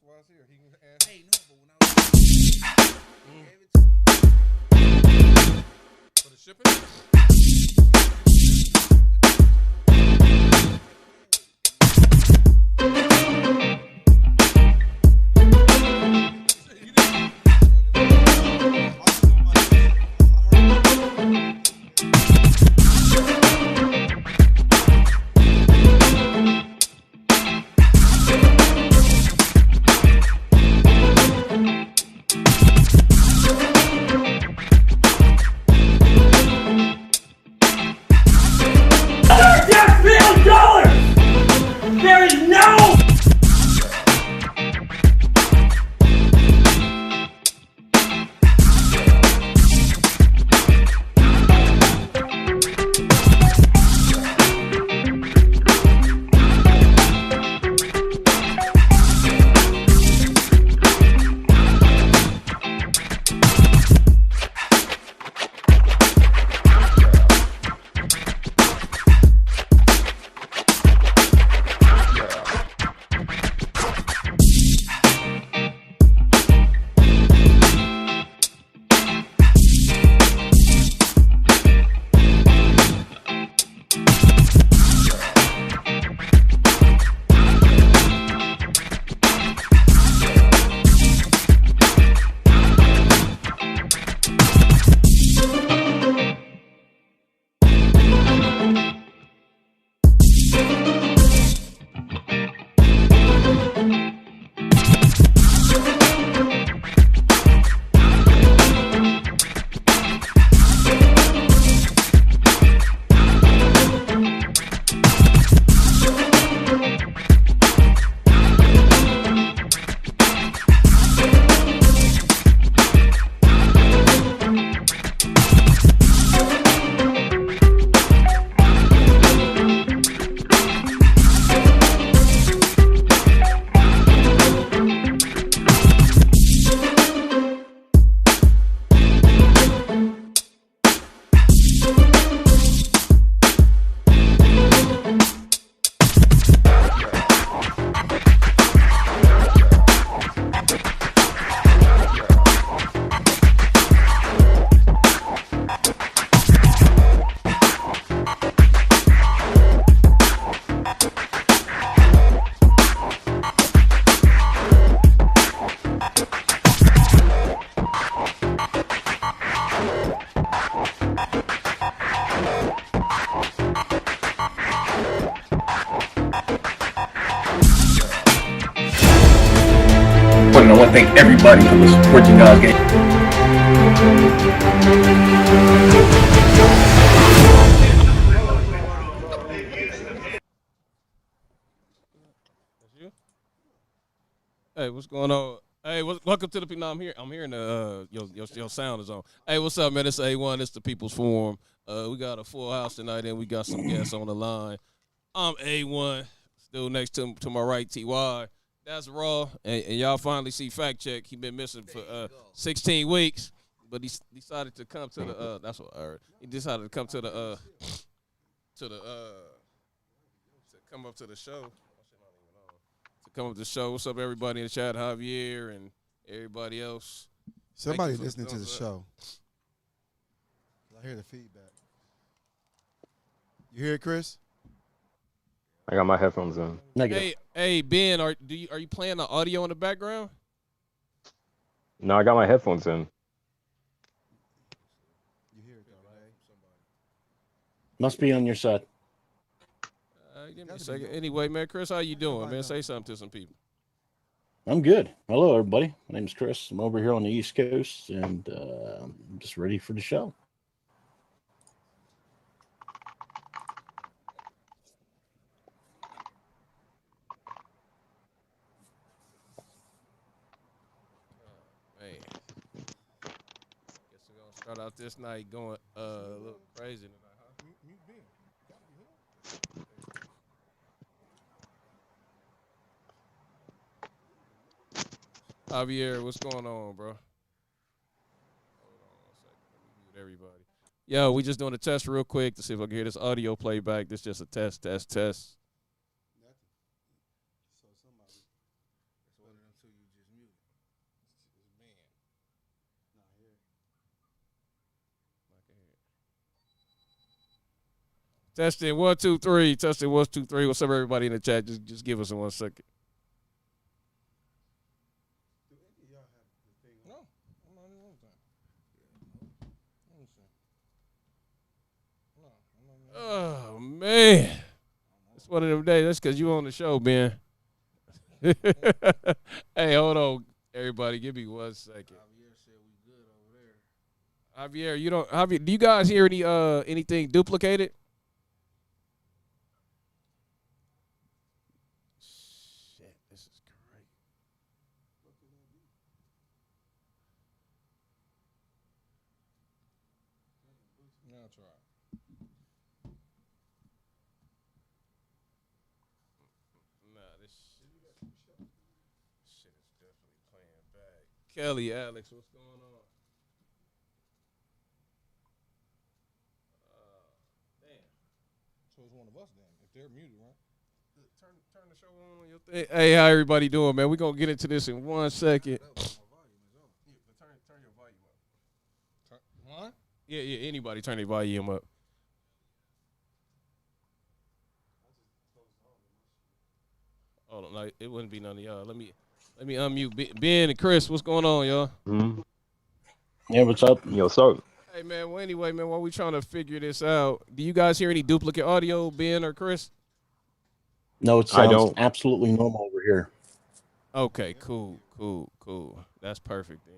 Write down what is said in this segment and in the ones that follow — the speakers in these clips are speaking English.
while I was here. He can ask. Hey, no, but when I was he gave it to me. For the shipping? And I want to thank everybody for the support you guys gave. Hey, what's going on? Hey, welcome to the people. I'm here. I'm hearing the your sound is on. Hey, what's up, man? It's A1. It's the People's Forum. We got a full house tonight, and we got some guests on the line. I'm A1. Still next to my right, TY. That's Raw, and y'all finally see Fact Check. He been missing for 16 weeks, but he decided to come to the. That's what I heard. He decided to come to the to come up to the show. To come up to the show. What's up, everybody in the chat? Javier and everybody else. Somebody listening to the show. I hear the feedback. You hear it, Chris? I got my headphones in. Hey, Ben, are you playing the audio in the background? No, I got my headphones in. You hear it though, right? Must be on your side. Give me a second. Anyway, man, Chris, how you doing, man? Say something to some people. I'm good. Hello, everybody. My name's Chris. I'm over here on the East Coast, and I'm just ready for the show. Start out this night going a little crazy tonight, huh? Javier, what's going on, bro? Hold on one second. Let me mute everybody. Yo, we just doing a test real quick to see if I can hear this audio playback. This is just a test. So somebody. It's one of them to you, just mute it. Testing 1 2 3. Testing 1 2 3. What's up, everybody in the chat? Just give us in 1 second. No, I'm not even on time. Let me see. No, I'm not even. Oh man, it's one of them days. That's because you on the show, Ben. Hey, hold on, everybody. Give me 1 second. Javier said we good over there. Javier, do you guys hear anything duplicated? Shit, this is great. Now try. Nah, this shit is definitely playing back. Kelly, Alex, what's going on? Damn. So it's one of us then. If they're muted, right? Turn the show on your thing. Hey, how everybody doing, man? We're going to get into this in 1 second. That was my volume is on. Yeah, but turn your volume up. Mine? Yeah, anybody turn their volume up. Hold on, it wouldn't be none of y'all. Let me unmute Ben and Chris. What's going on, y'all? Mm-hmm. Yeah, what's up? Yo, so Hey, man. Well, anyway, man, while we trying to figure this out, do you guys hear any duplicate audio, Ben or Chris? No, it I sounds don't. absolutely normal over here. Okay, cool. That's perfect then.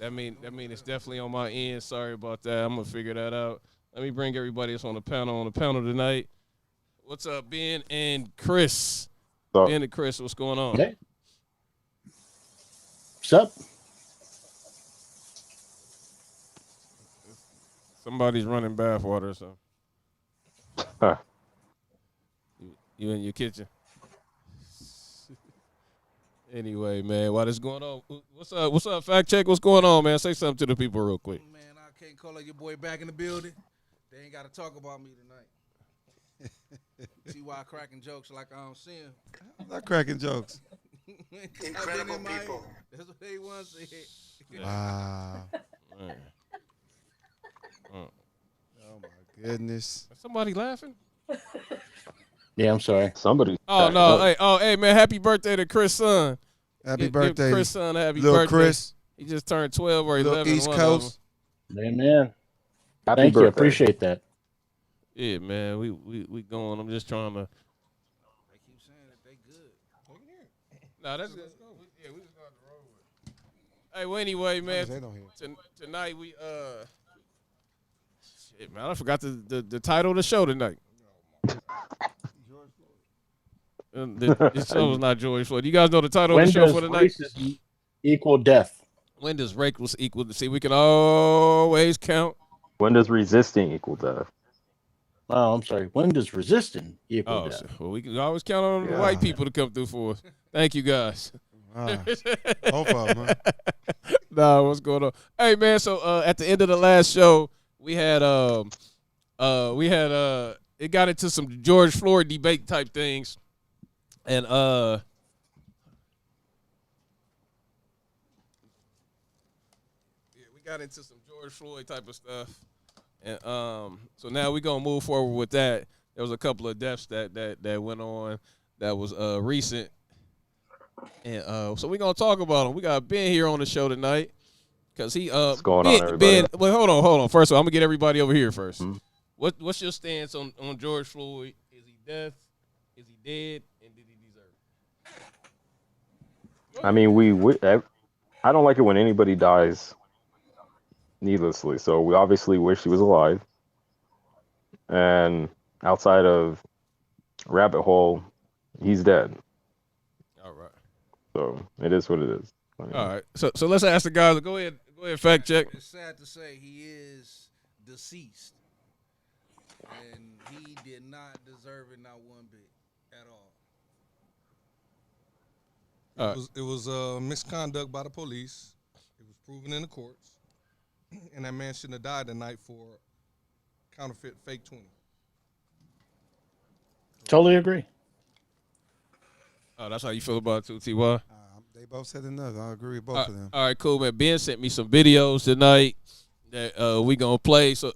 That mean it's definitely on my end. Sorry about that. I'm gonna figure that out. Let me bring everybody that's on the panel tonight. What's up, Ben and Chris? So, Ben and Chris, what's going on? Okay. What's up? Somebody's running bathwater or something. huh. You in your kitchen. Anyway, man, while this going on, what's up, fact check? What's going on, man? Say something to the people real quick. Man, I can't call your boy back in the building. They ain't got to talk about me tonight. T.Y. cracking jokes like I don't see him. I'm not cracking jokes. Incredible people. That's what they want to say. Wow. Man. Oh my goodness. Somebody laughing? Yeah, I'm sorry. Somebody. Oh no! Hey, man! Happy birthday to Chris' son. Happy birthday, Give Chris' son a happy little birthday. Chris. He just turned 12 or Little 11. East one of them. Coast. Amen. Happy Thank you. birthday. Appreciate that. Yeah, man. We going. I'm just trying to. They keep saying that they good. Take it here. Nah, that's good. Yeah, we just got to roll with it. Hey, well, anyway, man. They don't hear. Tonight we shit, man. I forgot the title of the show tonight. The show was not George Floyd. You guys know the title When of the show does for tonight? racism equal death? When does rape was equal to see? We can always count. When does resisting equal death? Oh, I'm sorry. When does resisting equal Oh, death? well, we can always count on the Yeah. white people to come through for us. Thank you, guys. Both of them, huh? Nah, what's going on? Hey, man. So at the end of the last show, we had it got into some George Floyd debate type things, and we got into some George Floyd type of stuff, and so now we gonna move forward with that. There was a couple of deaths that went on that was recent, and so we gonna talk about them. We got Ben here on the show tonight because he What's going on, everybody? Ben. Well, hold on. First of all, I'm gonna get everybody over here first. Hmm? What's your stance on George Floyd? Is he deaf? Is he dead? And did he deserve it? I mean, I don't like it when anybody dies needlessly. So we obviously wish he was alive. And outside of Rabbit Hole, he's dead. All right. So it is what it is. I mean, All right. So let's ask the guys. Go ahead. Fact check. It's sad to say he is deceased. And he did not deserve it, not one bit at all. It was misconduct by the police. It was proven in the courts. And that man shouldn't have died tonight for counterfeit fake 20. Totally agree. Oh, that's how you feel about it too, Ty. They both said enough. I agree with both of them. All right, cool, man. Ben sent me some videos tonight that we gonna play. So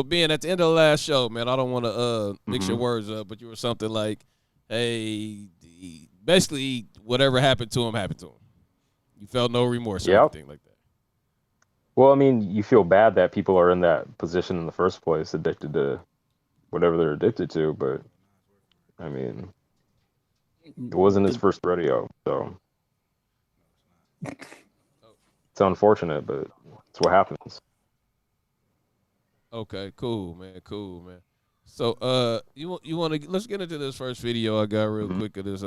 Ben, at the end of the last show, man, I don't want to mix your words up, but you were something like, "Hey, basically whatever happened to him happened to him. You felt no remorse or anything like that." Well, I mean, you feel bad that people are in that position in the first place, addicted to whatever they're addicted to, but I mean, it wasn't his first rodeo, so it's unfortunate, but it's what happens. Okay, cool, man. Cool, man. So, you want to let's get into this first video I got real quick of this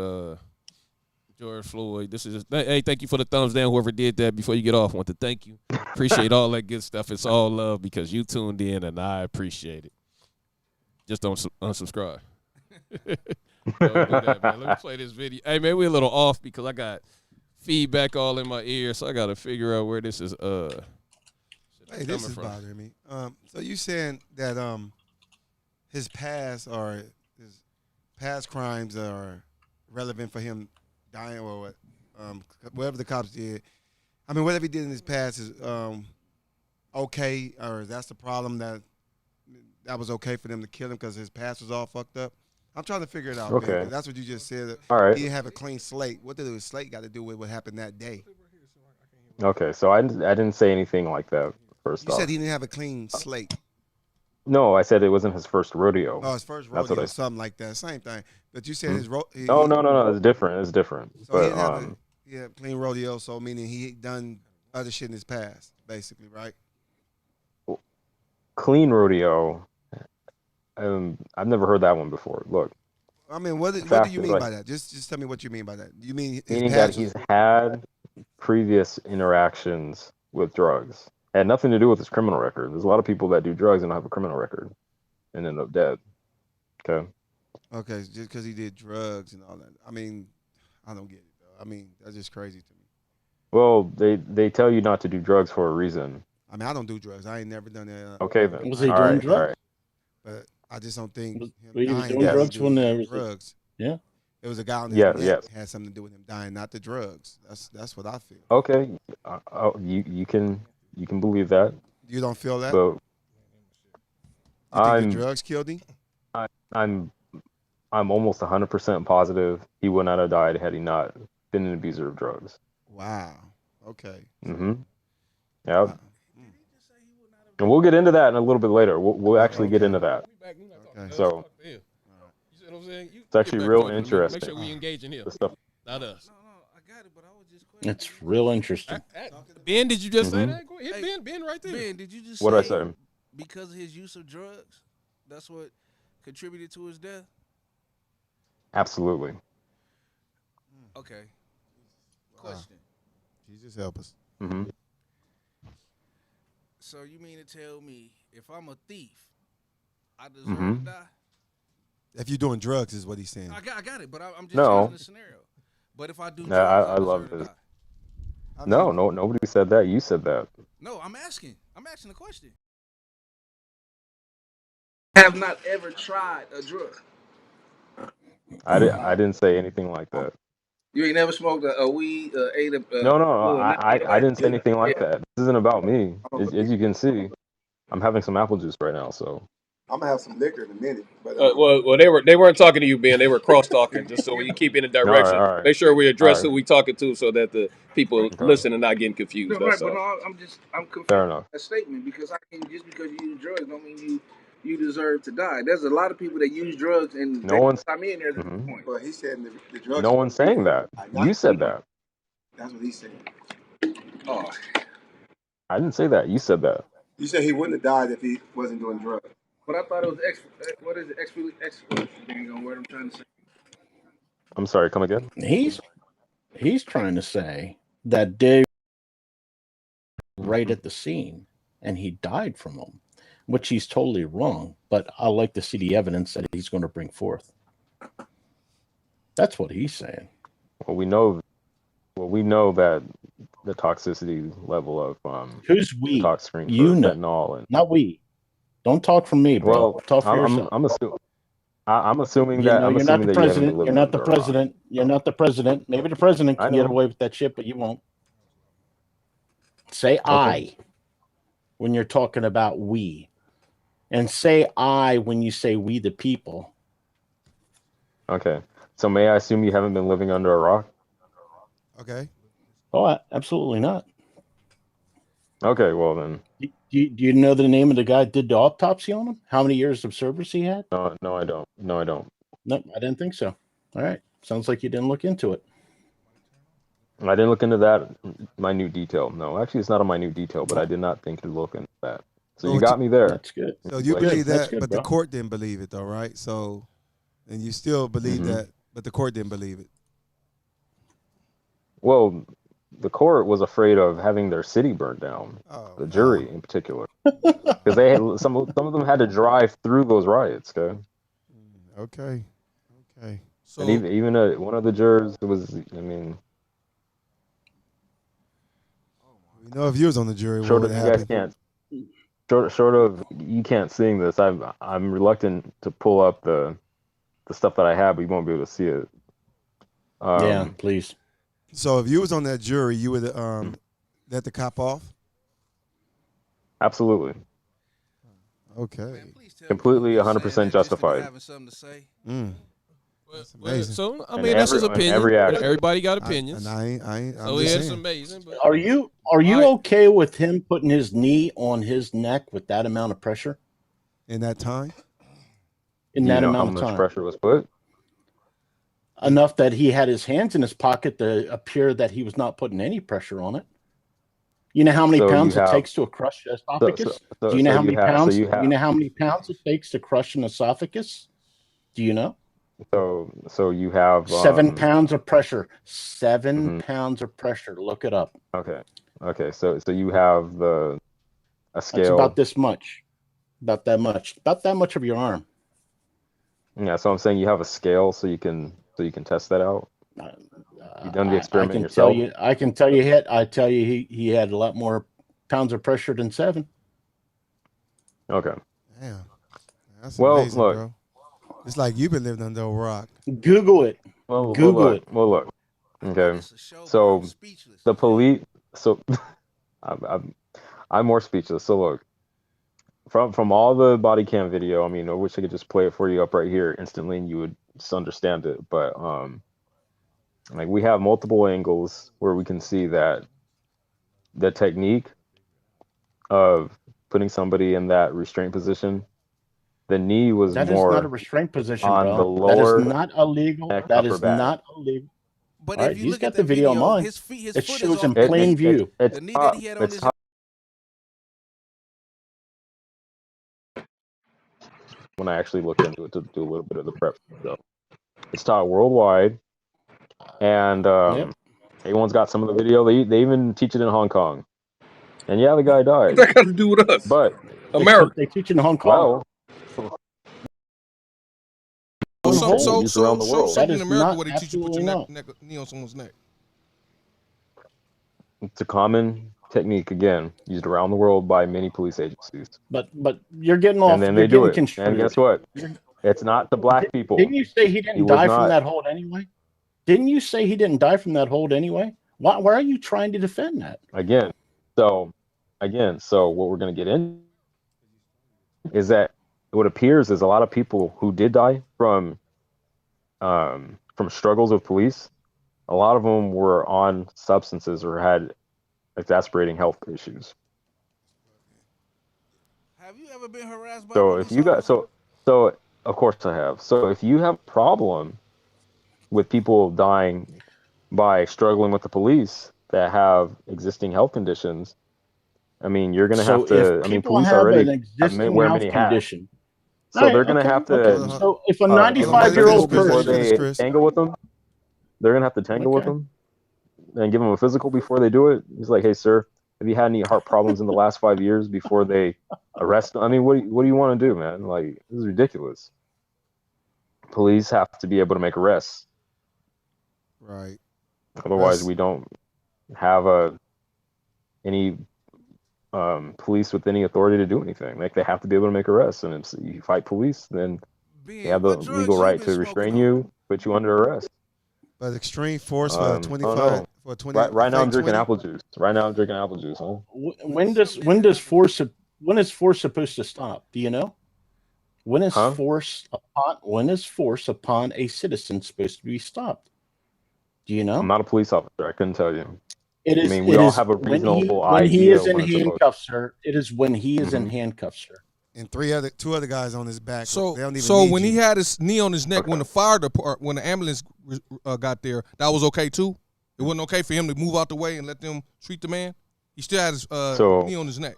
George Floyd. This is hey, thank you for the thumbs down. Whoever did that before you get off, I want to thank you. Appreciate all that good stuff. It's all love because you tuned in and I appreciate it. Just don't unsubscribe. Don't do that, man. Let me play this video. Hey, man, we're a little off because I got feedback all in my ear, so I got to figure out where this is. Hey, this is bothering me. So you saying that his past or his past crimes are relevant for him dying or what? Whatever the cops did. I mean, whatever he did in his past is okay, or that's the problem that was okay for them to kill him because his past was all fucked up. I'm trying to figure it out. Okay. Man. That's what you just said. All right. He didn't have a clean slate. What did his slate got to do with what happened that day? Okay, so I didn't say anything like that. First You off, said he didn't have a clean slate. no, I said it wasn't his first rodeo. Oh, his first That's what rodeo, I something like that. Same thing. But you said his No, it's different. It's different. So but he didn't have a clean rodeo, so meaning he done other shit in his past, basically, right? clean rodeo. I've never heard that one before. Look, I mean, what do you mean by that? Just tell me what you mean by that. You mean his meaning past that he's had previous interactions with drugs. Had nothing to do with his criminal record. There's a lot of people that do drugs and don't have a criminal record and end up dead. Okay. Okay, just because he did drugs and all that. I mean, I don't get it, though. I mean, that's just crazy to me. Well, they tell you not to do drugs for a reason. I mean, I don't do drugs. I ain't never done that. Okay, then. Was he doing drugs? All right. But I just don't think him he was dying doing had drugs to do when with there was drugs. Yeah. It was a guy on his Yeah, neck yes. had something to do with him dying, not the drugs. That's what I feel. Okay. You can believe that. You don't feel that? But You think I'm the drugs killed him? I'm almost 100% positive he would not have died had he not been an abuser of drugs. Wow. Okay. Mm-hmm. Yeah. Wow. And we'll get into that in a little bit later. We'll actually get Okay. into that. Okay. So You see what I'm saying? it's actually real Make interesting. sure we engage in here, The stuff. not us. No, I got it, but I was just questioning. It's real interesting. Ben, did you just say Mhm. that? Go ahead, Hey, Ben right there. Ben, did you just What did I say say? because of his use of drugs, that's what contributed to his death? Absolutely. Okay. Question. Jesus help us. Mm-hmm. So you mean to tell me if I'm a thief, I deserve Mhm. to die? If you're doing drugs, is what he's saying. I got it, but I'm just No. changing the scenario. But if I do drugs, Yeah, I I love deserve to this. die. I mean, No, nobody said that. You said that. No, I'm asking. I'm asking the question. Have not ever tried a drug. I didn't say anything like that. You ain't never smoked a weed, ate a No. I didn't say anything like Yeah. that. This isn't about me. As you can see, I'm having some apple juice right now. So I'm gonna have some liquor in a minute. But Well, they weren't talking to you, Ben. They were cross talking, just so we keep in a direction. all right. Make sure we address All who right. we talking to, so that the people Okay. listening are not getting confused. No, right, That's but all. no, I'm confused. Fair enough. A statement because just because you use drugs don't mean you deserve to die. There's a lot of people that use drugs and No one's. I mean there's a Mhm. point. but he said the drugs. No one's saying that. You said that. That's what he said. Oh, I didn't say that. You said that. You said he wouldn't have died if he wasn't doing drugs. but I thought it was what is it? Dang on what I'm trying to say. I'm sorry. Come again. He's trying to say that Dave right at the scene and he died from them, which he's totally wrong. But I like to see the evidence that he's going to bring forth. That's what he's saying. Well, we know that the toxicity level of Who's we? detox screen You for know, fentanyl and not we. Don't talk for me, bro. well, Talk for yourself. I'm assuming You that know, you're not the you haven't been president. You're living not the under a rock. president. You're not the president. Maybe the president I can get know. away with that shit, but you won't. Say Okay. I when you're talking about we, and say I when you say we the people. Okay. So may I assume you haven't been living under a rock? Okay. Oh, absolutely not. Okay. Well then, Do you know the name of the guy that did the autopsy on him? How many years of service he had? no, I don't. No, I don't. No, I didn't think so. All right. Sounds like you didn't look into it. I didn't look into that minute detail. No, actually, it's not a minute detail, but I did not think to look into that. So you So, got me there. That's good. so you Like, believe That's that, good, but the bro. court didn't believe it, though, right? So, and you still believe Mhm. that, but the court didn't believe it. Well, the court was afraid of having their city burned down. Oh The no. jury, in particular, because they had, some of them had to drive through those riots. Okay, Okay. Okay. and So even one of the jurors was, I mean, We know if you was on the jury, what short would of you guys happen? can't, short of you can't seeing this. I'm reluctant to pull up the stuff that I have, but you won't be able to see it. Yeah, please. So if you was on that jury, you would let the cop off. Absolutely, Okay. Man, please tell me completely, you just saying 100% that just to be justified. having something to say. Mm, Well, that's amazing. so I And mean, that's his and opinion. every action. Everybody got And opinions. I'm So just it's saying. amazing. But Are you all right, okay with him putting his knee on his neck with that amount of pressure In that time, in Do you that know how amount of much time? pressure was put? Enough that he had his hands in his pocket to appear that he was not putting any pressure on it. You know how many So you pounds it have takes to crush an so so esophagus? Do so, you know so how you many have so pounds? you Do you have know how many pounds it takes to crush an esophagus? Do you know? so you have 7 pounds of pressure. 7 mhm, pounds of pressure. Look it up. okay. Okay, so you have a That's about scale. this much. About that much. About that much of your arm. Yeah, so I'm saying you have a scale so you can test that out. Uh, You done the I experiment can tell yourself? you. I can tell you. I tell you. He had a lot more pounds of pressure than 7. Okay. damn, that's Well, amazing, look. bro. It's like you've been living under a rock. Google it. Google Look. it. Well, look. I know Okay. this is a show, but I'm So speechless. the police. So I'm I'm more speechless. So look, from all the body cam video, I mean, I wish I could just play it for you up right here instantly, and you would just understand it. But like we have multiple angles where we can see that the technique of putting somebody in that restraint position, the knee was That is not a more restraint position, on the bro. That is lower not illegal. neck, That upper is back. not illegal. But All if right, you he's look at got the that video video, online. his feet, his It foot is shows in off the plain knee. view. The knee that he had on It's his hot when I actually looked into it to do a little bit of the prep. So it's taught worldwide, and Yep. everyone's got some of the video. They even teach it in Hong Kong, and yeah, the guy what died, that got to do with us, but America? They teach in Hong Kong. well, So On so hold. so used around so the show world. That something in is America not where they teach you put absolutely your not. knee on someone's neck. It's a common technique again used around the world by many police agencies, But you're getting and off. then You're they do getting it. And guess construed. what? You're, It's not the black people. didn't you say he He didn't was die from not. that hold anyway? Didn't you say he didn't die from that hold anyway? Why are you trying to defend that? Again, so so what we're going to get in is that what appears is a lot of people who did die from struggles with police. A lot of them were on substances or had exasperating health issues. Have you ever been harassed by a So if police you got officer? so of course I have. So if you have a problem with people dying by struggling with the police that have existing health conditions, I mean, you're going to have So if to. I mean, people police have already an existing wear health many hats, condition, all so right, they're going to okay, have okay. Hold on, to So if a hold on. Let him tangle finish, 95-year-old Chris. Let before him person, finish, they Chris. tangle with them. They're going to have to tangle with okay, them and give them a physical before they do it. He's like, "Hey, sir, have you had any heart problems in the last 5 years before they arrest them?" I mean, what do you want to do, man? Like, this is ridiculous. Police have to be able to make arrests. Right. Otherwise, Rest. we don't have any police with any authority to do anything. Like, they have to be able to make arrests. And if you fight police, then They have the legal right to restrain you, put you under arrest. But extreme force for 25 no. for 20. Right now I'm drinking 20? apple juice. Right now I'm drinking apple juice, huh? When is force supposed to stop? Do you know? When is force upon a citizen supposed to be stopped? Do you know? I'm not a police officer. I couldn't tell you. It is. I mean, we all have a reasonable idea. When he is in when it's supposed handcuffs, sir. It is when he is in handcuffs, sir. And two other guys on his back. So, they don't even when you. he had his knee on his neck, when the ambulance got there, that was okay too. It wasn't okay for him to move out the way and let them treat the man. He still had his knee on his neck.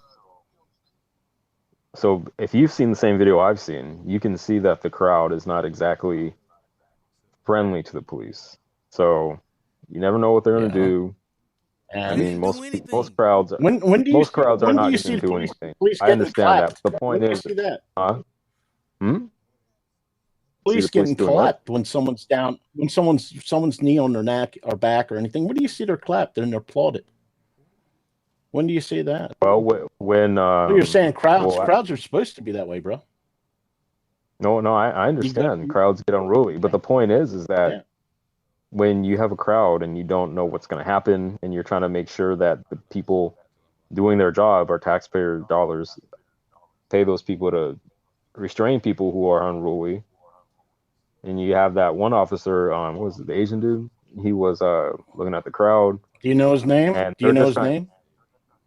So if you've seen the same video I've seen, you can see that the crowd is not exactly friendly to the police. So you never know what they're going to do. And I mean, most crowds, most crowds are not going to do anything. I understand that. The point is, police getting clapped when someone's down, when someone's knee on their neck or back or anything. When do you see they're clapped and they're applauded? When do you see that? Well, when you're saying crowds are supposed to be that way, bro. No, I understand. Crowds get unruly, but the point is that when you have a crowd and you don't know what's going to happen, and you're trying to make sure that the people doing their job, our taxpayer dollars, pay those people to restrain people who are unruly, and you have that one officer, what was it, the Asian dude? He was looking at the crowd. Do you know his name? Do you know his name?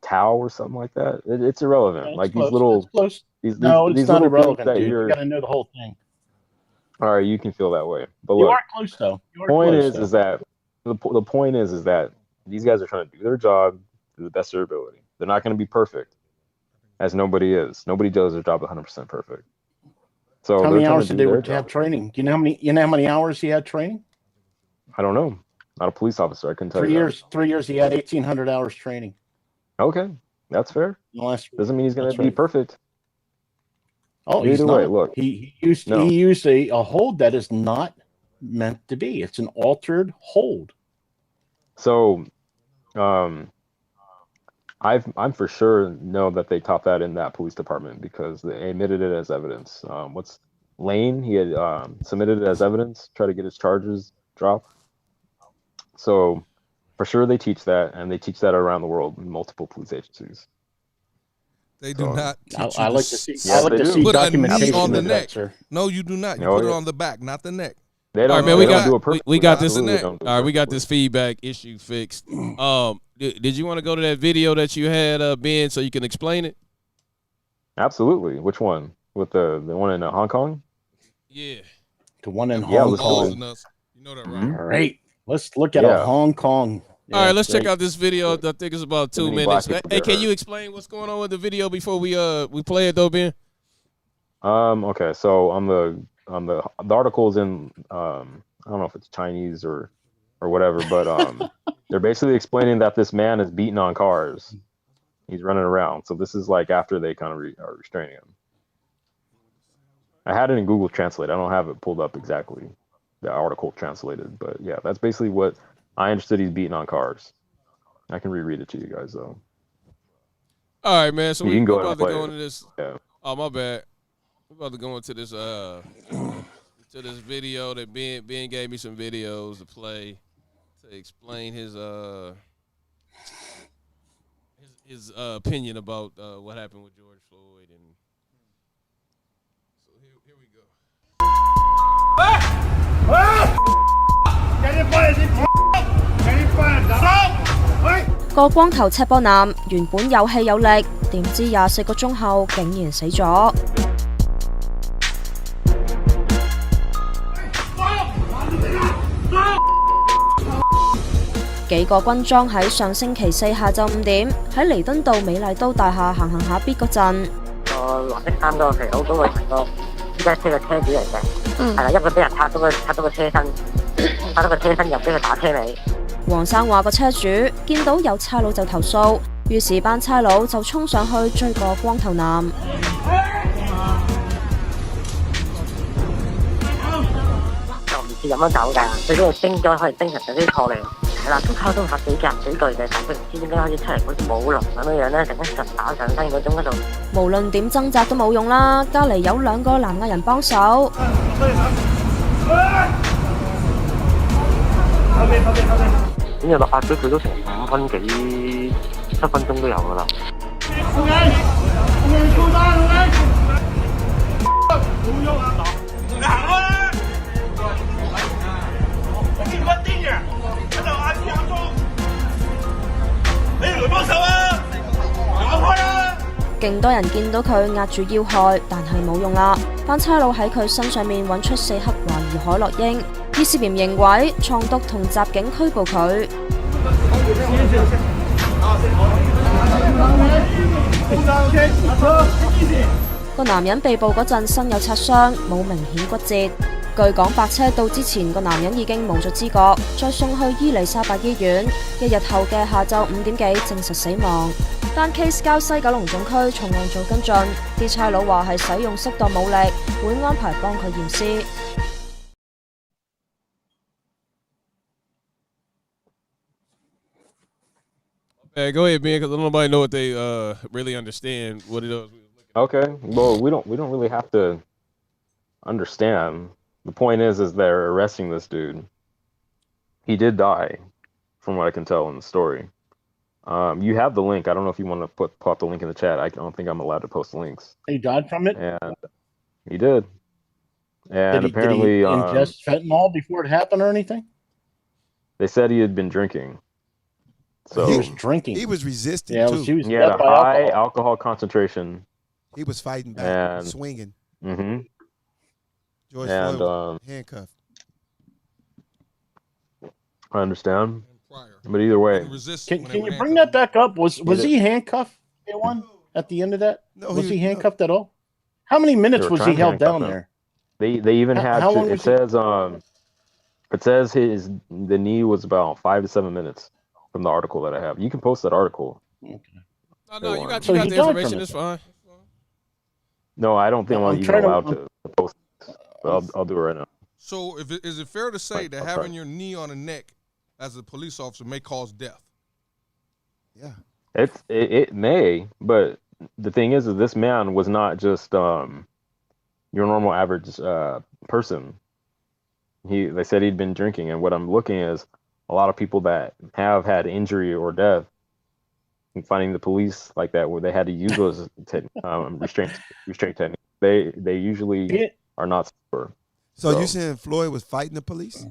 Tao or something like that. It's irrelevant. No, like close. these little. It's not irrelevant, dude. You got to know the whole thing. All right, you can feel that way, but you look, are close though. The point is that these guys are trying to do their job to the best of their ability. They're not going to be perfect, as nobody is. Nobody does their job 100% perfect. So how many hours did they have training? Do you know how many hours he had training? I don't know. Not a police officer. I couldn't tell you. 3 years. He had 1,800 hours training. Okay, that's fair. Doesn't mean he's going to be perfect. Oh, either way, look. He used a hold that is not meant to be. It's an altered hold. So, I'm for sure know that they taught that in that police department because they admitted it as evidence. What's Lane? He had submitted it as evidence, try to get his charges dropped. So, for sure they teach that, and they teach that around the world in multiple police agencies. They do not teach I you like to see put documentation a knee on the of neck. that, sir. No, you do not. You put it on the back, not the neck. They don't, all right, man. We got this. All right, we got this feedback issue fixed. Did you want to go to that video that you had, Ben, so you can explain it? Absolutely. Which one? With the one in Hong Kong? Yeah. The one in Hong Kong. You know that, right? All right. Let's look at a Hong Kong. All right, let's check out this video. I think it's about 2 minutes. Hey, can you explain what's going on with the video before we play it though, Ben? Okay, so on the articles in I don't know if it's Chinese or whatever, but they're basically explaining that this man is beating on cars. He's running around. So this is like after they kind of are restraining him. I had it in Google Translate. I don't have it pulled up exactly, the article translated, but yeah, that's basically what I understood. He's beating on cars. I can reread it to you guys though. All right, man. So we're about to play go into this. Yeah. Oh, my bad. We're about to go into this video that Ben gave me some videos to play to explain his opinion about what happened with George Floyd, and so here we go. 個光頭赤膊男原本有氣有力，點知24個鐘後竟然死咗。幾個軍裝喺上星期四下晝5點喺彌敦道美麗都大廈行下必嗰陣，個藍色衫嗰個肥佬嗰個係個依家車嘅車主嚟嘅，係啦，因為俾人拆到個車身，拆到個車身又俾佢打車尾。黃生話個車主見到有差佬就投訴，於是班差佬就衝上去追個光頭男。就唔似咁樣走㗎，佢嗰個精咗可以精神有啲錯亂。係啦，都溝通下幾句嘅，但係佢唔知點解開始出嚟好似舞龍咁樣咧，成日打上身嗰種嗰度。無論點掙扎都冇用啦，隔離有2個南亞人幫手。咁又壓咗佢都成5分幾7分鐘都有噶啦。勁多人見到佢壓住要害，但係冇用啦。班差佬喺佢身上面揾出4克懷疑海洛因，以涉嫌刑毀、藏毒同襲警拘捕佢。個男人被捕嗰陣身有擦傷，冇明顯骨折。據講白車到之前個男人已經冇咗知覺，再送去伊麗莎白醫院，1日後嘅下晝5點幾證實死亡。單 case 交西九龍總區重案組跟進，啲差佬話係使用適當武力，會安排幫佢驗屍。Go ahead, Ben, because nobody know what they really understand what it is. Okay, well, we don't really have to understand. The point is they're arresting this dude. He did die, from what I can tell in the story. You have the link. I don't know if you want to pop the link in the chat. I don't think I'm allowed to post links. He died from it? And he did. And apparently, did he ingest fentanyl before it happened or anything? They said he had been drinking. So he was drinking. He was resisting too. He had a high alcohol concentration. He was fighting back, swinging. Mm-hmm. George Floyd was handcuffed. I understand. But either way, can you bring that back up? Was he handcuffed? At the end of that, no, was he handcuffed at all? How many minutes was he held down there? They even had. It says the knee was about 5 to 7 minutes from the article that I have. You can post that article. Okay. No, you got the information. It's fine. No, I don't think I'm even allowed to post this, but I'll do it right now. So, is it fair to say that having your knee on the neck as a police officer may cause death? Yeah. It may, but the thing is this man was not just your normal average person. They said he'd been drinking, and what I'm looking is a lot of people that have had injury or death, and finding the police like that where they had to use those restraint techniques. They usually are not sober. So you saying Floyd was fighting the police?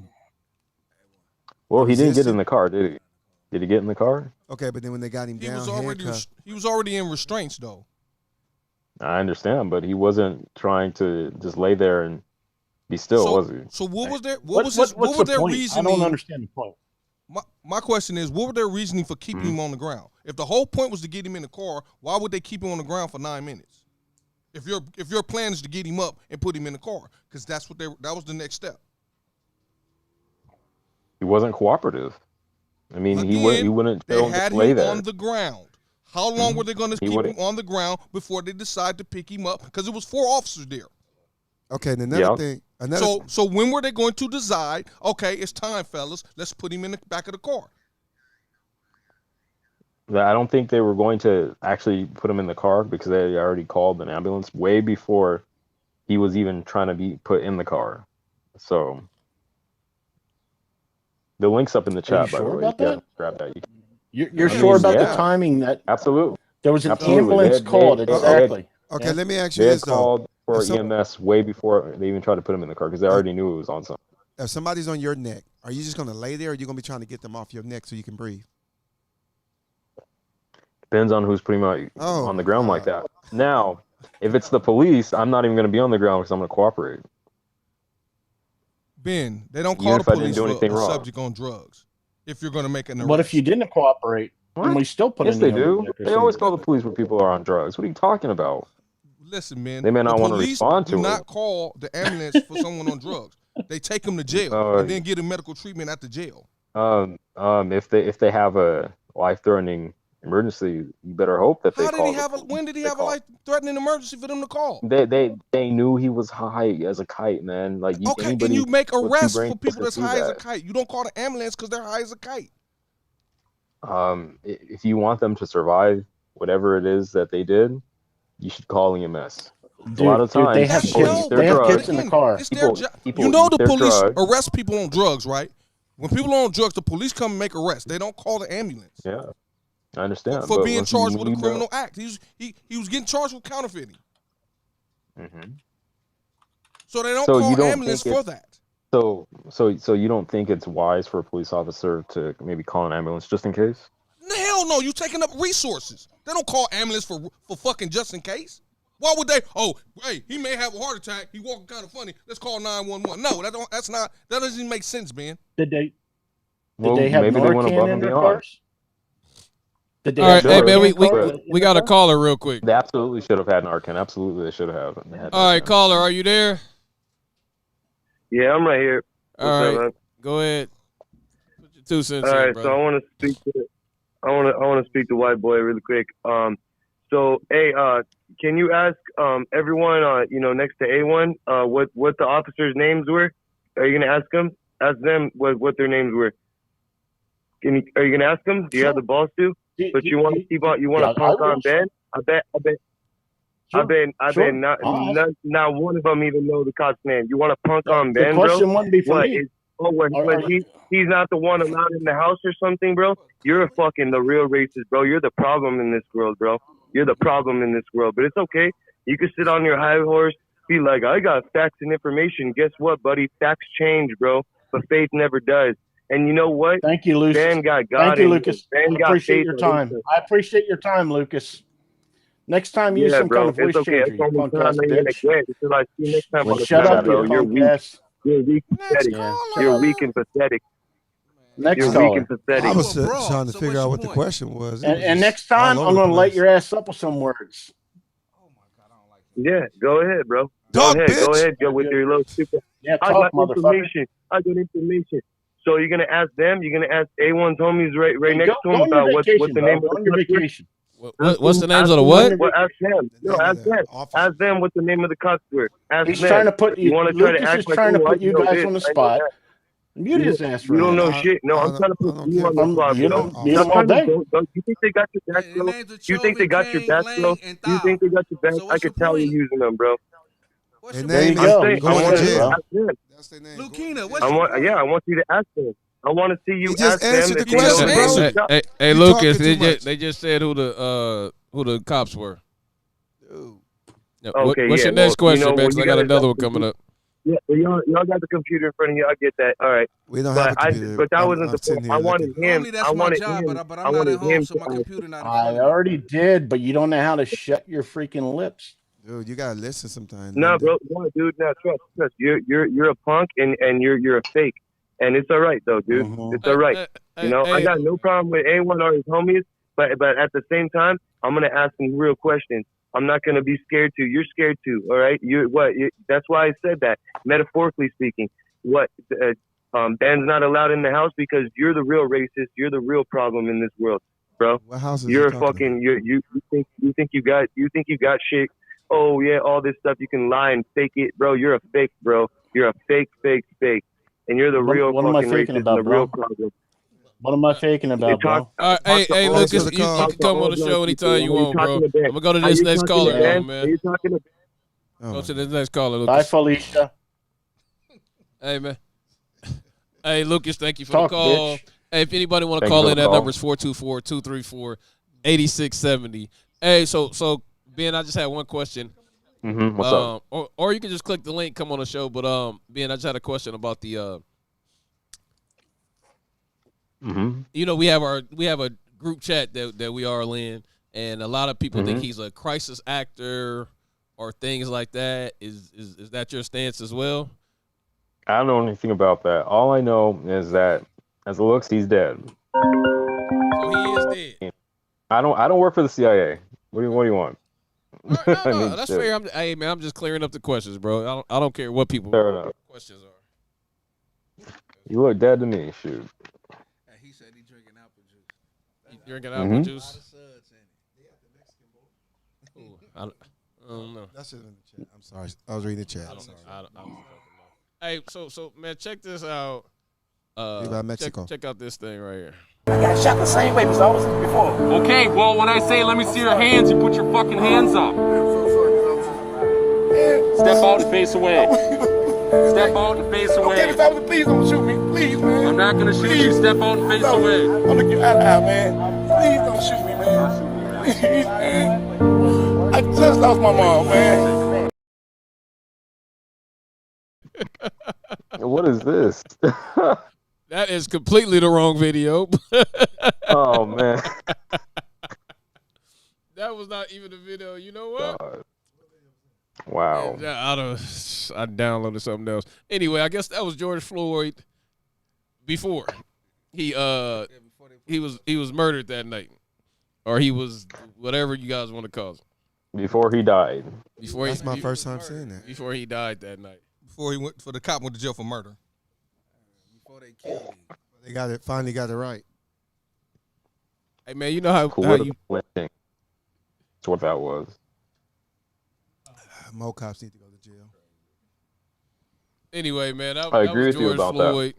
Well, he didn't get in the car, did he? Did he get in the car? Okay, but then when they got him down, he was already in restraints, though. I understand, but he wasn't trying to just lay there and be still, was he? So what was their reasoning? I don't understand the point. My question is, what was their reasoning for keeping him on the ground? If the whole point was to get him in the car, why would they keep him on the ground for 9 minutes? If your plan is to get him up and put him in the car, because that was the next step. He wasn't cooperative. I mean, again, he wouldn't they had lay him there. on the ground. How long were they going to keep him on the ground before they decide to pick him up? Because it was 4 officers there. Okay, and another thing. So when were they going to decide, okay, it's time, fellas, let's put him in the back of the car? I don't think they were going to actually put him in the car because they already called an ambulance way before he was even trying to be put in the car. So the link's up in the chat, by the way. About that? Grab that. You're sure about the timing? That absolutely. There was an ambulance called. Exactly. Okay, let me ask you they this had called for EMS way before they even tried to put him in the car because they already knew it was on something. If somebody's on your neck, are you just going to lay there, or are you going to be trying to get them off your neck so you can breathe? Depends on who's pretty much on the ground like that. Now, if it's the police, I'm not even going to be on the ground because I'm going to cooperate. Ben, they don't call the police for a subject on drugs if you're going to make an arrest. What if you didn't cooperate? And we still put yes, they do. They always call the police when people are on drugs. What are you talking about? Listen, man. They may not want to respond to it. Do not call the ambulance for someone on drugs. They take them to jail and then get him medical treatment at the jail. If they have a life-threatening emergency, you better hope that they call. When did he have a life-threatening emergency for them to call? They knew he was high as a kite, man. Like can you make arrests for people that's high as a kite? You don't call the ambulance because they're high as a kite. If you want them to survive whatever it is that they did, you should call EMS. A lot of Dude, they times, have That's people kids. eat their They have drugs. kids in the car. It's their job. People You know eat the their police drugs. arrest people on drugs, right? When people are on drugs, the police come and make arrests. They don't call the ambulance. Yeah, I understand. For but being listen, charged you with a need to- criminal act. He was getting charged with counterfeiting. Mhm. So they don't So you call don't ambulance think for it's that. so you don't think it's wise for a police officer to maybe call an ambulance just in case? Hell no, you taking up resources. They don't call ambulance for fucking just in case. Why would they? Oh, hey, he may have a heart attack. He walking kind of funny. Let's call 911. No, that doesn't even make sense, man. Did they Well, have maybe they went above Narcan in and their beyond. cars? Did they All right, have hey Sure, man, Narcan we got a caller real quick. They absolutely should have had Narcan. Absolutely, they should have. They had All right, Narcan. caller, are you there? Yeah, I'm right here. All What's right, up, man? go ahead. Put your 2 cents All in, right, brother. so I want to speak to White Boy really quick. So hey, can you ask everyone next to A1 what the officers' names were? Are you gonna ask them? Ask them what their names were. Are you gonna ask them? Do you have the balls to? But you want to keep on? You want to punk on Ben? I bet not one of them even know the cop's name. You want to punk on Ben, The bro? question wouldn't be for What me. is? Oh, what he's not the one allowed in the house or something, bro? You're the real racist, bro. You're the problem in this world, bro. You're the problem in this world. But it's okay. You can sit on your high horse, be like, I got facts and information. Guess what, buddy? Facts change, bro. But faith never does. And you know what? Thank you, Lucas. Ben got God Thank you, in Lucas. him. Ben I got appreciate faith your in time. him. I appreciate your time, Lucas. Next time, use Yeah, some bro. kind of voice It's okay. changer, It's you only punk time ass that you're gonna bitch. get. Until I see you next time on the Shut panel, up, bro. you You're punk weak. ass. You're weak and pathetic. Yeah, You're weak and pathetic. Next You're weak caller. and pathetic. I was You a broad, trying to so figure what's out your what the point? question was. It was And just next time, all I'm over going the to light place. your ass up with some words. Oh my god, I don't like him. Yeah, go ahead, bro. Talk, Go bitch. ahead. Go with your little stupid. Yeah, I talk, got motherfucker. information. So you're gonna ask them? You're gonna ask A1's homies right Hey, next to go him on your about what's vacation, the bro. name Go of on the your customer? vacation. What's the names Ask of the them what? Well, ask them. The No, name of ask the them. officer. Ask them what the name of the customer. Ask He's them. trying to put You you. want to try to Lucas act is like, trying to oh, I put you know guys this, on the I know spot. that. Mute his ass for You a don't minute. know shit. No, I'm trying to put you on the spot, You bro. don't mute him Stop all trying to day. don't you think they got your back, Hey, bro? the names of You think they Chovy, got your King, back, bro? Lang, and You think they got your back? So I what's could your tell you're point? using them, bro. What's Their your There name you point? is go. saying, He's I going want to saying it, to jail. bro. ask them. That's their name. Lucina, what's your point? I want you to ask them. I want to see you He just ask them answered if the they know question, the bro. name of the Hey, shop. hey, You Lucas, talking too much. they just said who the cops were. Dude. Yeah, Okay, what's yeah, your next well, you question, know, man? well, 'Cause you I got gotta- another one coming up. Yeah, well, y'all got the computer in front of you. I get that. All right, We don't have a but computer. that I'm wasn't the sitting point. here I wanted looking. him. Normally that's I my wanted job, him. but I I'm not wanted at home, him so to my ask. computer not in I front of me. already did, but you don't know how to shut your freaking lips. Dude, you gotta listen sometimes. No, man. bro, no, dude, no, trust. You're a punk and you're a fake, and it's all right though, dude. Mhm. It's all right. You know, I got no problem with A1 or his homies, but at the same time, I'm gonna ask them real questions. I'm not gonna be scared to. You're scared to. All right. That's why I said that. Metaphorically speaking, Ben's not allowed in the house because you're the real racist. You're the real problem in this world, bro. What house is You're he a talking fucking. You think you got shit. Oh yeah, all this stuff you can lie and fake it, bro. You're a fake, bro. You're a fake, and you're the real What am I fucking faking racist about, and the real bro? problem. What am I faking about, bro? All right, hey, all Lucas, Thanks for the you call. can come on the show anytime you want, bro. I'm gonna go to Are this you next talking caller, to though, Ben? Are man. you talking to? Oh Go my to the next caller, Bye, Lucas. Felicia. Hey, man. Hey, Lucas, thank you for Talk, the call. bitch. Hey, if anybody want to Thank call you for in, the that call. number is 424-234-8670. Hey, so Ben, I just had one question. What's up? Or you can just click the link, come on the show. But Ben, I just had a question about the you know, we have a group chat that we are in, and a lot of people think he's a crisis actor or things like that. Is that your stance as well? I don't know anything about that. All I know is that, as it looks, he's dead. So he is dead. I don't work for the CIA. What do you want? All right, no, I mean, that's shit. fair. Hey, man, I'm just clearing up the questions, bro. I don't care what people Fair enough. questions are. You look dead to me. Shoot. Hey, he said he drinking apple juice. You drinking apple juice? Suds in it. Ooh, I don't know. That's just in the chat. I'm sorry. I was reading the chat. Sorry. I don't know. Hey, so man, check this out. Viva Mexico. Check out this thing right here. I got shot the same way because I was before. Okay, well, when I say let me see your hands, you put your fucking hands up. Step out and face away. Step out and face away. Okay, family, please don't shoot me. Please, man. I'm not gonna shoot you. Step out and face away. I'm gonna get out of here, man. Please don't shoot me, man. Please, man. I just lost my mom, man. What is this? That is completely the wrong video. Oh man. That was not even the video. You know what? God. Wow. I downloaded something else. Anyway, I guess that was George Floyd before he was murdered that night, or he was whatever you guys want to call it. Before he died. That's my first time seeing that. Before he died that night. Before the cop went to jail for murder. Before they killed him. They finally got it right. Hey man, you know how you lynching. That's what that was. More cops need to go to jail. Anyway, man, I agree with you about Floyd.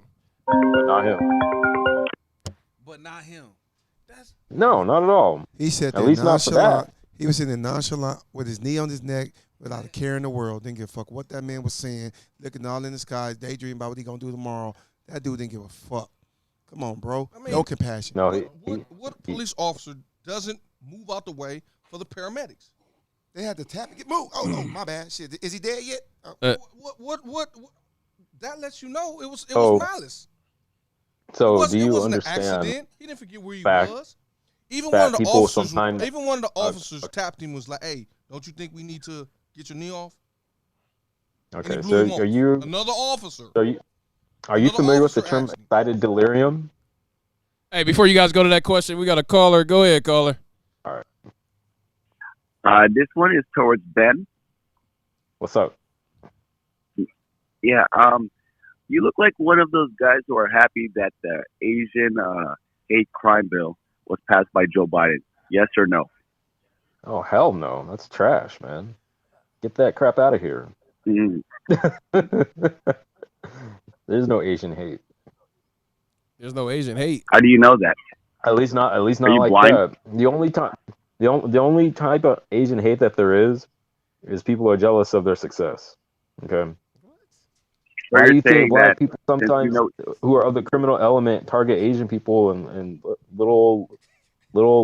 That. But not him. But not him. No, not at all. He said at least not for that. He was sitting nonchalant with his knee on his neck without a care in the world. Didn't give a fuck what that man was saying. Looking all in the skies, daydreaming about what he gonna do tomorrow. That dude didn't give a fuck. Come on, bro. I mean, no compassion. No, what police officer doesn't move out the way for the paramedics? They had to tap and get moved. Oh, my bad. Shit, is he dead yet? What? That lets you know it was malice. So do you wasn't understand? An accident. He didn't forget where he was. Even one of the officers tapped him, was like, "Hey, don't you think we need to get your knee off?" Okay, so are you another officer? Are you familiar with the term excited delirium? Hey, before you guys go to that question, we got a caller. Go ahead, caller. All right. This one is towards Ben. What's up? Yeah, you look like one of those guys who are happy that the Asian hate crime bill was passed by Joe Biden. Yes or no? Oh, hell no. That's trash, man. Get that crap out of here. Mm. There's no Asian hate. There's no Asian hate. How do you know that? At least not like blind? that. The only type of Asian hate that there is people are jealous of their success. Okay. Why do you think black people sometimes who are of the criminal element target Asian people and little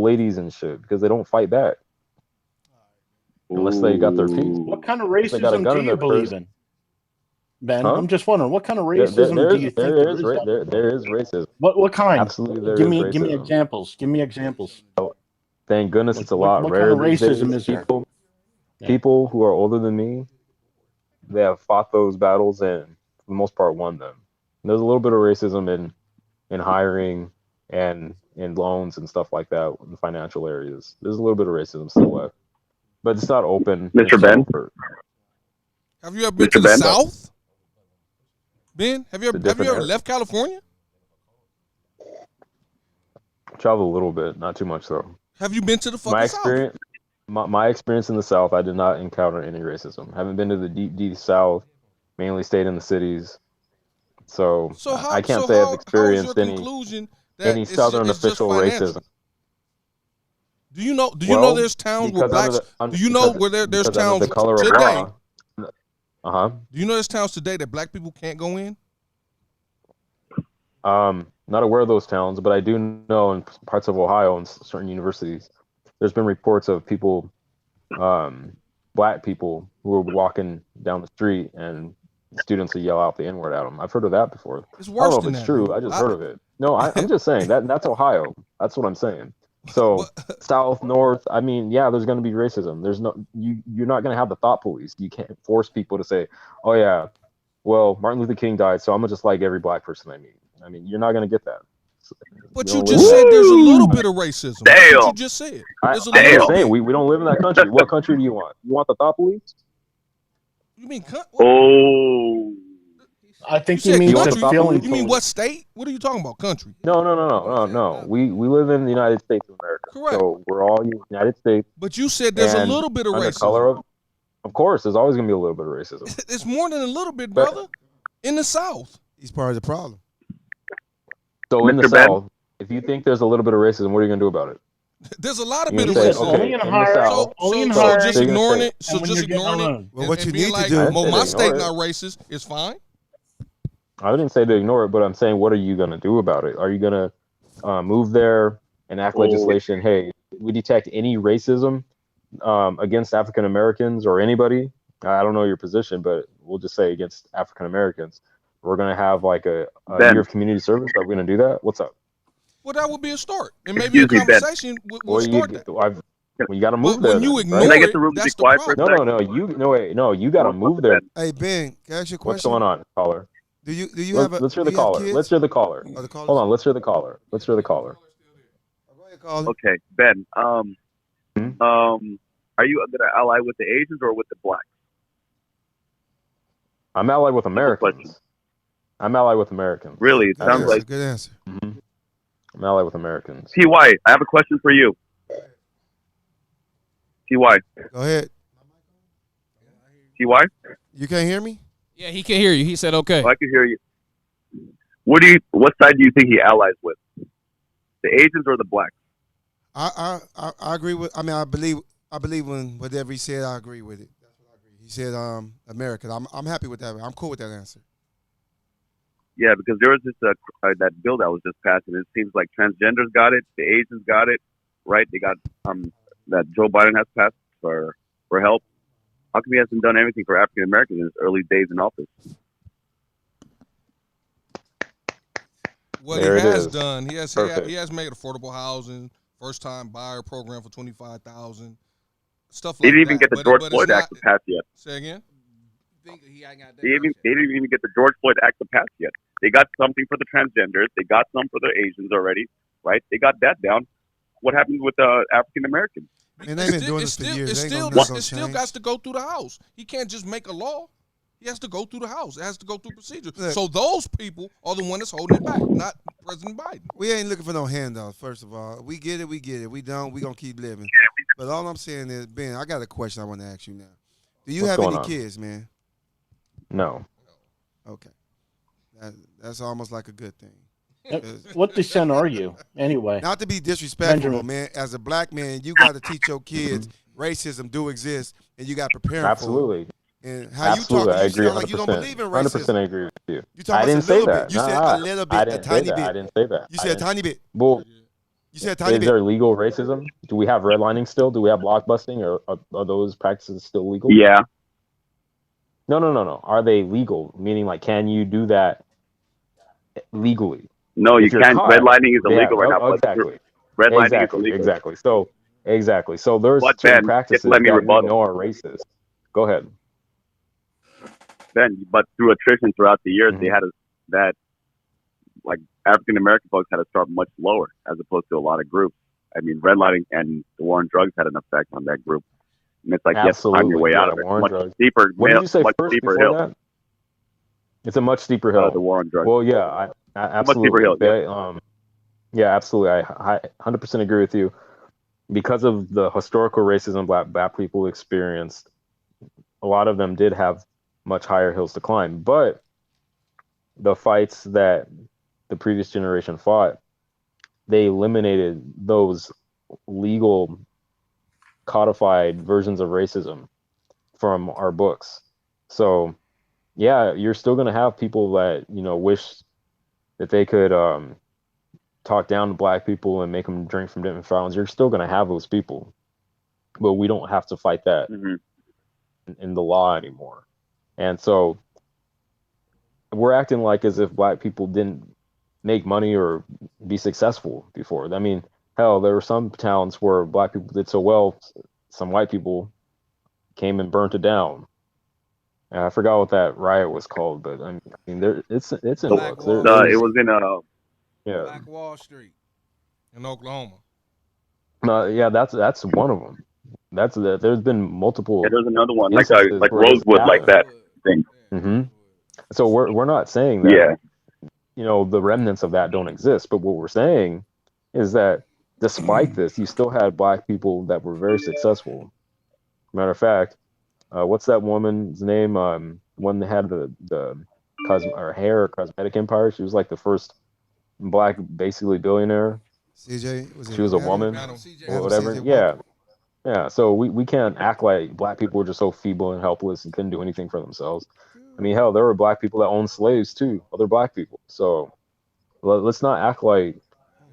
ladies and shit because they don't fight back unless they got their feet. What kind of racism do you believe in, Ben? Huh? I'm just wondering, what kind of racism do you think there is? There is racism. What kind? Absolutely, give me examples. Give me examples. Thank goodness it's a lot rarer. What kind of racism is there? People who are older than me, they have fought those battles and for the most part won them. And there's a little bit of racism in hiring and in loans and stuff like that in financial areas. There's a little bit of racism still left, but it's not open. Mr. Ben, have you ever been to the South? Ben, have you ever left California? Travel a little bit, not too much though. Have you been to the fucking South? My experience in the South, I did not encounter any racism. Haven't been to the deep South, mainly stayed in the cities. So I can't say I've experienced any Southern official racism. Do you know there's towns where blacks? Do you know where there's towns today? Do you know there's towns today that black people can't go in? Not aware of those towns, but I do know in parts of Ohio and certain universities, there's been reports of people, black people who are walking down the street and students will yell out the N-word at them. I've heard of that before. It's worse I don't know if it's true. I just heard of it. No, I'm just saying that's Ohio. That's what I'm saying. So South, North, I mean, yeah, there's going to be racism. There's you're not going to have the thought police. You can't force people to say, oh yeah, well, Martin Luther King died, so I'm just like every black person I meet. I mean, you're not going to get that. But you just said there's a little bit of racism. That's what you just said. I'm saying we don't live in that country. What country do you want? You want the thought police? You mean I think you mean country. feeling. You mean what state? What are you talking about? Country? No. We live in the United States of America. Correct. So we're all United States. But you said there's a little bit of racism. Of course, there's always going to be a little bit of racism. It's more than a little bit, brother. In the South, he's part of the problem. So in the South, if you think there's a little bit of racism, what are you gonna do about it? There's a lot of You're bit gonna of say, racism. only okay, in in the hire, South. only in So hiring, just So you're gonna ignoring say, it. So and when just you're getting a ignoring it. loan. Well, what you being need to like, do. I didn't well, say to my ignore state it. not racist is fine. I didn't say to ignore it, but I'm saying, what are you gonna do about it? Are you gonna move there, enact Oh, legislation? Hey, we detect any racism against African Americans or anybody. I don't know your position, but we'll just say against African Americans. We're gonna have like a year Ben, of community service. Are we gonna do that? What's up? Well, that would be a start, and maybe a excuse me, Ben. conversation will Well, start that. well, you got to But move there when you then, Can right? I ignore get it, the room to be that's the quiet for a problem. No, sec? no, you got to One move second, there. Ben. Hey Ben, can I ask you a What's question? going on, caller? Do you have Let's hear do the you have caller. Let's kids? hear the caller. Are the callers? Hold on, let's hear the caller. Let's hear the caller. Go ahead, caller. Okay, Ben. Hmm? Are you gonna ally with the Asians or with the blacks? I'm allied with Simple question. Americans. I'm allied with Americans. Really, it Good That's sounds answer. like Good answer. hmm I'm allied with Americans. Ty. I have a question for you. Ty. Go ahead. Ty. You can't hear me? Yeah, he can hear you. He said okay. Oh, I can hear you. What side do you think he allies with? The Asians or the blacks? I agree with. I mean, I believe when whatever he said, I agree with it. That's what I agree. He said American. I'm happy with that. I'm cool with that answer. Yeah, because there was just that bill that was just passed, and it seems like transgenders got it, the Asians got it, right? They got that Joe Biden has passed for help. How come he hasn't done anything for African Americans in his early days in office? What There he it has is. done, he has Perfect. he has made affordable housing, first time buyer program for 25,000, stuff They like didn't even that. get the But George it's Floyd not. Act to pass yet. Say again. Think he ain't got that They didn't even get the George Floyd Act to pass yet. They got something for the transgenders. They got some for the Asians already, right? They got that down. What happened with African Americans? And they've been doing this for years. It They ain't still, gonna, not it still change. got to go through the House. He can't just make a law. He has to go through the House. It has to go through procedure. Look. So those people are the one that's holding it back, not President Biden. We ain't looking for no handouts. First of all, we get it. We don't. We gonna keep living. But all I'm saying is, Ben, I got a question I want to ask you now. Do you What's have going any on? kids, man? No. Okay. That's almost like a good thing. What descent are you, anyway? Not to be disrespectful, Benjamin. man. As a black man, you got to teach your kids racism do exist, and you got to prepare them for Absolutely. it. And how Absolutely. you I talking, you agree sound like you don't 100%. believe in 100% racism. I agree with you. You talking I about didn't a say little that. bit. You said a little bit, I a didn't say tiny that. bit. I didn't say that. You said a tiny bit. Well, You said a tiny is bit. there legal racism? Do we have redlining still? Do we have blockbusting? Or are those practices still legal? Yeah. No. Are they legal? Meaning, like, can you do that legally? No, If you you're can't. caught, Redlining is illegal right now. oh, But exactly. redlining is illegal. Exactly. So there's But certain Ben, just practices let me that we rebuttal. know are racist. Go ahead. Ben, but through attrition throughout the years, Mhm. they had that like African American folks had to start much lower as opposed to a lot of groups. I mean, redlining and the war on drugs had an effect on that group. And it's like you have to climb your Absolutely. way out Yeah, of it. war on Much drugs. steeper, What did you say much first steeper before hill. that? It's a much steeper hill. The war on drugs. Well, yeah, I Much steeper absolutely. hill. Yeah. Yeah, absolutely. I 100% agree with you. Because of the historical racism black people experienced, a lot of them did have much higher hills to climb. But the fights that the previous generation fought, they eliminated those legal codified versions of racism from our books. So yeah, you're still going to have people that, wish that they could talk down to black people and make them drink from different fountains. You're still going to have those people, but we don't have to fight that in the law anymore. And so we're acting like as if black people didn't make money or be successful before. I mean, hell, there were some towns where black people did so well, some white people came and burnt it down. And I forgot what that riot was called, but I mean, it's in Black books. Wall it Street. was in yeah. Black Wall Street in Oklahoma. Yeah, that's one of them. There's been multiple. Yeah, there's another one like instances where this Rosewood, like that thing. Mm-hmm. So we're not saying that. Yeah. The remnants of that don't exist, but what we're saying is that despite this, you still had black people that were very successful. Matter of fact, what's that woman's name? One that had the hair cosmetic empire. She was like the first black, basically billionaire. CJ, was it She was a Adam? woman, Adam. or whatever. CJ Yeah, Walker. yeah. So we can't act like black people were just so feeble and helpless and couldn't do anything for themselves. I mean, hell, there were black people that owned slaves too, other black people. So let's not act like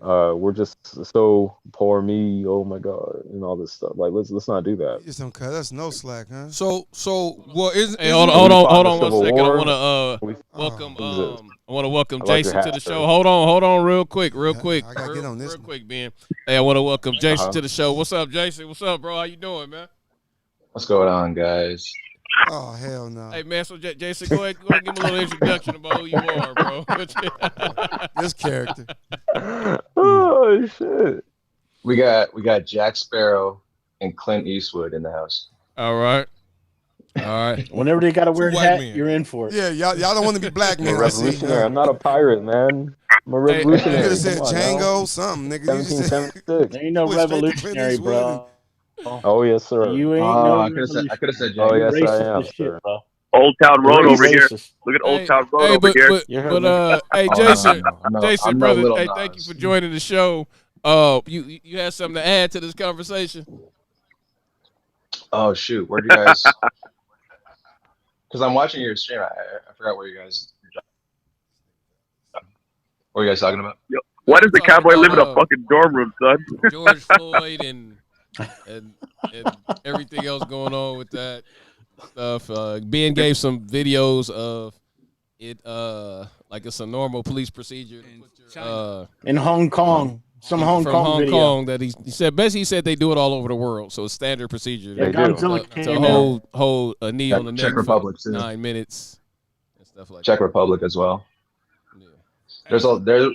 we're just so poor me, oh my god, and all this stuff. Like let's not do that. You just don't cut us no slack, huh? Well, Hey, hold on 1 second. I want to welcome exist. I want to welcome I like your Jason to hat, the sir. show. Hold on real quick. I gotta get on this Real one. quick, Ben. Hey, I want to welcome Jason Uh-huh. to the show. What's up, Jason? What's up, bro? How you doing, man? What's going on, guys? Oh hell no. Hey, man. So Jason, go ahead, give him a little introduction about who you are, bro. This character. Oh shit. We got Jack Sparrow and Clint Eastwood in the house. All right. Whenever they got a weird white hat, men. you're in for it. Yeah, y'all don't want to be black I'm men. a I see. revolutionary. I'm not a pirate, man. I'm a You revolutionary. could have said Come on, Django, now. something, nigga. You just said 1776. There ain't no went straight to Clint revolutionary, Eastwood bro. Oh yes, sir. You ain't no I could have revolutionary. said Oh Django. You're yes, I racist am, as shit, sir. bro. Old Town You're Road over here. racist. Look at Old Town Road Hey, over here. You heard but me. hey, Oh, Jason, I'm no brother. little Hey, thank you Nas. for joining the show. You had something to add to this conversation? Oh shoot, where'd you guys? Because I'm watching your stream. I forgot where you guys. What are you guys talking about? Yo, why does the talking cowboy live in a about, fucking dorm room, son? George Floyd and everything else going on with that stuff. Ben gave some videos of it, like it's a normal police procedure to put your, In Hong Kong, some Hong from Kong Hong video. Kong that he said. Basically, he said they do it all over the world, so it's standard procedure. Yeah, They do. Godzilla to came out. hold a knee on the Czech neck for Republic too. 9 minutes and stuff like Czech that. Republic as well. Yeah.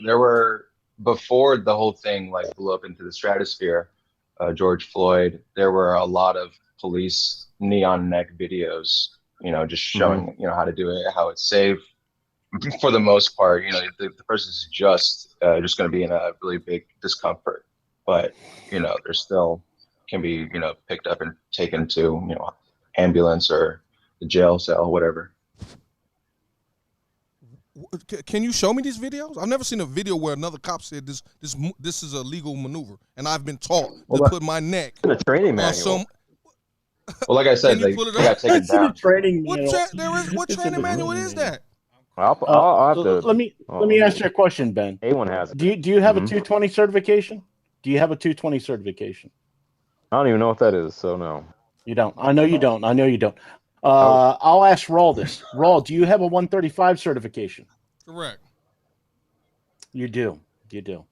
There were before the whole thing like blew up into the stratosphere. George Floyd. There were a lot of police neon neck videos. Just showing how to do it, how it's safe. For the most part, the person's just going to be in a really big discomfort, but there still can be picked up and taken to ambulance or the jail cell, whatever. Can you show me these videos? I've never seen a video where another cop said this is a legal maneuver, and I've been taught to put my neck in a training on manual. some. Well, like I said, Can you they pull it got up? taken It's in a down. training What manual. what It's in training the manual training is manual. that? I'll have to. Let me ask you a question, Ben. A1 has it. Do you have a 220 certification? Do you have a 220 certification? I don't even know what that is, so no. You don't. I know you don't. I'll ask Raul this. Raul, do you have a 135 certification? Correct. You do. You do.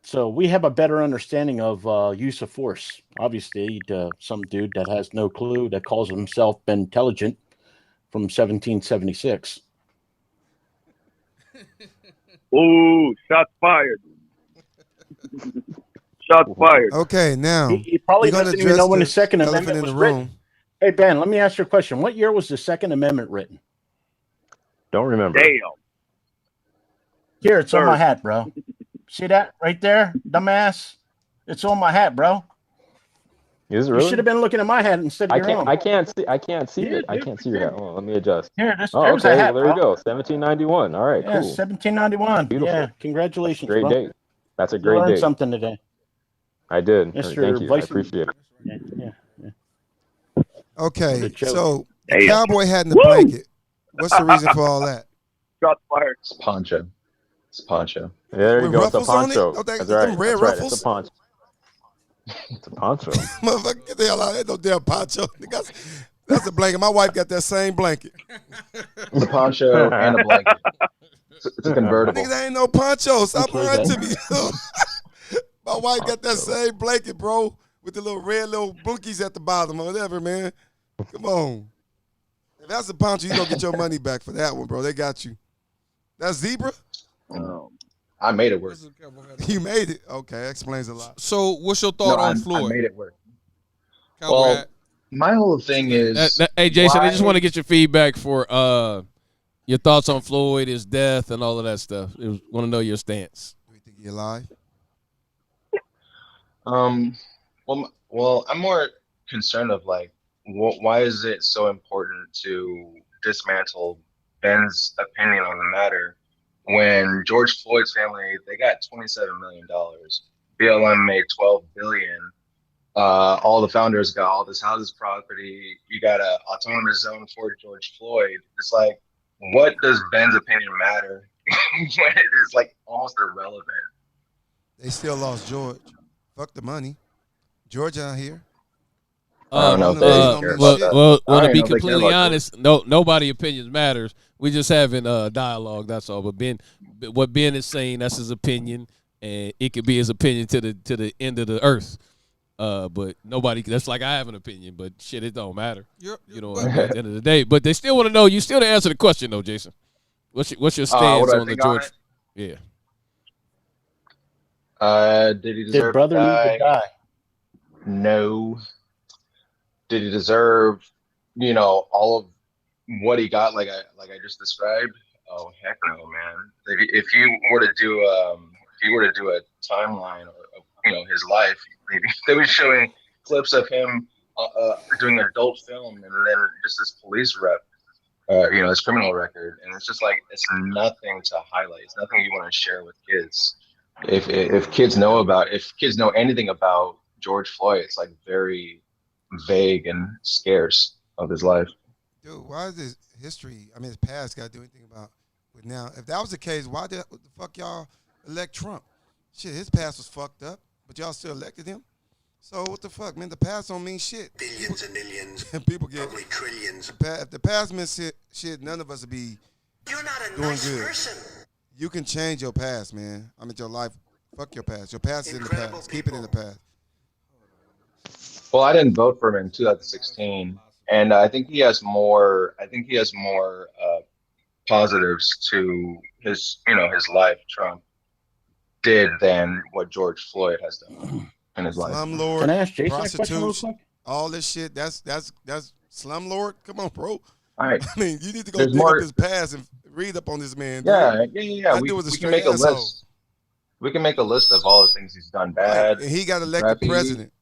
So we have a better understanding of use of force. Obviously, some dude that has no clue that calls himself intelligent from 1776. Ooh, shots fired. Shots fired. Okay, now He probably we're gonna doesn't even know address when the the Second elephant Amendment in was the written. room. Hey, Ben, let me ask you a question. What year was the Second Amendment written? Don't remember. Damn. Here, it's on my Third. hat, bro. See that right there, dumbass? It's on my hat, bro. Is it You really? should have been looking at my hat instead of your own. I can't see Yeah, it. I dude, can't see your hat. Hold on, let me adjust. Here, Oh, there's a okay. hat, Well, there you bro. go. 1791. All right, Yeah, cool. 1791. Beautiful. Yeah, congratulations, Great bro. date. That's a You great learned date. something today. I did. Mr. Thank you. I Vice- appreciate it. Yeah. Okay, Good joke. so the Damn. cowboy hat in the Woo! blanket. What's the reason for all that? Shots fired. It's poncho. It's poncho. There you With go. It's a ruffles on it? poncho. Don't they- That's them right. red That's right. ruffles? It's a poncho. It's a poncho. Motherfucker, get the hell out of there. No damn poncho. That's a blanket. My wife got that same blanket. It's a poncho and a blanket. It's a convertible. Nigga, that ain't no poncho. Stop Okay, lying then. to me. My wife got that same blanket, bro, with the little red little bookies at the bottom or whatever, man. Come on. If that's a poncho, you gonna get your money back for that one, bro. They got you. That's zebra? I made it work. You made it. Okay, that explains a lot. So, what's your thought on I Floyd? made it work. Cowboy Well, hat. my whole thing is. Hey, Jason, I why- just want to get your feedback for your thoughts on Floyd, his death, and all of that stuff. I want to know your stance. Do you think he alive? Well, I'm more concerned of like, why is it so important to dismantle Ben's opinion on the matter when George Floyd's family, they got $27 million. BLM made $12 billion. All the founders got all this houses property. You got a autonomous zone for George Floyd. It's like, what does Ben's opinion matter when it's like almost irrelevant? They still lost George. Fuck the money. George out here. I don't know. Well, to be completely honest, nobody opinions matters. We just having dialogue. That's all. But what Ben is saying, that's his opinion, and it could be his opinion to the end of the earth. But nobody. That's like I have an opinion, but shit, it don't matter. You know, at the end of the day. But they still want to know. You still to answer the question though, Jason. What's your stance on the George? Yeah. Did he deserve brother to die? need to die? No. Did he deserve, all of what he got, like I just described? Oh heck no, man! If you were to do a timeline of his life, they were showing clips of him doing adult film, and then just this police rep, his criminal record, and it's just like it's nothing to highlight. It's nothing you want to share with kids. If kids know anything about George Floyd, it's like very vague and scarce of his life. Dude, why is this history? I mean, his past got to do anything about with now? If that was the case, why the fuck y'all elect Trump? Shit, his past was fucked up, but y'all still elected him. So what the fuck, man? The past don't mean shit. Billions and millions. People get probably trillions. If the past meant shit, none of us would be You're not a doing nice good. person. You can change your past, man. I mean, your life. Fuck your past. Your past is in the past. Keep it in the past. Well, I didn't vote for him in 2016, and I think he has more. Positives to his life. Trump did than what George Floyd has done in his life. Slumlord, Can I ask Jason a question real prostitution, quick? all this shit. That's slumlord. Come on, bro. All right. I mean, you need to go There's dig more- up his past and read up on this man. Yeah. That We dude was a can straight make a asshole. list. We can make a list of all the things he's done bad. Right. And he got elected crappy, president.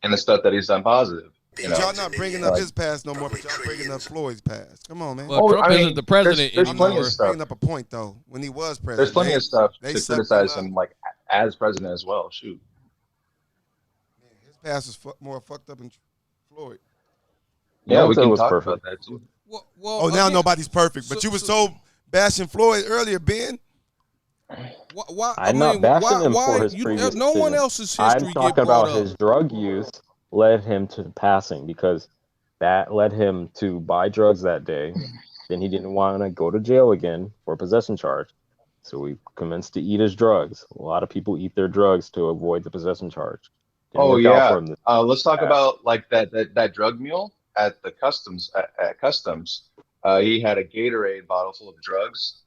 and the stuff that he's done positive. But y'all not bringing up his past no more, but y'all bringing up Floyd's past. Come on, man. Well, Trump isn't the president there's anymore. plenty of stuff. Bringing up a point though. When he was president, There's plenty of stuff they to sucked criticize him him, like as president as well. Shoot. His past was more fucked up than Floyd. Yeah, we can was talk perfect. about that too. Oh, now nobody's perfect. But you was so bashing Floyd earlier, Ben. Why? I'm not bashing him for his previous no one decisions. else's history I'm get talking brought about up. his drug use led him to passing because that led him to buy drugs that day. Then he didn't want to go to jail again for a possession charge. So he commenced to eat his drugs. A lot of people eat their drugs to avoid the possession charge. Didn't work out for him. Let's talk about like that drug mule at the customs at customs. He had a Gatorade bottle full of drugs,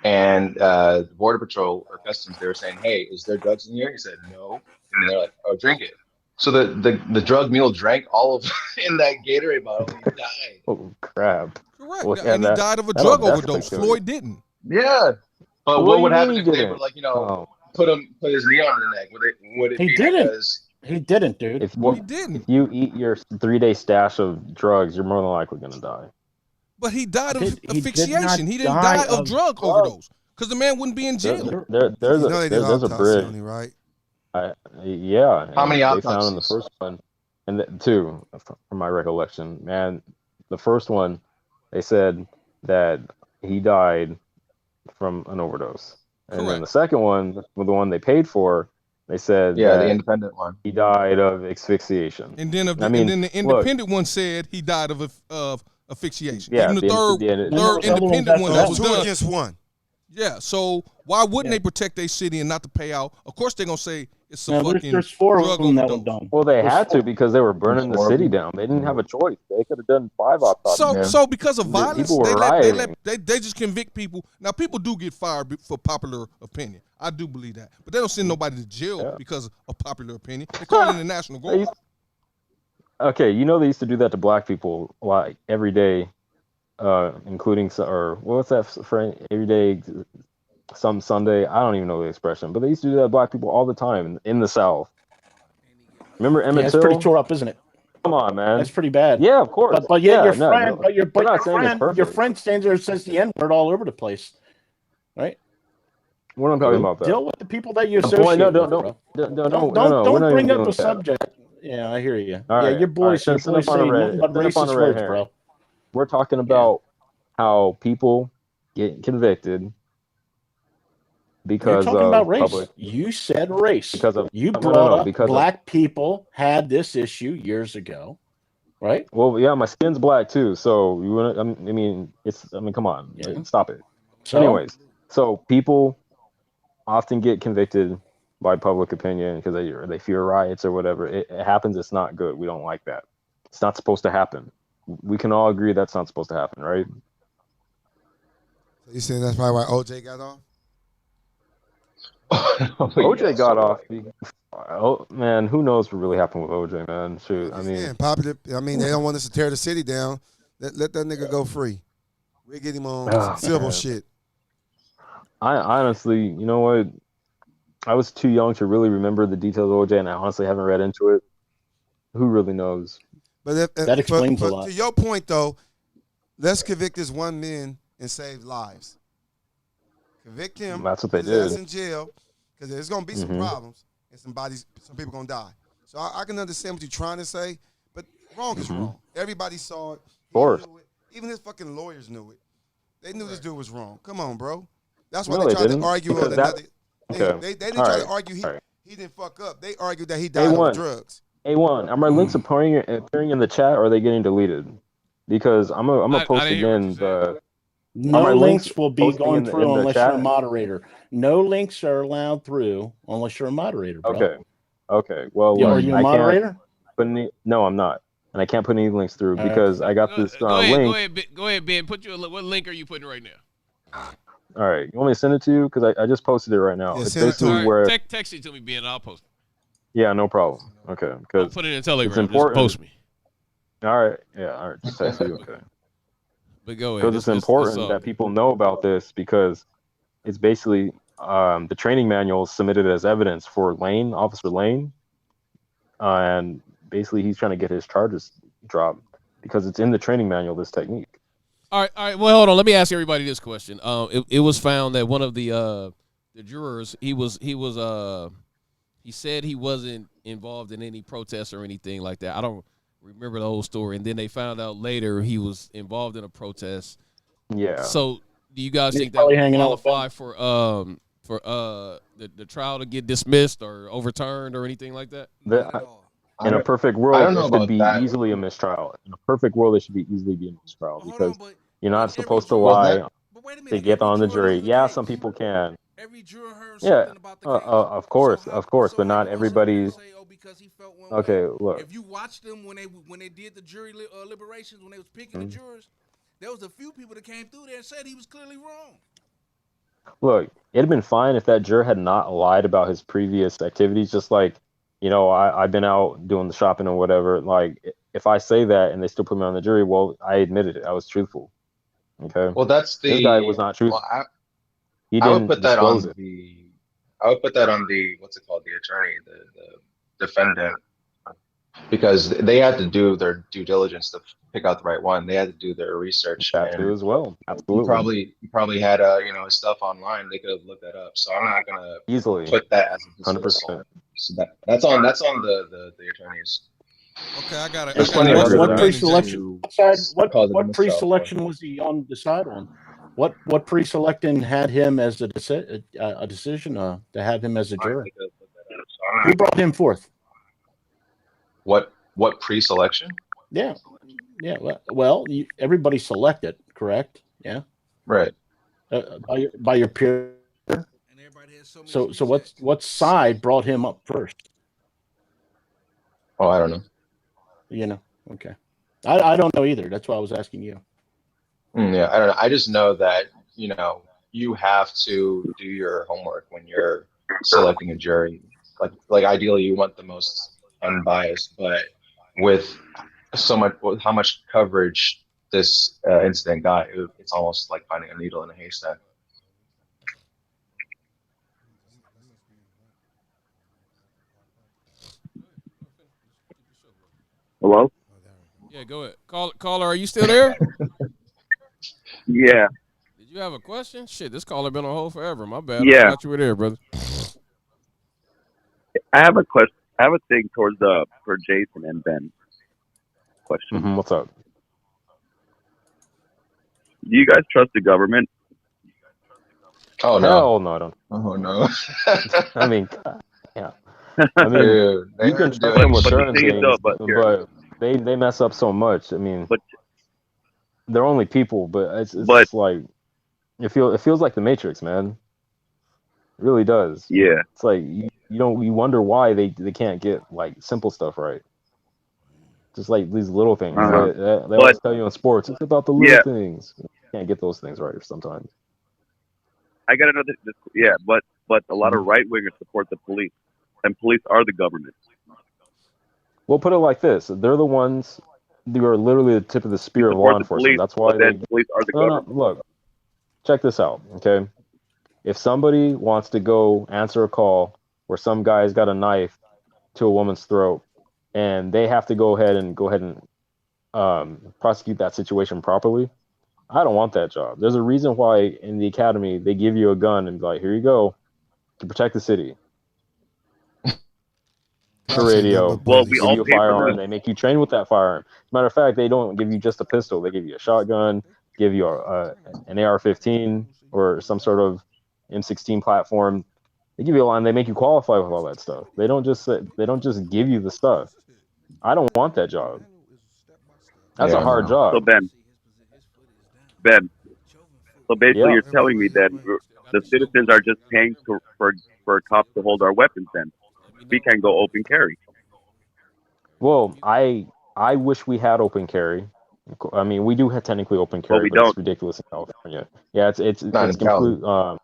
and the Border Patrol or Customs, they were saying, "Hey, is there drugs in here?" He said, "No," and they're like, "Oh, drink it." So the drug mule drank all of in that Gatorade bottle and he died. Oh crap! Correct. Well, and he died of a drug overdose. Floyd didn't. Yeah, but What what do would you happen mean if he they didn't? would like Oh. put his knee on the neck? Would it He be didn't. because He didn't, dude. If He didn't. if you eat your 3-day stash of drugs, you're more than likely gonna die. But he died of He did not asphyxiation. He didn't die die of of drug drugs. overdose because the man wouldn't be in jail. There's You know they did there's a autopsy bridge. on him, right? Yeah. How many they found in the autopsies? first one, and two, from my recollection, man. The first one, they said that he died from an overdose, and then Correct. the second one, the one they paid for, they said the that independent one? he died of asphyxiation. And then, I mean, the independent one said he died of asphyxiation. Yeah, Even the the third independent one that was Two done. against one. Yeah. So why wouldn't they protect their city and not to pay out? Of course they're gonna say it's a Now, fucking there's 4 of drug them that were overdose. done. Well, they There's had to 4. because they were burning the city down. They didn't have a choice. They could have done 5 autopsies. So because of violence, People were rioting. they just convict people. Now people do get fired for popular opinion. I do believe that, but they don't send nobody to jail because of popular opinion. They call it in the National Guard. Okay, you know they used to do that to black people like every day, including or what's that phrase? Every day, some Sunday. I don't even know the expression, but they used to do that to black people all the time in the South. Remember Emmett It's Till? pretty tore up, isn't it? Come on, man. That's pretty bad. Yeah, of course. But yet Yeah, your no, friend, no. but your I'm not saying it's friend perfect. stands there and says the N-word all over the place. right? We're not talking about that. Deal with the people that you The point, associate no, with, bro. we're Don't not even bring up dealing a with that. subject. Yeah, I hear you. All Yeah, right, your boys send up on say the red, nothing but send up on the racist red words, herring. bro. We're talking about how people get convicted You're because talking about of race. public, You said race. because of You no, brought up because of black people had this issue years ago, right? well, yeah, my skin's black too. So you want? I mean, come on, Yeah. stop it. So, Anyways, so people often get convicted by public opinion because they fear riots or whatever. It happens. It's not good. We don't like that. It's not supposed to happen. We can all agree that's not supposed to happen, right? So you saying that's probably why OJ got off? OJ got off. Oh man, who knows what really happened with OJ, man? Shoot, I mean, popular. I mean, they don't want us to tear the city down. Let that nigga go free. We get him on some civil shit. I honestly, you know what? I was too young to really remember the details of OJ, and I honestly haven't read into it. Who really knows? But that explains a lot. To your point, though, let's convict this one man and save lives. Convict him. That's what they put his ass did. in jail because there's gonna be some problems and some people gonna die. So I can understand what you're trying to say, but wrong is wrong. Everybody saw it. Of course. Even his fucking lawyers knew it. They knew this dude was wrong. Come on, bro. That's why No, they tried didn't. to argue Because on another. okay. They didn't All try right. to argue All right. he didn't fuck up. They argued that he died of drugs. A1, are my links appearing in the chat, or are they getting deleted? Because I'm gonna post again the. No links will be going through in the unless chat? you're a moderator. No links are allowed through unless you're a moderator, bro. Okay. Well, are you a moderator? No, I'm not, and I can't put any links through because I got this link. Go ahead, Ben. What link are you putting right now? All right, you want me to send it to you because I just posted it right now. Yeah, it's Right, where text it to me, Ben. I'll post it. Yeah, no problem. Okay, because put it in Telegram. It's important. Just post me. All right. Yeah. All right. Just text you. Okay. But go ahead. Because it's important that people know about this because it's basically the training manual is submitted as evidence for Officer Lane, and basically he's trying to get his charges dropped because it's in the training manual. This technique. All right. Well, hold on. Let me ask everybody this question. It was found that one of the jurors he said he wasn't involved in any protests or anything like that. I don't remember the whole story. And then they found out later he was involved in a protest. Yeah. So do you guys think that would qualify for the trial to get dismissed or overturned or anything like that? In a perfect world, it should be easily a mistrial. In a perfect world, it should be easily be a mistrial because you're not supposed to lie to get on the jury. Yeah, some people can. Every juror heard Yeah, something about the case. of course, but not everybody's. Because he felt one Okay, way. look. If you watched them when they did the jury liberations, when they was picking the jurors, there was a few people that came through there and said he was clearly wrong. Look, it'd have been fine if that juror had not lied about his previous activities. Just like, I've been out doing the shopping or whatever. Like, if I say that and they still put me on the jury, well, I admitted it. I was truthful. Okay. Well, that's this guy was not truthful. Well, He I would didn't put that on disclose it. I would put that on the what's it called, the attorney, the defendant, because they had to do their due diligence to pick out the right one. They had to do their research. That too as well. Absolutely. You probably had stuff online. They could have looked that up. So I'm not gonna easily put that as a 100%. So that's on the attorneys. Okay, I got it. What pre-selection? What pre-selection was he on the side on? What pre-selecting had him as a decision to have him as a juror? Who brought him forth? What pre-selection? Yeah. Well, everybody selected, correct? Yeah. Right. By your peer. So what side brought him up first? Oh, I don't know. Okay. I don't know either. That's why I was asking you. Yeah, I don't know. I just know that, you have to do your homework when you're selecting a jury. Like ideally you want the most unbiased, but with how much coverage this incident got, it's almost like finding a needle in a haystack. Hello? Yeah, go ahead. Caller, are you still there? Yeah. You have a question? Shit, this caller been on hold forever. My bad. I Yeah, forgot you were there, brother. I have a question. I have a thing towards for Jason and Ben. Question: What's up? Do you guys trust the government? Oh no. Hell no, I don't. Oh no. I mean, yeah. I mean, Dude, they you can are trust them doing with But the certain thing is, though, things, but here, but they mess up so much. I mean, but they're only people, but it's but just like it feels like the Matrix, man. It really does. yeah, It's like you wonder why they can't get like simple stuff right. Just like these little things. uh-huh. They But always tell you in sports, it's about the little yeah, things. You can't get those things right sometimes. I got another. Yeah, but a lot Mhm. of right wingers support the police, and police are the government. We'll put it like this: they're the ones who are literally the tip of the You spear of law support the enforcement. police, That's but why then they. police are the No, government. look, check this out, okay? If somebody wants to go answer a call where some guy's got a knife to a woman's throat, and they have to go ahead and prosecute that situation properly, I don't want that job. There's a reason why in the academy they give you a gun and be like, here you go to protect the city. The Cops ain't nothing radio, but Well, we bullies. give all you a pay for firearm. this. They make you train with that firearm. Matter of fact, they don't give you just a pistol. They give you a shotgun, give you an AR-15 or some sort of M16 platform. They give you a line. They make you qualify with all that stuff. They don't just give you the stuff. I don't want that job. That's a Yeah, hard no. So job. Ben. So basically, Yeah. you're telling me that the citizens are just paying for cops to hold our weapons. Then we can go open carry. Well, I wish we had open carry. I mean, we do have technically open But carry, we but it's don't. ridiculous in California. Yeah, Not it's in Cali. complete.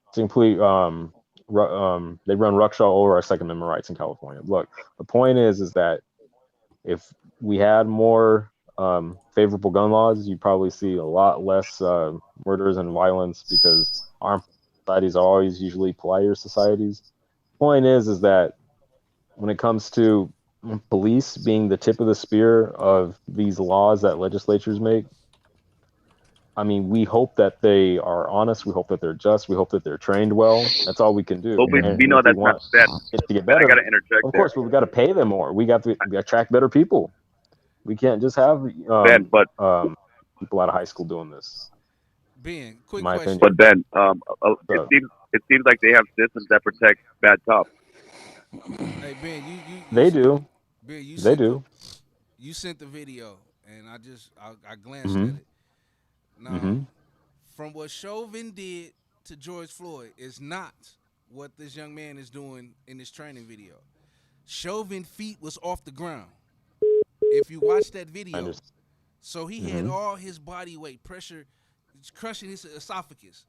It's complete. They run rucksaw over our Second Amendment rights in California. Look, the point is that if we had more favorable gun laws, you'd probably see a lot less murders and violence because our societies are always usually politer societies. Point is that when it comes to police being the tip of the spear of these laws that legislatures make, I mean, we hope that they are honest. We hope that they're just. We hope that they're trained well. That's all we can do. But we And know if we that's not want Ben. it to get Ben, I better, gotta interject of there. course, but we got to pay them more. We got to attract better people. We can't just have Ben, but people out of high school doing this. Ben, In quick my question. opinion. Ben, So, it seems like they have systems that protect bad cops. Hey Ben, they do. Ben, They do. you sent the video, and I glanced Hmm. at it. Now, Hmm. from what Chauvin did to George Floyd is not what this young man is doing in this training video. Chauvin feet was off the ground. If you watch that I video, understand. so he had Hmm. all his body weight pressure crushing his esophagus.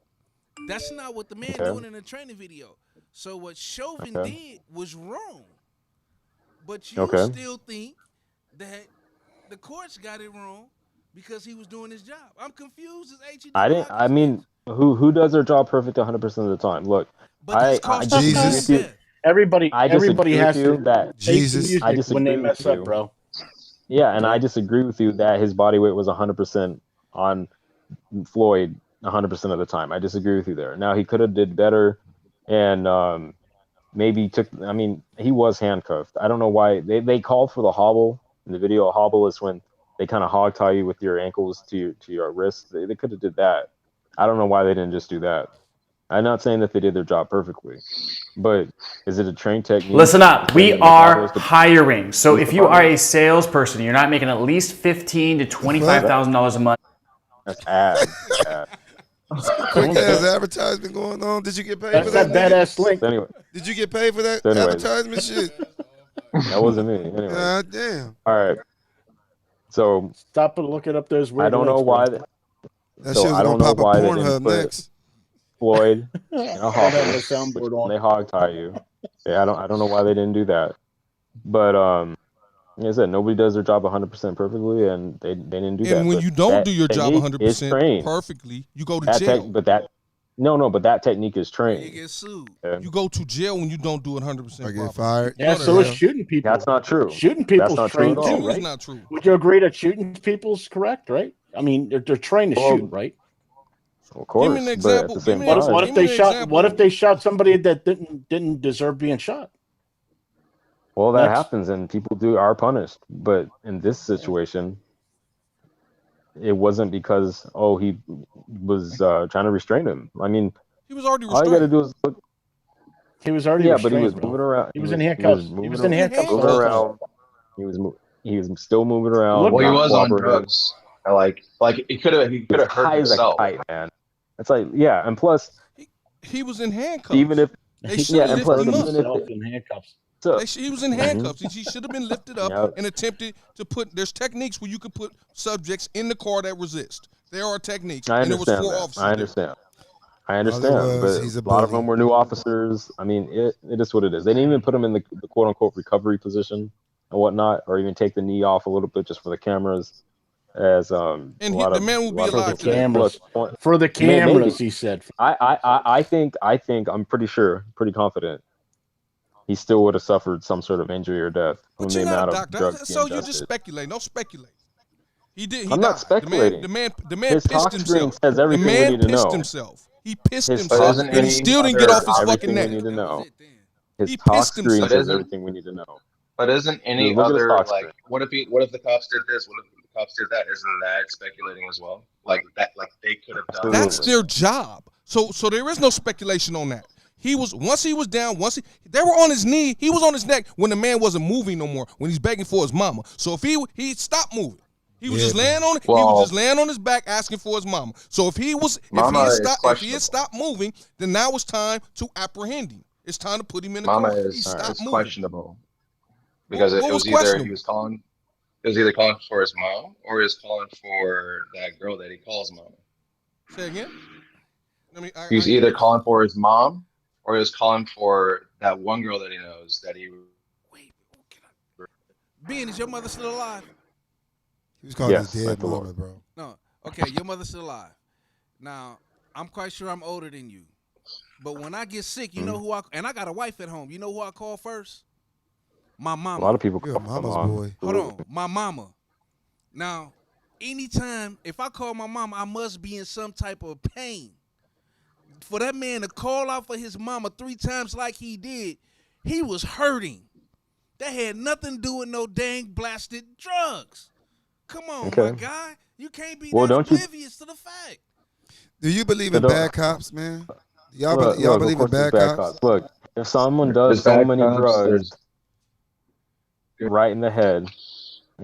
That's not what the man Okay. doing in the training video. So what Chauvin Okay. did was wrong. But you Okay. still think that the courts got it wrong because he was doing his job. I'm confused as I HE didn't. double I hockey mean, sticks. who does their job perfect 100% of the time? Look, But this I cost you disagree life, with Jesus. you. Beth. I Everybody disagree with has to you that take the Jesus. I music when they disagree with mess up, you. bro. Yeah, and I Okay. disagree with you that his body weight was 100% on Floyd 100% of the time. I disagree with you there. Now he could have did better, and maybe took. I mean, he was handcuffed. I don't know why they called for the hobble in the video. A hobble is when they kind of hog tie you with your ankles to your wrists. They could have did that. I don't know why they didn't just do that. I'm not saying that they did their job perfectly, but is it a trained technique Listen to up. train We the Minneapolis are hiring. So police if you are department? a salesperson, you're not making at least $15,000 to The fuck? $25,000 a month. That's ad. Ad. Quick ass Okay. advertisement going on. Did you get paid for That's that, that nigga? badass link. So anyway, Did you get paid for that so anyways, advertisement shit? that wasn't me. Anyways, God damn. all right. So Stop and looking up those I weird don't know links, bro. why. That So shit was I gonna don't know pop up why they didn't Pornhub put next. Floyd in I a don't have my hobble, which soundboard when on. they hog tie you. Yeah, I don't know why they didn't do that. But like I said, nobody does their job 100% perfectly, and they didn't do And that. when But you don't that do your job technique is 100% trained. perfectly, you go to That tech, jail. but that no, but that technique is And you trained. get sued. Okay? You go to jail when you don't do it 100% I properly. get fired. You Yeah, know that, so is right? shooting people. That's not true. Shooting That's people's not true at trained What you all. too, mean it's right? not true? Would you agree that shooting people's correct, right? I mean, they're trained to shoot, Well, right? Of course, Give me an but example. at the same What time, if they shot? What if they shot somebody that didn't deserve being shot? well, that Next. happens, and people are punished. But in this situation, it wasn't because he was trying to restrain him. I mean, he was already all you got to restrained. do is look. He was already Yeah, restrained, but he was bro. moving around. He was in handcuffs. He was in handcuffs the moving whole time. around. He was still moving around. Look, Well, he not was on cooperative. drugs. Like he could have hurt High as a himself. kite, man. It's like, yeah, and plus, He was in handcuffs. even if They should have and lifted plus, him up. even if in handcuffs. He was in handcuffs. He should have been lifted up Yep. and attempted to put. There's techniques where you can put subjects in the car that resist. There are techniques. I And there was understand 4 that. officers. I understand. I All it understand, was, but he's a a lot of bully. them were new officers. I mean, it is what it is. They didn't even put them in the quote unquote recovery position and whatnot, or even take the knee off a little bit just for the cameras. As And the man will be alive today. Cameras. For the cameras, he said. I think I'm pretty confident he still would have suffered some sort of injury or death from But the you're not amount a of doctor. drugs So being you just ingested. speculate. Don't speculate. He did. He I'm died. not speculating. The man His pissed talk screen himself. says everything the man we need to pissed know. himself. He pissed His himself, talk and he screen still didn't get off his says fucking everything neck. we need to know. His He talk pissed screen himself. says everything we need to know. But isn't any Look at his other talk like screen. what if the cops did this? What if the cops did that? Isn't that speculating as well? Like they could have done. That's their job. So there is no speculation on that. Once he was down, they were on his knee, he was on his neck when the man wasn't moving no more, when he's begging for his mama. So if he stopped moving. He was just laying on. He was just laying on his back asking for his mama. So if he had stopped moving, then now it's time to apprehend him. It's time to put him in the Mama car. is questionable because What it was either questionable? he was calling. It was either calling for his mom or he was calling for that girl that he calls mama. Say again. He was either calling for his mom or he was calling for that one girl that he knows that he. Ben, is your mother still alive? He was calling his dead mama, bro. No. Okay, your mother's still alive. Now, I'm quite sure I'm older than you. But when I get sick, you know who and I got a wife at home. You know who I call first? My mama. A lot of people You're call mama's mom. boy. Hold on, my mama. Now, anytime, if I call my mama, I must be in some type of pain. For that man to call out for his mama 3 times like he did, he was hurting. That had nothing to do with no dang blasted drugs. Come on, my guy. You can't be that oblivious to the fact. Do you believe in bad cops, man? Y'all believe in bad cops? Look, if someone does so many drugs right in the head,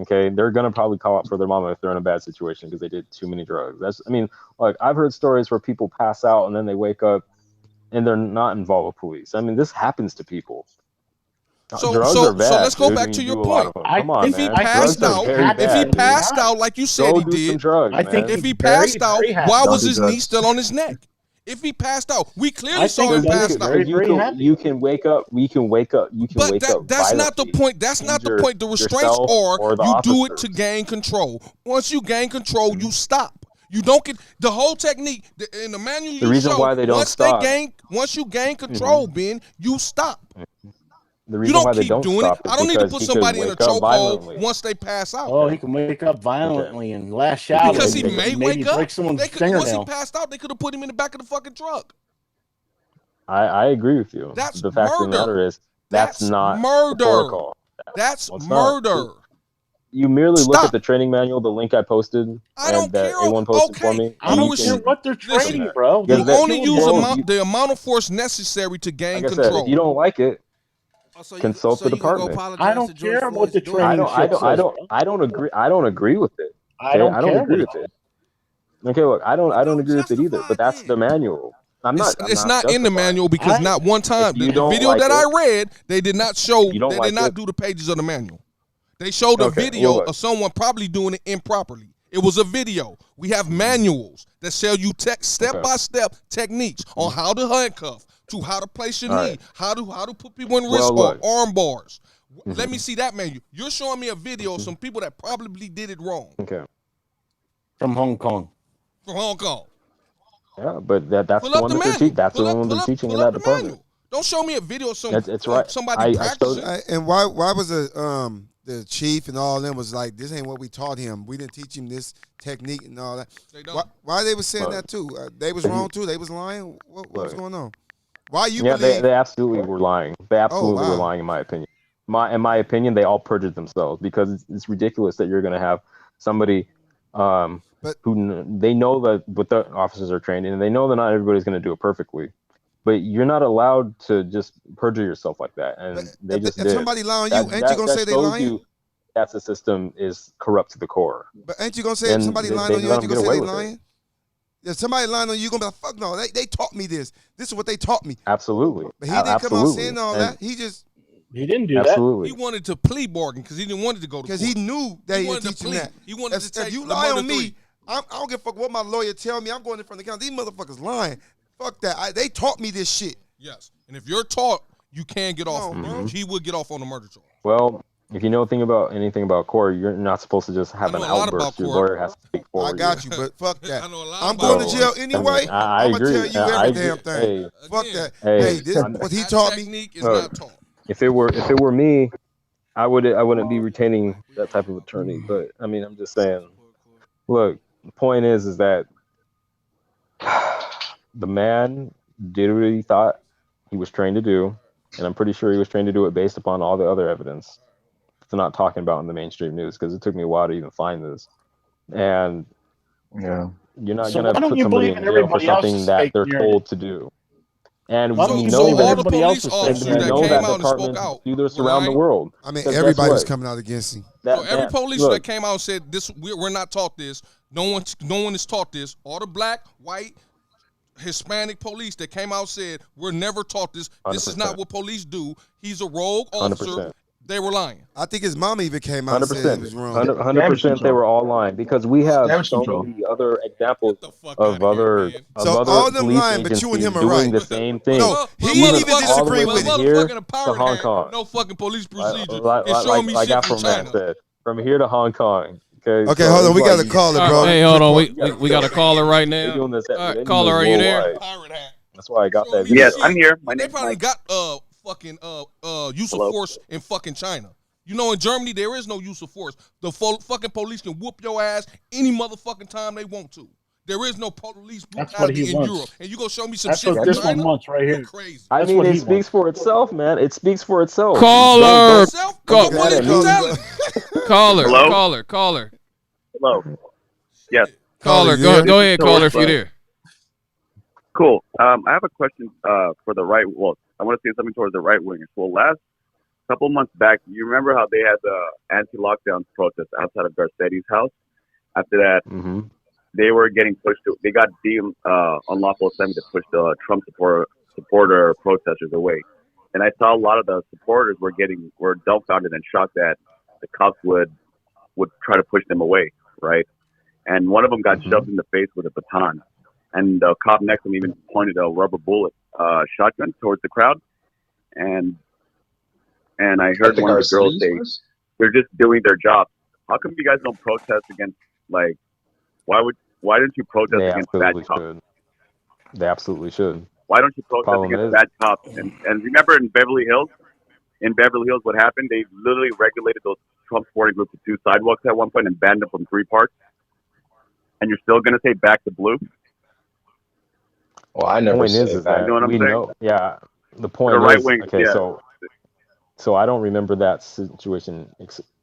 okay, they're gonna probably call out for their mama if they're in a bad situation because they did too many drugs. I've heard stories where people pass out and then they wake up and they're not involved with police. I mean, this happens to people. Drugs are bad, so let's go dude, back and to you your do a lot point. of them. Come on, If he man. passed Drugs are out, very bad, dude. like you said Go he do did, some drugs, man. if he passed out, why was his knee still on his neck? If he passed out, we clearly saw him pass out. You can wake up. You can wake up. That's not the point. That's not the point. The restraints are you do it to gain control. Once you gain control, you stop. You don't get the whole technique in the manual. The reason why they don't stop. Once you gain control, Ben, you stop. The reason why they don't stop I don't need to put somebody in a chokehold once they pass out. Oh, he can wake up violently and lash out. Because he may wake up. Break someone's Once fingernail. he passed out, they could have put him in the back of the fucking truck. I agree with you. That's the fact of the matter is that's not murder. The protocol. That's Well, it's murder. not. You merely look at the training manual, the link I posted, I don't that care. A1 posted for me. I don't care what they're training, bro. You only use the amount of force necessary to gain like I control. said, if you don't like it, consult the department. I don't care what the training I don't agree. I don't agree with it. I don't agree with it. Okay, look, I don't agree with it either. But that's the manual. It's not in the manual because not one time the video that I read, they did not show. They did not do the pages of the manual. They showed a video of someone probably doing it improperly. It was a video. We have manuals that show you step-by-step techniques on how to handcuff, to how to place your knee, how to put people in wrist or arm bars. Let me see that manual. You're showing me a video of some people that probably did it wrong. Okay. From Hong Kong. From Hong Kong. Yeah, but that's the one that they're teaching. That's the one they're teaching in that department. Don't show me a video of somebody practicing. And why was the chief and all of them was like, this ain't what we taught him. We didn't teach him this technique and all that. Why they was saying that too? They was wrong too. They was lying. What was going on? Why you believe? They absolutely were lying. They absolutely were lying, in my opinion. In my opinion, they all perjured themselves because it's ridiculous that you're going to have somebody who they know that what the officers are trained in, and they know that not everybody's going to do it perfectly. But you're not allowed to just perjure yourself like that, and they just did. If somebody lying on you, ain't you gonna say they lying? That the system is corrupt to the core. But ain't you gonna say if somebody lying on you, ain't you gonna say they lying? If somebody lying on you, you're gonna be like, fuck no, they taught me this. This is what they taught me. Absolutely. But he didn't come out saying all that. He didn't do that. He wanted to plea bargain because he didn't want it to go to court. Because he knew that he was teaching that. He wanted to take if you lie on me, I don't give a fuck what my lawyer tell me. I'm going in front of the county. These motherfuckers lying. Fuck that. They taught me this shit. Yes. And if you're taught, you can get off. He would get off on the murder charge. Well, if you know anything about court, you're not supposed to just have an outburst. Your lawyer has to speak for you. I got you, but fuck that. I'm going to jail anyway. I'm going to tell you every damn thing. Fuck that. Hey, this what he taught me. Is not taught. If it were me, I wouldn't be retaining that type of attorney. But I mean, I'm just saying. Look, the point is that the man did what he thought he was trained to do, and I'm pretty sure he was trained to do it based upon all the other evidence they're not talking about in the mainstream news, because it took me a while to even find this. And you're not going to put somebody in jail for something that they're told to do. And we know that everybody else that departments do this around the world. I mean, everybody was coming out against him. So every police that came out and said this, we're not taught this. No one is taught this. All the black, white, Hispanic police that came out said we're never taught this. 100%. This is not what police do. He's a rogue officer. 100%. They were lying. I think his mom even came out 100%. And said it was wrong. 100% they were all lying, because we have so many other examples of other all them police lying, but you and him are doing right. the same thing. No, he didn't even disagree with it. Here to Hong Kong. No fucking police procedure. Like China. said, from here to Hong Kong. Okay, hold on. We got a caller, bro. Hey, hold on. We got a caller right now. Doing this caller, are you there? That's why I got that. Yes, I'm here. They probably got fucking use of force in fucking China. You know, in Germany there is no use of force. The fucking police can whoop your ass any motherfucking time they want to. There is no police brutality in Europe. And you go show me some shit from from China? China? Wants right here. Crazy. I mean, it speaks for itself, man. It speaks for itself. Caller. Caller. Hello. Yes. Caller, go ahead, caller, if you're there. Cool. I have a question for the right. Well, I want to say something towards the right wingers. Well, last couple months back, you remember how they had the anti-lockdown protest outside of Garcetti's house? After that, they were getting pushed. They got deemed unlawful assembly to push the Trump supporter protesters away. And I saw a lot of the supporters were dumbfounded and shocked that the cops would try to push them away, right? And one of them got shoved in the face with a baton. And the cop next to him even pointed a rubber bullet shotgun towards the crowd. And I heard one of the girls say, they're just doing their job. How come you guys don't protest against, like, why don't you protest against bad cops? They absolutely should. Why don't you protest against bad cops? And remember in Beverly Hills, what happened? They literally regulated those Trump supporting groups to 2 sidewalks at one point and banned them from 3 parks. And you're still going to say back to blue? Well, I never point say is that you know what I'm we saying? know. Yeah, the point The right is wing, okay. yeah. So I don't remember that situation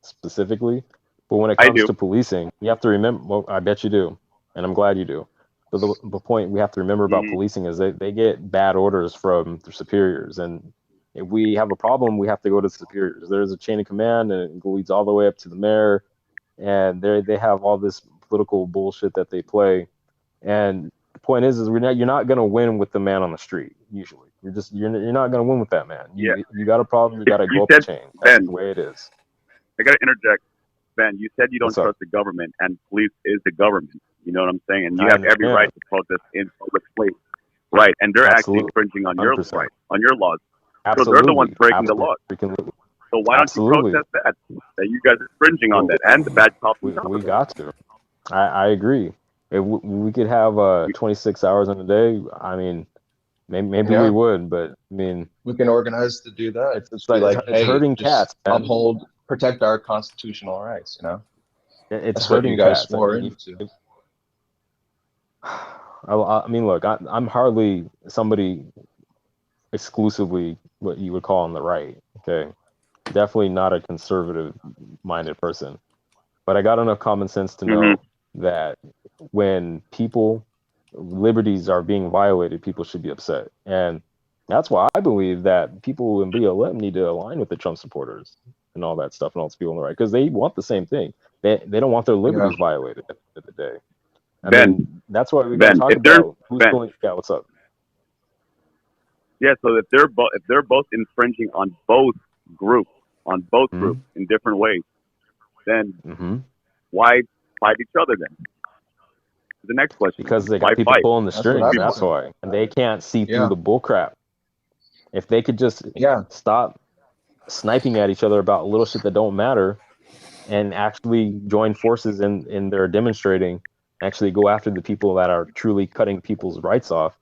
specifically, but when it comes to policing, you have to remember. Well, I bet you do, and I'm glad you do. But the point we have to remember about policing is they get bad orders from their superiors, and if we have a problem, we have to go to the superiors. There's a chain of command, and it leads all the way up to the mayor, and they have all this political bullshit that they play. And the point is you're not going to win with the man on the street. Usually, you're not going to win with that man. You got a problem. You got to go up the chain. That's the way it is. I got to interject, Ben. You said you don't trust the government, and police is the government. You know what I'm saying? And you have every right to protest in public place, right? And they're actually infringing on your right, on your laws. So they're the ones breaking the laws. So why don't you protest that you guys are infringing on that and the bad cops? We got to. I agree. If we could have 26 hours in a day, I mean, maybe we would, but I mean, we can organize to do that. It's like it's hurting cats. Uphold protect our constitutional rights. You know, It's that's what you hurting guys cats. swore into. I mean, look, I'm hardly somebody exclusively what you would call on the right. Okay, definitely not a conservative-minded person, but I got enough common sense to know that when people liberties are being violated, people should be upset, and that's why I believe that people in BLM need to align with the Trump supporters and all that stuff, and all those people on the right, because they want the same thing. They don't want their liberties violated at the end of the day. I mean, that's why we got to talk about who's going. Yeah, what's up? Yeah, so if they're both infringing on both groups in different ways, then why fight each other then? The next question. Because they got why people fight? pulling the strings. That's why, and they can't see through the bull crap. If they could just stop sniping at each other about little shit that don't matter, and actually join forces in their demonstrating, actually go after the people that are truly cutting people's rights off,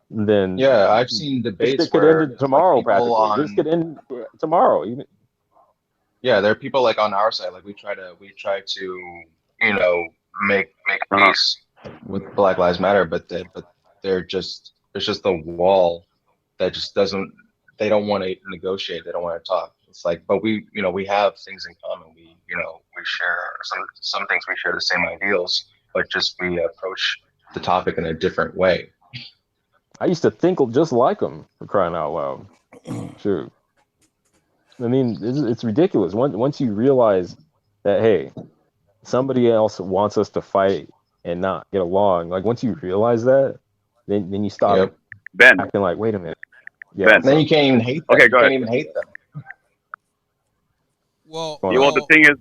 then I've seen this debates shit could where end tomorrow. like, people Practically, this could end tomorrow. Even. Yeah, there are people like on our side, like we try to, you know, make peace with Black Lives Matter, but they're just, there's just a wall that just doesn't, they don't want to negotiate, they don't want to talk. It's like, but we, we have things in common. We share some things, we share the same ideals, but just we approach the topic in a different way. I used to think just like them, for crying out loud. Shoot. I mean, it's ridiculous. Once you realize that, hey, somebody else wants us to fight and not get along, like once you realize that, then you stop acting like, wait a minute. Yeah, then you can't even hate them. Okay, you can't even hate them. Well, the thing is,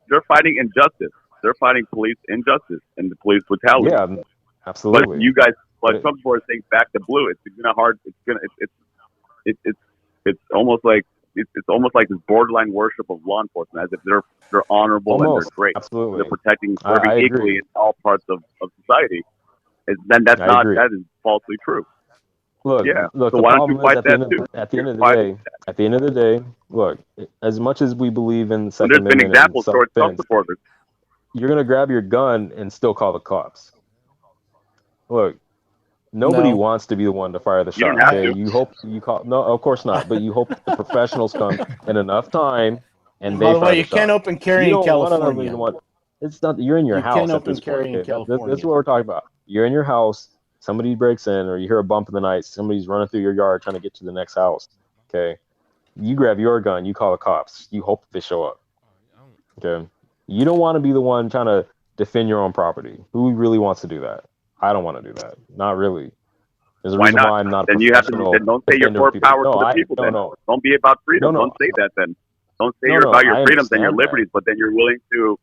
they're fighting injustice. They're fighting police injustice and the police brutality. Yeah, absolutely. But you guys, like some people are saying, back to blue. It's gonna hard. It's gonna. It's almost like it's almost like this borderline worship of law enforcement, as if they're honorable and they're great. Absolutely. They're protecting, serving equally in all parts of society. Then that is falsely true. Look, So the why don't you problem fight is that too? at the end of the day, look, as much as we believe in the Second There's been Amendment examples and towards self-defense, supporters. you're gonna grab your gun and still call the cops. Look, nobody wants to be the one to fire the shot. You don't have to. You hope you call. No, of course not. But you hope the professionals come in enough time and By they the fire way, the you shot. can't open carry You in don't want to be California. the one. It's not. You're in your You house can't at open this point. carry in Okay? California. This is what we're talking about. You're in your house. Somebody breaks in, or you hear a bump in the night. Somebody's running through your yard trying to get to the next house. Okay, you grab your gun. You call the cops. You hope they show up. Okay, you don't want to be the one trying to defend your own property. Who really wants to do that? I don't want to do that. Not really. There's a reason why I'm not a Then you have to. professional. Then don't say your core power to the people. Then don't be about freedom. Don't say that. Then don't say you're about your freedoms and your liberties, but then you're willing to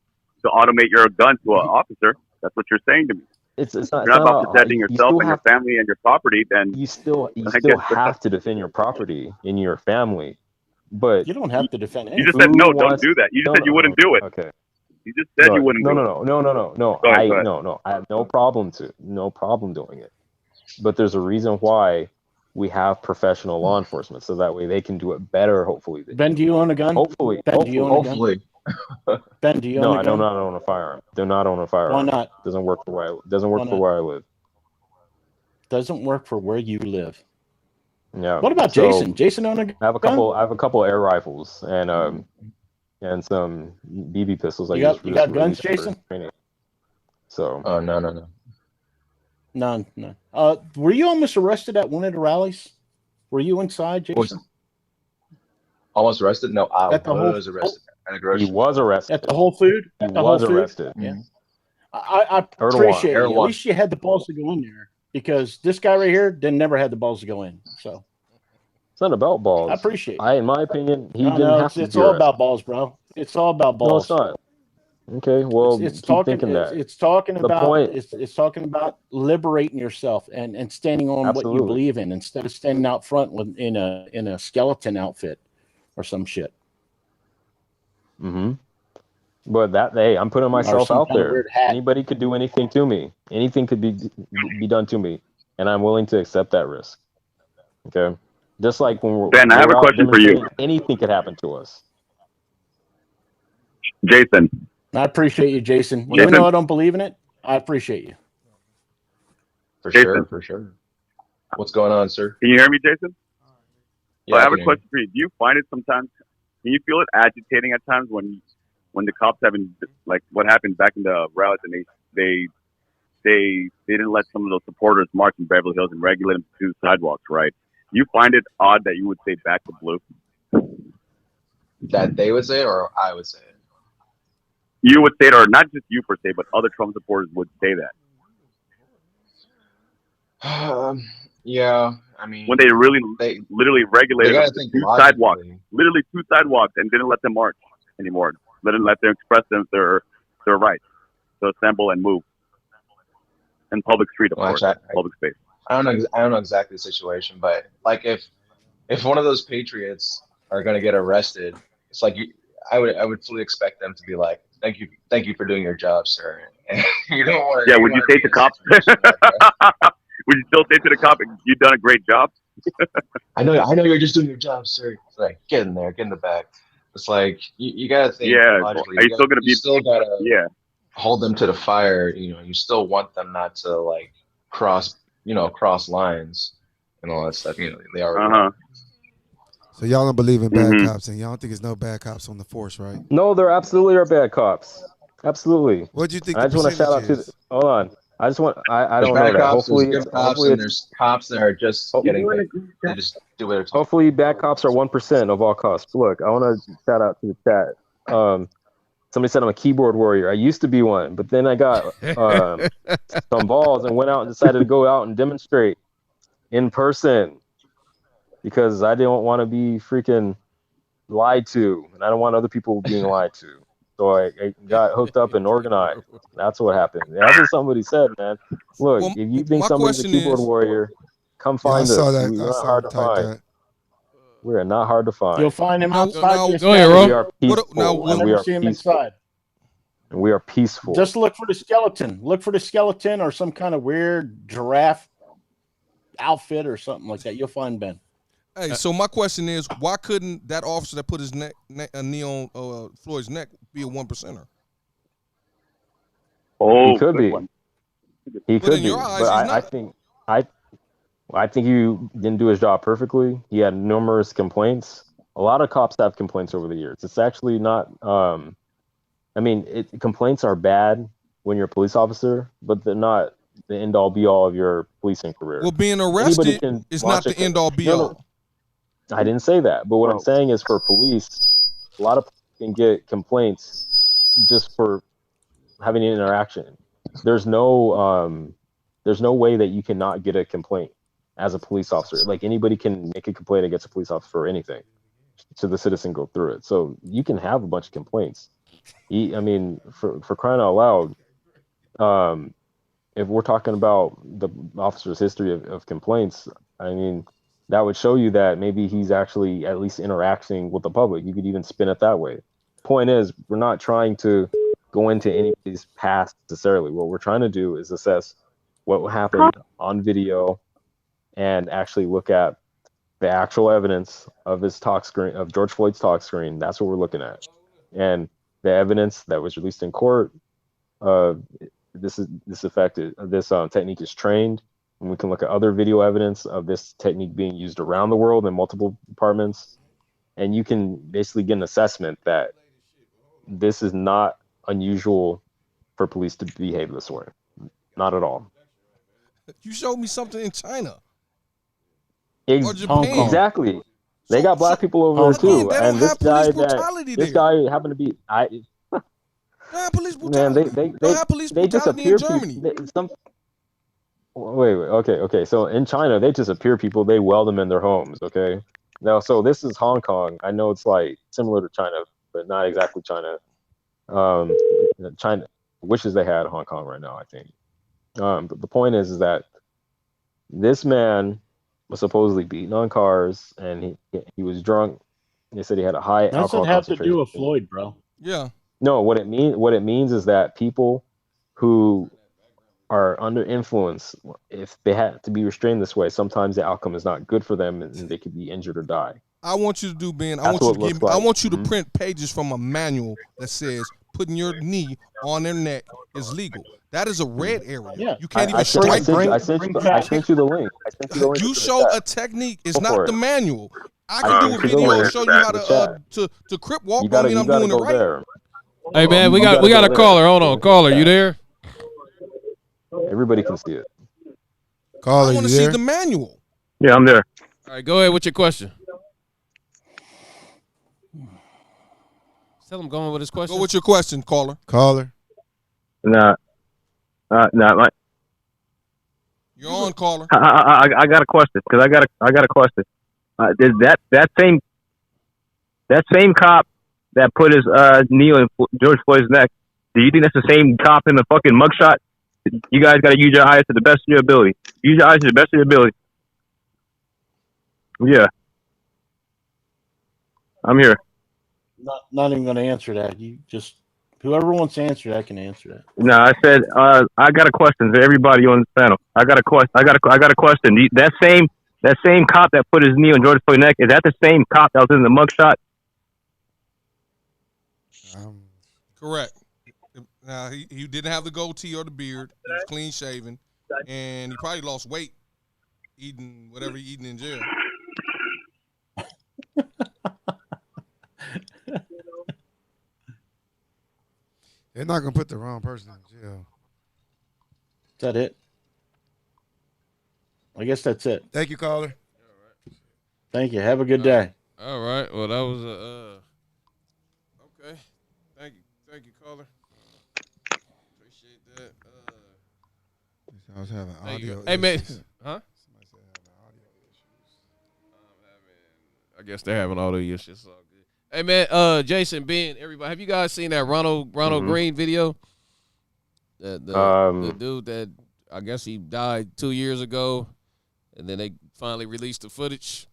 automate your gun to an officer. That's what you're saying to me. It's not. If you're not about protecting yourself and your family and your property, then you still have to defend your property and your family. But you don't have to defend anything. You just said no. Don't do that. You just said you wouldn't do it. Okay. You just said you wouldn't. No. Go ahead. No. I have no problem doing it. But there's a reason why we have professional law enforcement, so that way they can do it better. Hopefully. Ben, do you own a gun? Hopefully. Ben, do you own a gun? Ben, do you own a gun? No, I do not own a firearm. Do not own a firearm. Why not? Doesn't work for where I live. Doesn't work for where you live. Yeah. What about Jason? Jason own a gun? I have a couple air rifles and some BB pistols. You got guns, Jason? So. Oh no. None. Were you almost arrested at one of the rallies? Were you inside, Jason? Almost arrested? No, I was arrested. He was arrested at the Whole Food. He was arrested. Yeah. I appreciate it. At least you had the balls to go in there, because this guy right here never had the balls to go in. So it's not about balls. I appreciate it. In my opinion, he didn't have to. It's all about balls, bro. It's all about balls. No, it's not. Okay, well, it's talking about liberating yourself and standing on what you believe in, instead of standing out front in a skeleton outfit or some shit. Mm-hmm. But I'm putting myself out there. Anybody could do anything to me. Anything could be done to me, and I'm willing to accept that risk. Okay, just like when Ben, I have a question for you. Anything could happen to us. Jason. I appreciate you, Jason. Jason? Even though I don't believe in it, I appreciate you. For Jason. sure, for sure. What's going on, sir? Can you hear me, Jason? Yeah, I have can a hear question for you. Do you find it sometimes? Can you feel it agitating at times when the cops haven't, like what happened back in the rallies and they didn't let some of those supporters march in Beverly Hills and regulate them to sidewalks, right? You find it odd that you would say back to blue? That they would say it or I would say it? You would say it, or not just you per se, but other Trump supporters would say that. Yeah, I mean, when they literally regulated them to two sidewalks, literally two sidewalks, and didn't let them march anymore. Didn't let them express their rights to assemble and move in public street, of course, public space. I don't know exactly the situation, but like if one of those patriots are going to get arrested, it's like I would fully expect them to be like, thank you for doing your job, sir. And you don't want to. Yeah, would you say to cops? Would you still say to the cop, "You've done a great job"? I know you're just doing your job, sir. It's like, get in there, get in the back. It's like you gotta think logically. Are you still gonna be? Still gotta hold them to the fire. You still want them not to like cross lines and all that stuff. They already. So y'all don't believe in bad cops, and y'all don't think there's no bad cops on the force, right? No, there absolutely are bad cops. Absolutely. What do you think? I just want to shout out to. Hold on. I just want. I don't know that. Hopefully, there's good cops and there's cops that are just getting. They just do it. Hopefully, bad cops are 1% of all cops. Look, I want to shout out to the chat. Somebody said I'm a keyboard warrior. I used to be one, but then I got some balls and went out and decided to go out and demonstrate in person because I didn't want to be freaking lied to, and I don't want other people being lied to. So I got hooked up and organized. That's what happened. That's what somebody said, man. Look, if you think somebody's a keyboard warrior, come find us. We're not hard to find. We are not hard to find. You'll find him outside. We are peaceful. We are inside. And we are peaceful. Just look for the skeleton. Look for the skeleton or some kind of weird giraffe outfit or something like that. You'll find Ben. Hey, so my question is, why couldn't that officer that put his knee on Floyd's neck be a 1%er? Oh, he could be. He could be. Eyes, but I think he didn't do his job perfectly. He had numerous complaints. A lot of cops have complaints over the years. It's actually not. Complaints are bad when you're a police officer, but they're not the end all be all of your policing career. Well, being arrested is not the end all be all. I didn't say that, but what I'm saying is for police, a lot of people can get complaints just for having an interaction. There's no way that you cannot get a complaint as a police officer. Like anybody can make a complaint against a police officer for anything, so the citizen go through it. So you can have a bunch of complaints. For crying out loud, if we're talking about the officer's history of complaints, that would show you that maybe he's actually at least interacting with the public. You could even spin it that way. Point is, we're not trying to go into anybody's past necessarily. What we're trying to do is assess what happened on video and actually look at the actual evidence of his talk screen, of George Floyd's talk screen. That's what we're looking at. And the evidence that was released in court, this technique is trained. And we can look at other video evidence of this technique being used around the world in multiple departments. And you can basically get an assessment that this is not unusual for police to behave this way. Not at all. You showed me something in China. Or Japan. Exactly. They got black people over there too. And this guy happened to be police brutality. They disappear people. Wait, okay. So in China, they disappear people. They weld them in their homes. Okay. Now, so this is Hong Kong. I know it's like similar to China, but not exactly China. China wishes they had Hong Kong right now, I think. But the point is that this man was supposedly beaten on cars, and he was drunk. They said he had a high alcohol concentration. Does it have to do with Floyd, bro? Yeah. No, what it means is that people who are under influence, if they have to be restrained this way, sometimes the outcome is not good for them and they could be injured or die. I want you to do, Ben. That's what it looks like. I want you to print pages from a manual that says putting your knee on their neck is legal. That is a red area. Yeah. You can't I even strike sent them. I sent you the link. I sent you the link. You showed a technique. It's Go for not the it. manual. I can do a sent you the video and link show you how in the chat. to crip walk. You Don't gotta mean I'm go doing it right. there. Hey man, we got a caller. Hold on, caller, you there? Everybody can see it. Caller, I want to see the manual. Yeah, I'm there. All right, go ahead with your question. Tell him going with his question. Go with your question, caller. Caller. Nah, You're on, caller. I got a question because I got a question. Is that same cop that put his knee on George Floyd's neck? Do you think that's the same cop in the fucking mugshot? You guys got to use your eyes to the best of your ability. Use your eyes to the best of your ability. Yeah, I'm here. Not even going to answer that. You just whoever wants to answer that can answer that. No, I said I got a question for everybody on this panel. I got a question. I got a question. That same cop that put his knee on George Floyd's neck, is that the same cop that was in the mugshot? Correct. Now he didn't have the goatee or the beard. He was clean shaven, and he probably lost weight eating whatever he eating in jail. They're not gonna put the wrong person in jail. Is that it? I guess that's it. Thank you, caller. Thank you. Have a good day. All right. Well, that was okay. Thank you, caller. Appreciate that. I was having audio. Hey man, issues. huh? Somebody said having audio issues. I guess they're having all the issues. It's all good. Hey man, Jason, Ben, everybody, have you guys seen that Ronald Green video? The dude that I guess he died 2 years ago, and then they finally released the footage.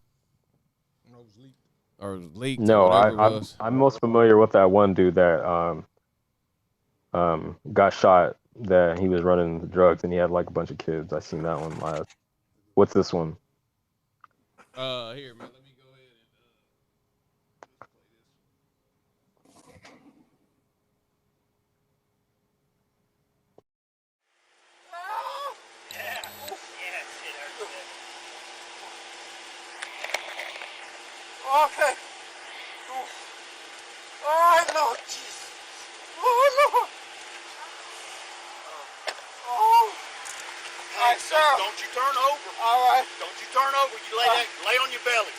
Or it was leaked. No, or whatever it was. I'm most familiar with that one dude that got shot. That he was running drugs and he had like a bunch of kids. I seen that one last. What's this one? Here, man. Let me go ahead Okay. Oh, Lord Jesus. Oh, Lord. Oh. All right, sir. Don't you turn over. All right. Don't you turn over. You lay on your belly.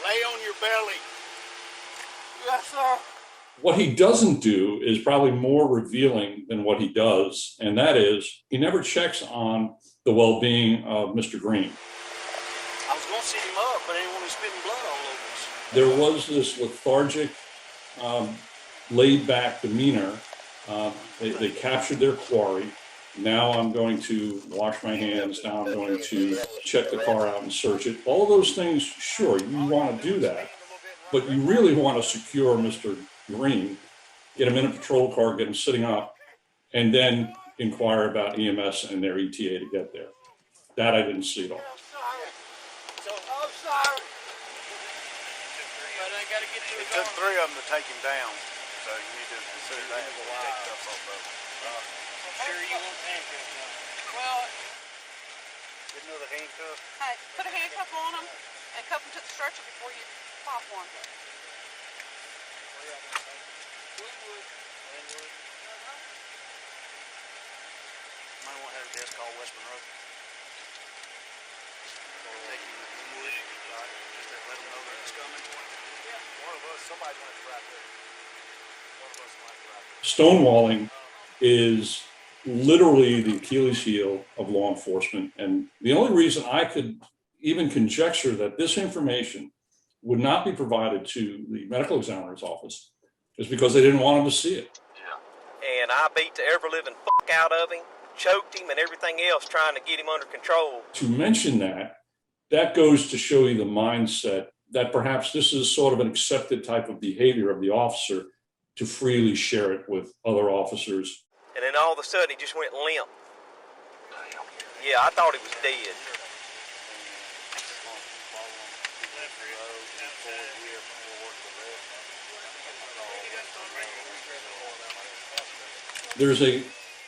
Lay on your belly. Yes, sir. What he doesn't do is probably more revealing than what he does, and that is he never checks on the well-being of Mr. Green. I was going to sit him up, but I didn't want him spitting blood all over us. There was this lethargic, laid-back demeanor. They captured their quarry. Now I'm going to wash my hands. Now I'm going to check the car out and search it. All of those things, sure, you want to do that. But you really want to secure Mr. Green, get him in a patrol car, get him sitting up, and then inquire about EMS and their ETA to get there. That I didn't see at all. I'm sorry. But I got to get to It took 3 of them to take him down, so you need to consider that. Take stuff off of him. Sure you won't handcuff him. Well, Get another handcuff. Hey, put a handcuff on them and cuff them to the stretcher before you pop one. Might want to have a desk called West Monroe. Take him to Glenwood. Just to let them know that it's coming. One of us, somebody's going to wrap it. One of us might wrap it. Stonewalling is literally the Achilles heel of law enforcement. And the only reason I could even conjecture that this information would not be provided to the medical examiner's office is because they didn't want him to see it. And I beat the ever-living fuck out of him, choked him and everything else trying to get him under control. To mention that goes to show you the mindset that perhaps this is sort of an accepted type of behavior of the officer to freely share it with other officers. And then all of a sudden he just went limp. Yeah, I thought he was dead. there's a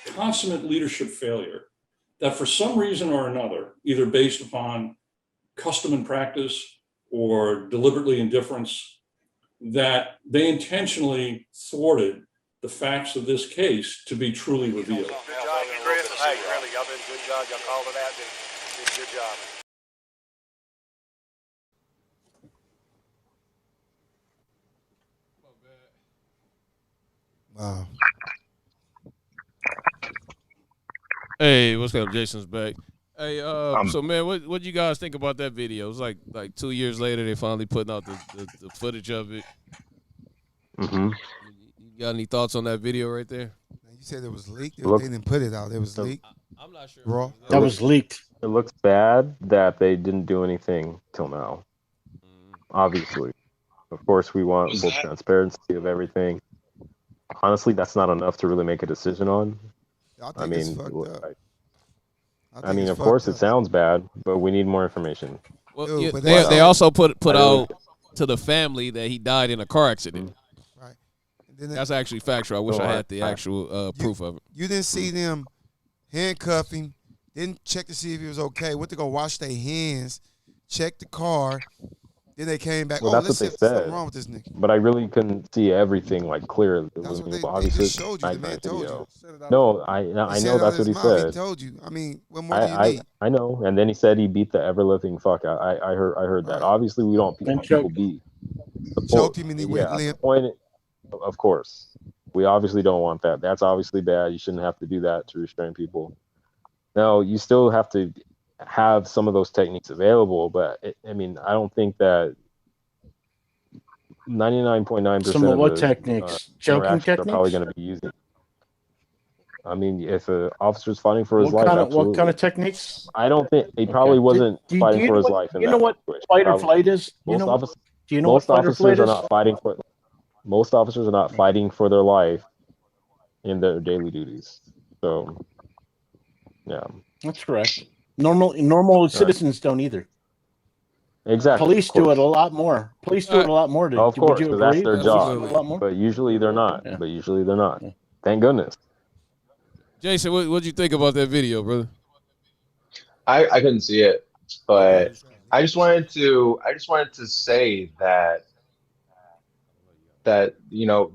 consummate leadership failure that for some reason or another, either based upon custom and practice or deliberately indifference, that they intentionally thwarted the facts of this case to be truly revealed. Good job, Chris. Hey, really, y'all did a good job. Y'all called it out. Did a good job. Wow. Hey, what's up? Jason's back. Hey, so man, what you guys think about that video? It's like 2 years later, they finally putting out the footage of it. Mm-hmm. You got any thoughts on that video right there? You said it was leaked. Look, They didn't put it out. It was leaked. I'm not sure. Raw. That was leaked. It looks bad that they didn't do anything till now. Obviously, of course, we want full transparency of everything. Honestly, that's not enough to really make a decision on. I mean, it's fucked up. I mean, of course, it sounds bad, but we need more information. Well, Dude, yeah, but they also put I really- out to the family that he died in a car accident. Right. And then That's actually factual. I wish No, I I- had the actual proof of it. You didn't see them handcuff him, didn't check to see if he was okay, went to go wash their hands, check the car, then they came back. Well, that's let's what see they if there's something said. wrong with this nigga. But I really couldn't see everything like clearly. That's what they Obviously, just showed you. The man told you. No, I He know said it out that's his what he mouth. He said. told you. I mean, what more do you need? I know, and then he said he beat the ever living fuck out. I heard that. Obviously, we don't want people beat. Choked him and he went Yeah, limp. the point, of course, we obviously don't want that. That's obviously bad. You shouldn't have to do that to restrain people. Now, you still have to have some of those techniques available, but I mean, I don't think that 99.9% Some of what the techniques? Choking interactions are probably techniques? going to be using. I mean, if an officer's fighting for his life, What absolutely. kind of techniques? I don't think he probably wasn't Do fighting you for know his what, life in you that know what situation. fight or Probably- flight is? Most You know, officers, do you know most what fight or officers flight are is? not fighting for. Most officers are not fighting for their life in their daily duties. So, yeah, That's correct. Normal citizens don't either. exactly. Police of course. do it a lot more. Police do it a lot more. Of Would course, you because that's agree? their Police do job. it a lot more. But usually they're not. Yeah. But usually they're not. Thank goodness. Jason, what'd you think about that video, brother? I couldn't see it, but I just wanted to say that there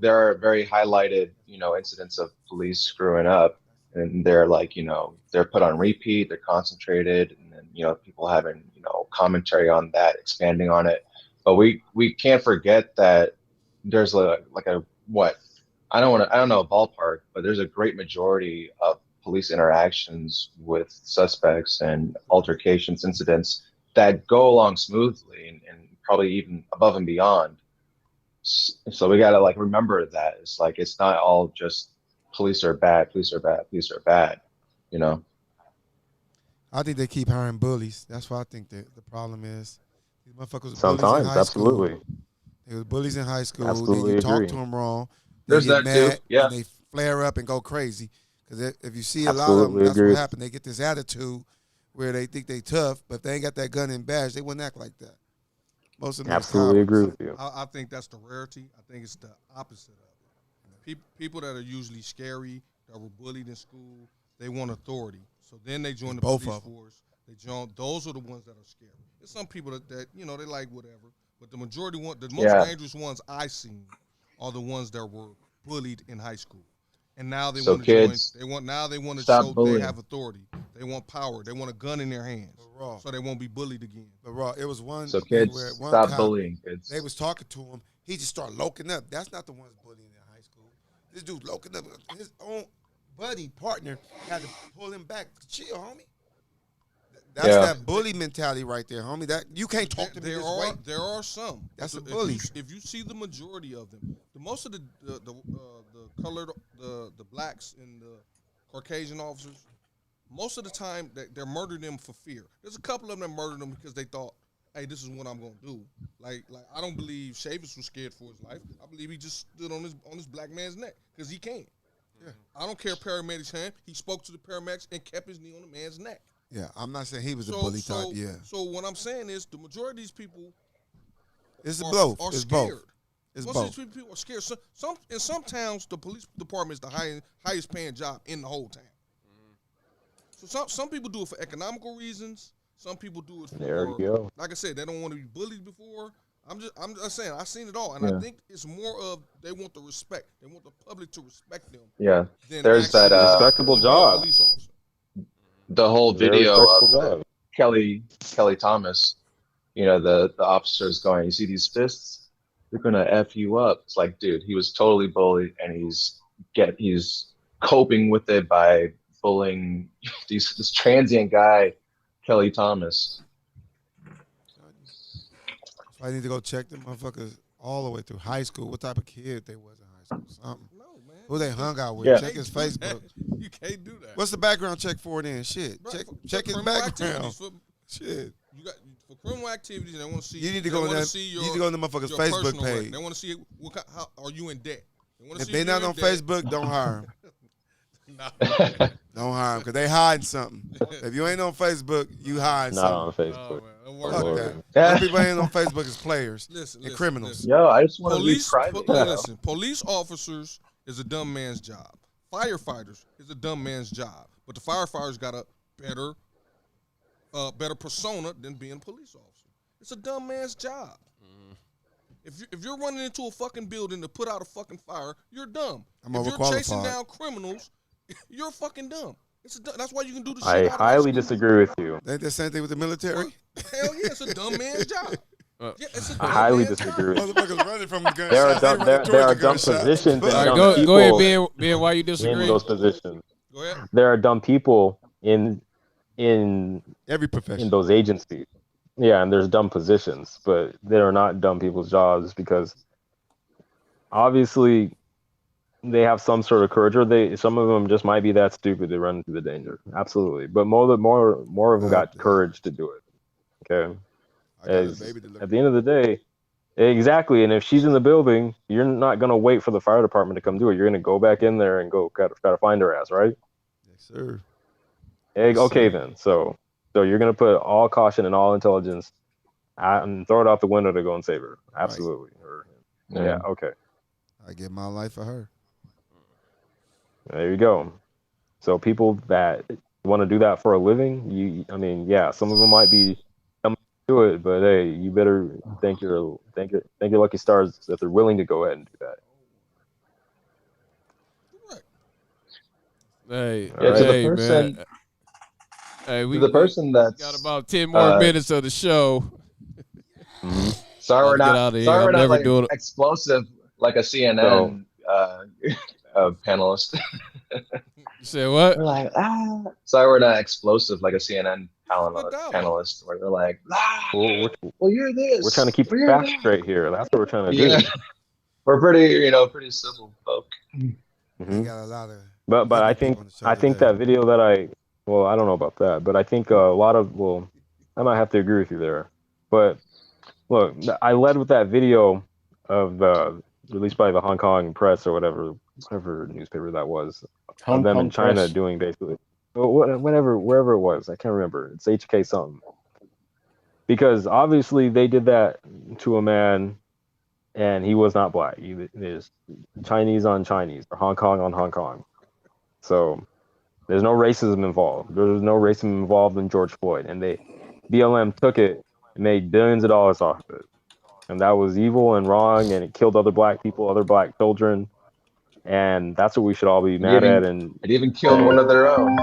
are very highlighted incidents of police screwing up, and they're like they're put on repeat, they're concentrated, and then people having commentary on that, expanding on it. But we can't forget that there's like a what I don't know a ballpark, but there's a great majority of police interactions with suspects and altercations, incidents that go along smoothly and probably even above and beyond. So we gotta remember that it's not all just police are bad, police are bad, police are bad. I think they keep hiring bullies. That's what I think the problem is. These motherfuckers was bullies in Sometimes, high absolutely. school. They was bullies in high school. Absolutely then you talk agree. to them wrong. They There's get that too, mad, yeah. and they flare up and go crazy. Because if you see a lot of them, Absolutely that's agree. what happened. They get this attitude where they think they tough, but if they ain't got that gun and badge, they wouldn't act like that. Most of them Absolutely is agree cowards. with you. I think that's the rarity. I think it's the opposite of it. People that are usually scary, that were bullied in school, they want authority. So then they join the Both police of 'em. force. They join. Those are the ones that are scary. There's some people that they like whatever, but the majority the most Yeah. dangerous ones I seen are the ones that were bullied in high school, and now they So want to join. kids, They want to stop show they bullying. have authority. They want power. They want a gun in their hands, Raw. so they won't be bullied again. But Raw, it was one So thing kids, where one stop cop, bullying kids. they was talking to him. He just started loking up. That's not the ones bullying in high school. This dude loking up. His own buddy, partner, had to pull him back. Chill, homie. That's Yeah. that bully mentality right there, homie. That you can't talk to me There this are way. there are some. That's a If bully. If you see the majority of them, most of the colored the blacks and the Caucasian officers, most of the time they're murdering them for fear. There's a couple of them that murdered them because they thought, hey, this is what I'm gonna do. Like I don't believe Chavis was scared for his life. I believe he just stood on this black man's neck because he can. Yeah. I don't care paramedics hand. He spoke to the paramedics and kept his knee on the man's neck. Yeah, I'm not saying he was a bully type. Yeah, So what I'm saying is the majority of these people it's are, both. are It's scared. both. It's Most both. of these people are scared. In some towns, the police department is the highest paying job in the whole town. So some people do it for economical reasons. Some people do it for, There you go. like I said, they don't want to be bullied before. I'm just saying, I've seen it all, and Yeah. I think it's more of they want the respect. They want the public to respect them. Yeah. Than There's actually that respectable to be a job. police officer. the whole Very video respectable of job. Kelly Thomas, you know, the officers going, you see these fists, they're gonna F you up. It's like, dude, he was totally bullied and he's coping with it by bullying this transient guy, Kelly Thomas. So I need to go check them motherfuckers all the way through high school. What type of kid they was in high school? Something. No, man. Who they hung out with. Yeah. Check his Facebook. You can't do that. What's the background check for then? Shit. Bro, Check his criminal background. activities Shit. You got for criminal activities. They want to see. You need to they go wanna on see you need to go on the motherfucker's your Facebook personal record. page. They want to see how are you in debt. They wanna If see they if not you're on in debt. Facebook, don't hire them. No. Don't hire them because they hiding something. If you ain't on Facebook, you hiding Not something. on Facebook. Fuck that. Most people ain't on Facebook as players Listen, and criminals. listen. Yo, I just want to Police, be private. listen, police officers is a dumb man's job. Firefighters is a dumb man's job. But the firefighters got a better persona than being a police officer. It's a dumb man's job. If you're running into a fucking building to put out a fucking fire, you're dumb. I'm if you're chasing overqualified. down criminals, you're fucking dumb. That's why you can do the shit I out of high highly school. disagree with you. Ain't the same thing with the military? Hell yeah, it's a dumb man's job. Yeah, it's a I dumb highly man's disagree with you. Motherfuckers running from the gunshot. There are They dumb, running there towards are the dumb gunshot. positions and All right, dumb Go people ahead, Ben. Why you in disagree? those positions. Go ahead. There are dumb people in every profession in those agencies. Yeah, and there's dumb positions, but they are not dumb people's jobs because obviously they have some sort of courage, or some of them just might be that stupid to run into the danger. Absolutely, but more of them got courage to do it. Okay, at the end of the day, exactly. And if she's in the building, you're not gonna wait for the fire department to come do it. You're gonna go back in there and go try to find her ass, right? Yes, sir. Okay, then. So you're gonna put all caution and all intelligence and throw it out the window to go and save her. Absolutely. Right. Yeah. Okay. I give my life for her. There you go. So people that want to do that for a living, some of them might be coming to it, but hey, you better thank your lucky stars that they're willing to go ahead and do that. Hey, Yeah, to the hey, person- man. Hey, we that's got about 10 more minutes of the show. Sorry, we're Let's get not. out of here. Sorry, I'm we're not never like doing it. explosive like a CNN panelist. You said what? We're like, Sorry, we're not explosive like a CNN panelist where they're like, well, you're this. We're trying to keep the Well, you're facts that. straight here. That's what we're trying to Yeah. do. We're pretty civil folk. Mhm. Got a lot of But I think that video that I don't know about that, but I think a lot of I might have to agree with you there. But look, I led with that video of released by the Hong Kong press or whatever newspaper that was, Hong of them Kong in China Press. doing basically wherever it was. I can't remember. It's HK something. Because obviously they did that to a man, and he was not black. He is Chinese on Chinese or Hong Kong on Hong Kong. So there's no racism involved. There's no racism involved in George Floyd, and BLM took it and made billions of dollars off of it, and that was evil and wrong, and it killed other black people, other black children, and that's what we should all be mad at. And it even killed one of their own,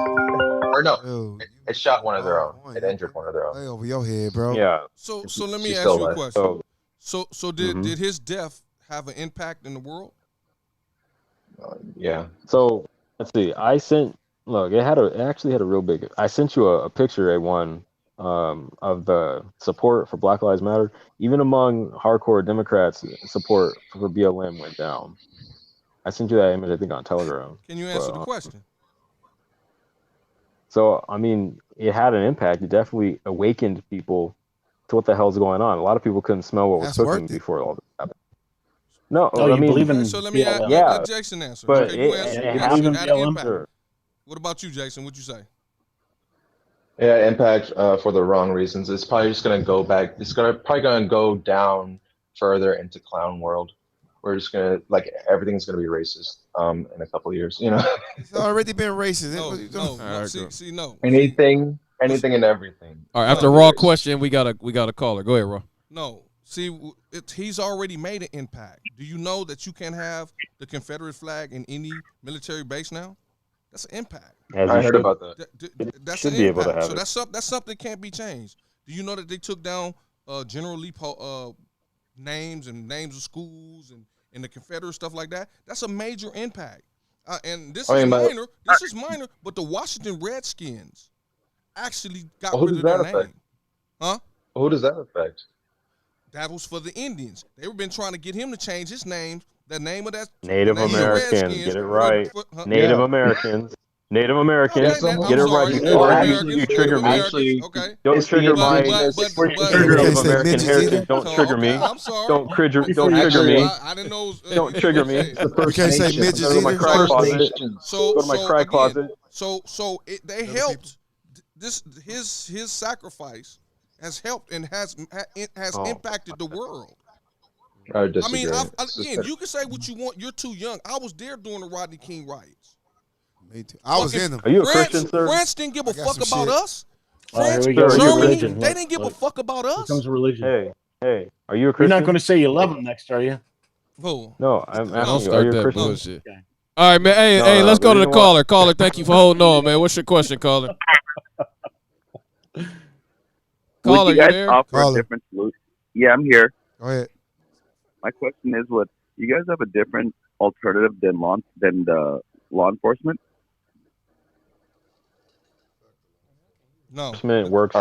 or no, it shot one of their own. It injured one of their own. Way over your head, bro. Yeah. So let me She's ask still you a alive. question. So did Mhm. did his death have an impact in the world? Yeah. So let's see. It actually had a real big. I sent you a picture, A1, of the support for Black Lives Matter. Even among hardcore Democrats, support for BLM went down. I sent you that image, I think, on Telegram. Can you answer But, the question? So it had an impact. It definitely awakened people to what the hell's going on. A lot of people couldn't smell what was That's cooking worth it. before all this happened. No, Oh, you believe in So let me BLM? let Jason answer. But Okay, you it answer. had believe in Had an BLM? impact. Sure. What about you, Jason? What'd you say? Yeah, impact for the wrong reasons. It's probably just gonna go back. It's probably gonna go down further into clown world. we're just gonna like everything's gonna be racist in a couple of years. It's already been racist. No. See, no. anything and everything. All right, after a raw question, we got a caller. Go ahead, Raw. No. See, he's already made an impact. Do you know that you can have the Confederate flag in any military base now? That's an impact. I heard about that. That's should an be able to impact. have So it. that's something that can't be changed. Do you know that they took down General Lee names of schools and the Confederate stuff like that? That's a major impact. And this is minor. This is minor, but the Washington Redskins actually got Who rid does of their that affect? name. Huh? Who does that affect? That was for the Indians. They were been trying to get him to change his name, the name of that Native name Americans, of the Redskins get it right. huh? Native Americans. Native Americans, Okay, get it right Native before Americans, you trigger Native me. Americans, okay. Don't trigger my Native American heritage. Don't trigger me. I'm sorry. Don't trigger me. I didn't know. Don't trigger me. You can't say midgets Go to my either. cry closet. So Go to my cry closet. They helped. His sacrifice has helped and has impacted the world. I disagree. Again, you can say what you want. You're too young. I was there during the Rodney King riots. Me too. I was in them. Are you a Christian, sir? France didn't give a fuck about us. France, Germany, they didn't give a fuck about us. Becomes a religion. Hey, are you a You're Christian? not going to say you love them next, are you? Who? No, I'm asking you. Are Start you a that Christian? bullshit. All right, man. Hey, let's go to the caller. Caller, thank you for holding on, man. What's your question, caller? Caller, Would you guys there? offer a different solution? Yeah, I'm here. Go ahead. My question is, what you guys have a different alternative than the law enforcement? No. Enforcement works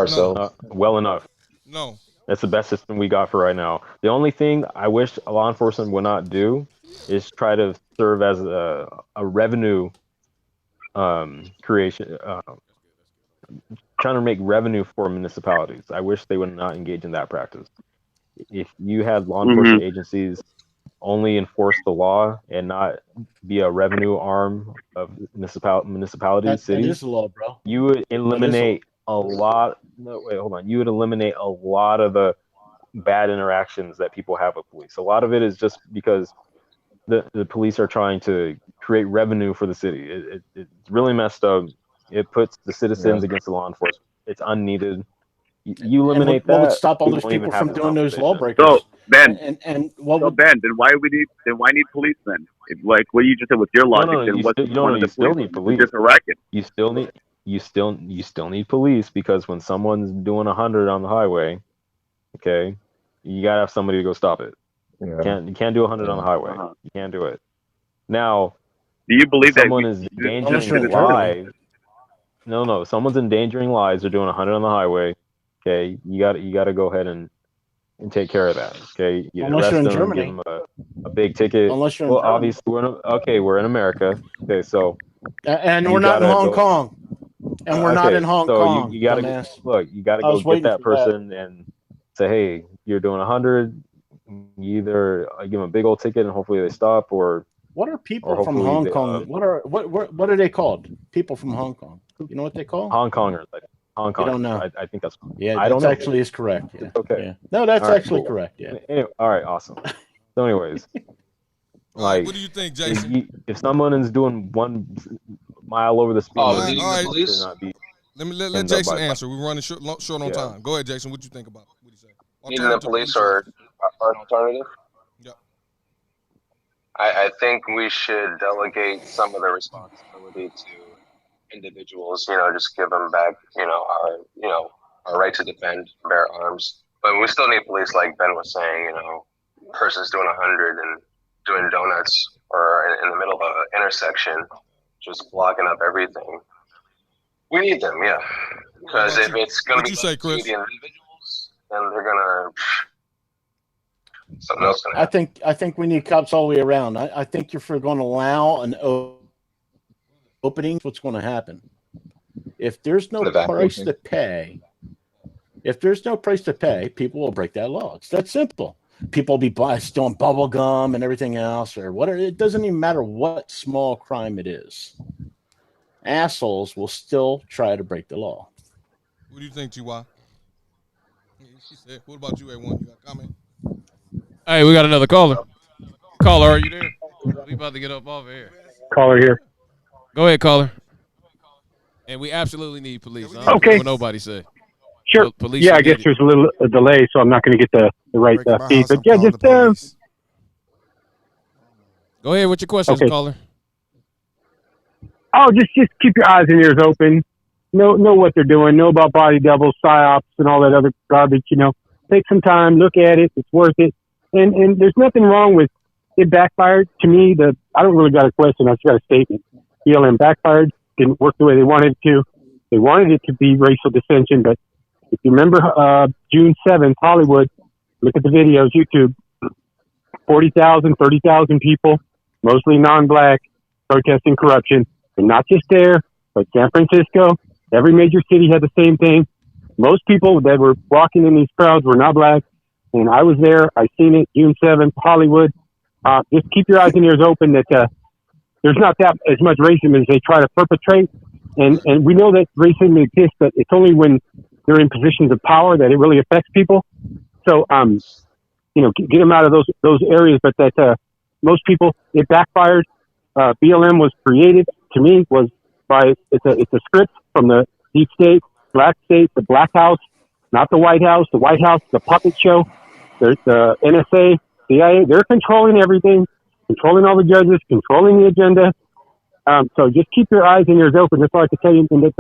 well enough. No. That's the best system we got for right now. The only thing I wish law enforcement would not do is try to serve as a revenue creation, trying to make revenue for municipalities. I wish they would not engage in that practice. If you had law enforcement agencies only enforce the law and not be a revenue arm of municipalities, cities, that is the law, bro. you would eliminate a lot. No, wait, hold on. You would eliminate a lot of the bad interactions that people have with police. A lot of it is just because the police are trying to create revenue for the city. It's really messed up. It puts the citizens against the law enforcement. It's unneeded. You eliminate that. What would stop all those won't even people have from this doing those conversation. lawbreakers? So Ben, and what would Ben? Then why need police then? If, like what you just said with your logic, then you what's still, the point of the still police? need police. It's just a racket. You still need police, because when someone's doing 100 on the highway, okay, you gotta have somebody to go stop it. Yeah. You can't do 100 on the highway. You can't do it. Now, do you believe that someone is endangering lives? No, someone's endangering lives. They're doing 100 on the highway. Okay, you got to go ahead and take care of that. Okay, you Unless you're in arrest them, Germany. give them a big ticket. Unless you're in Germany. Obviously we're in America. Okay, so and we're not in Hong Kong. And we're not in Hong Kong. So you got to you got to go get that person and say, hey, you're doing 100. You either give them a big old ticket and hopefully they stop, or what are people from Hong Kong? What are they called? People from Hong Kong. You know what they call Hong Kongers? Hong Kong. You don't know. I think that's. Yeah, I don't that know. actually is correct. Yeah. Okay. Yeah. No, that's actually correct. Yeah. Anyway, all right. Awesome. So, anyways, like, what do you think, Jason? If someone is doing 1 mile over the speed limit, all right. Let Jason Jason answer. We're running short on time. Go ahead, Jason. What you think about it? What do you say? Needing the police or an alternative? Yeah. I think we should delegate some of the responsibility to individuals. Just give them back, our right to defend, bear arms. But we still need police, like Ben was saying. Person's doing 100 and doing donuts, or in the middle of an intersection, just blocking up everything. We need them, yeah. Because if it's going to be the individuals, then they're gonna something else gonna happen. I think we need cops all the way around. I think if we're going to allow an opening, what's going to happen? If there's no price to pay, people will break that law. It's that simple. People will be stealing bubble gum and everything else, or whatever. It doesn't even matter what small crime it is. Assholes will still try to break the law. What do you think, T.Y.? She said, what about you, A1? You got a comment? Hey, we got another caller. Caller, are you there? We about to get up off air. Caller here. Go ahead, caller. And we absolutely need police. I don't Okay. care what nobody say. Sure. Police Yeah, are I guess needed. there's a little delay, so I'm not going to get the right feed. But yeah, just Go ahead with your questions, okay. caller. Oh, just keep your eyes and ears open. Know what they're doing. Know about body doubles, psyops, and all that other garbage. Take some time, look at it. It's worth it. And there's nothing wrong with it. Backfired to me. I don't really got a question. I just got a statement. BLM backfired. Didn't work the way they wanted it to. They wanted it to be racial dissension, but if you remember June 7th, Hollywood. Look at the videos, YouTube. 40,000, 30,000 people, mostly non-black, protesting corruption. And not just there, but San Francisco. Every major city had the same thing. Most people that were walking in these crowds were not black. And I was there. I seen it. June 7th, Hollywood. Just keep your eyes and ears open that there's not that as much racism as they try to perpetrate. And we know that racism exists, but it's only when they're in positions of power that it really affects people. So, get them out of those areas. But that most people, it backfired. BLM was created, to me, it's a script from the deep state, black state, the black house, not the White House. The White House is a puppet show. There's the NSA, CIA. They're controlling everything, controlling all the judges, controlling the agenda. So just keep your eyes and ears open. That's all I can tell you. And that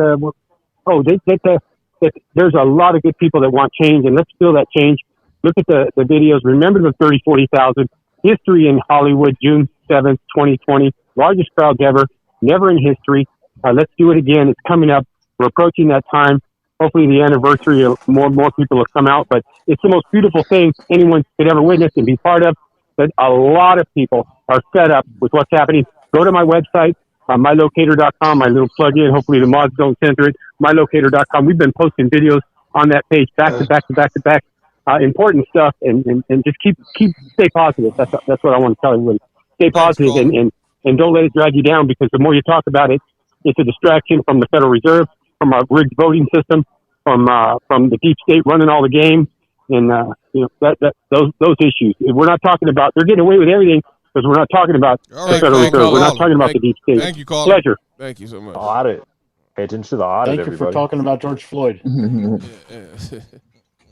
there's a lot of good people that want change, and let's feel that change. Look at the videos. Remember the 30, 40,000. History in Hollywood, June 7th, 2020. Largest crowds ever. Never in history. Let's do it again. It's coming up. We're approaching that time. Hopefully the anniversary, more people will come out. But it's the most beautiful thing anyone could ever witness and be part of. But a lot of people are fed up with what's happening. Go to my website, mylocator.com, my little plug-in. Hopefully the mods don't censor it. Mylocator.com. We've been posting videos on that page back to back. Important stuff, and just stay positive. That's what I want to tell everybody. Stay positive and don't let it drag you down, because the more you talk about it, it's a distraction from the Federal Reserve, from our rigged voting system, from the deep state running all the game, and those issues. We're not talking about. They're getting away with everything because we're not talking about the Federal Reserve. We're not talking about the deep state. Thank you, caller. Pleasure. Thank you so much. Audit. Pay attention to the audit. Thank you everybody. for talking about George Floyd.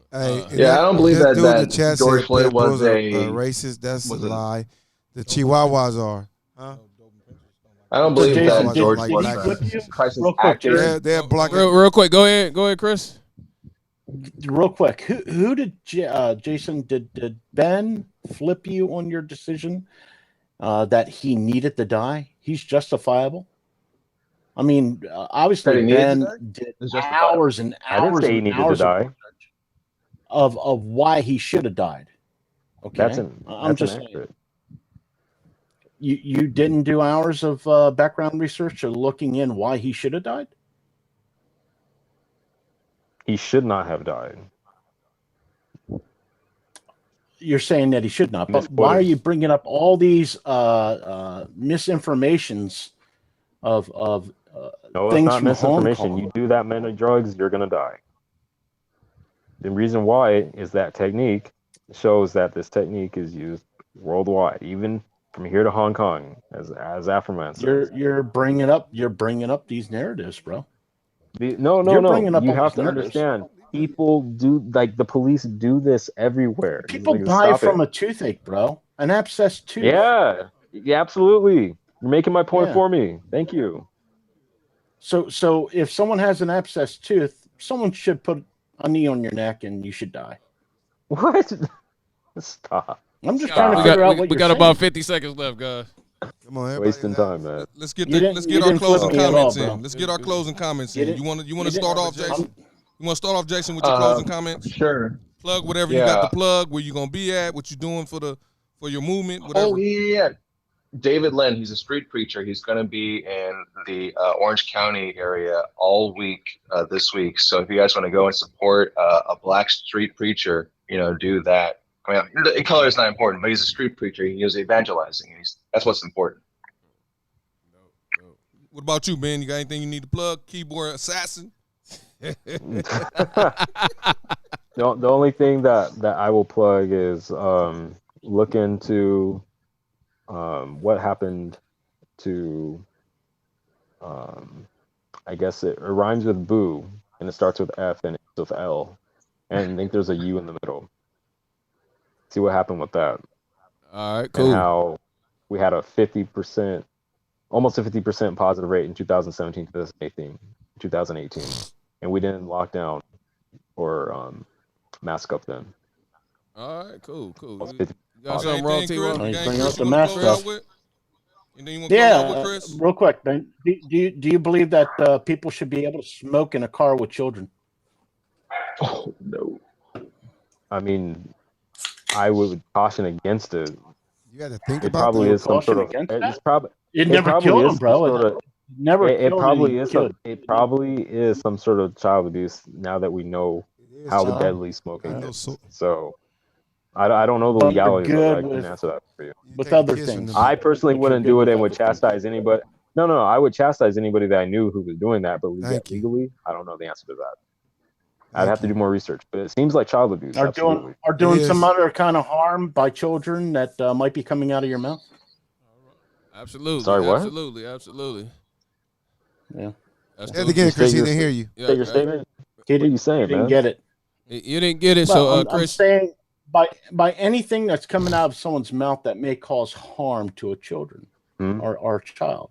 Hey, I don't believe that dude in the chat George said Floyd was a a racist. That's a lie. The Chihuahuas are. Huh? I don't believe that George like was black. a crisis Real quick, actor. They're black. Real quick. Go ahead, Chris. Real quick, who did Jason? Did Ben flip you on your decision that he needed to die? He's justifiable. I mean, obviously Ben did hours and hours. I didn't say he needed to die. Of why he should have died. Okay, I'm just saying. You didn't do hours of background research or looking in why he should have died? He should not have died. You're saying that he should not, but why are you bringing up all these misinformations of no, things it's not from misinformation. Hong Kong? You do that many drugs, you're gonna die. The reason why is that technique shows that this technique is used worldwide, even from here to Hong Kong, as Afroman says. You're bringing up these narratives, bro. No. You have to understand. People do, like, the police do this everywhere. People die from a toothache, bro. An abscessed tooth. Yeah, absolutely. You're making my point for me. Thank you. So if someone has an abscessed tooth, someone should put a knee on your neck and you should die. What? Stop. I'm just trying to figure out what we got about 50 seconds left, guys. Come on, wasting time, man. Let's get our closing comments in. Let's get our closing comments in. You want to start off, Jason? You want to start off, Jason, with your closing comments? Sure. Plug whatever you got to plug. Where you gonna be at? What you doing for your movement? Whatever. Oh yeah. David Lynn, he's a street preacher. He's going to be in the Orange County area all week this week. So if you guys want to go and support a black street preacher, do that. I mean, the color is not important, but he's a street preacher. He's evangelizing. That's what's important. What about you, Ben? You got anything you need to plug? Keyboard assassin. The only thing that I will plug is look into what happened to I guess it rhymes with boo and it starts with F and it's with L, and I think there's a U in the middle. See what happened with that. All right, And cool. how we had a 50%, almost a 50% positive rate in 2017, 2018, and we didn't lock down or mask up then. All right, cool. Almost You 50% got positive. something wrong, Anything, T. Chris? Roy? Gang, Bring Chris, up you the want to mask close out stuff. with? And then you want to close out with Chris? Real quick, man. Do you believe that people should be able to smoke in a car with children? Oh no. I mean, I would caution against it. You got to think It about probably that. is some sort Caution of. against It's that? probably. It It never probably killed is him, some bro. sort of. Never It killed any probably is kid. some. It probably is some sort of child abuse. Now that we know It is how child. deadly smoking I know is, so. so I don't know the But you're legalities of it. I good couldn't with answer that for you. with other kids from things. them. I personally But you're wouldn't good do it with and would other things. chastise anybody. No. I would chastise anybody that I knew who was doing that, but Thank you. legally, I don't know the answer to that. I'd Thank have to you. do more research, but it seems like child abuse. Are Absolutely. doing It some is. other kind of harm by children that might be coming out of your mouth? Absolutely. Sorry, what? Absolutely. Yeah. That's Say it cool. again, Chris. He didn't hear you. Yeah, Say your statement. What are you saying, You didn't man? get it. You didn't get it, Well, so I'm Chris. saying by anything that's coming out of someone's mouth that may cause harm to a children Hmm? or child,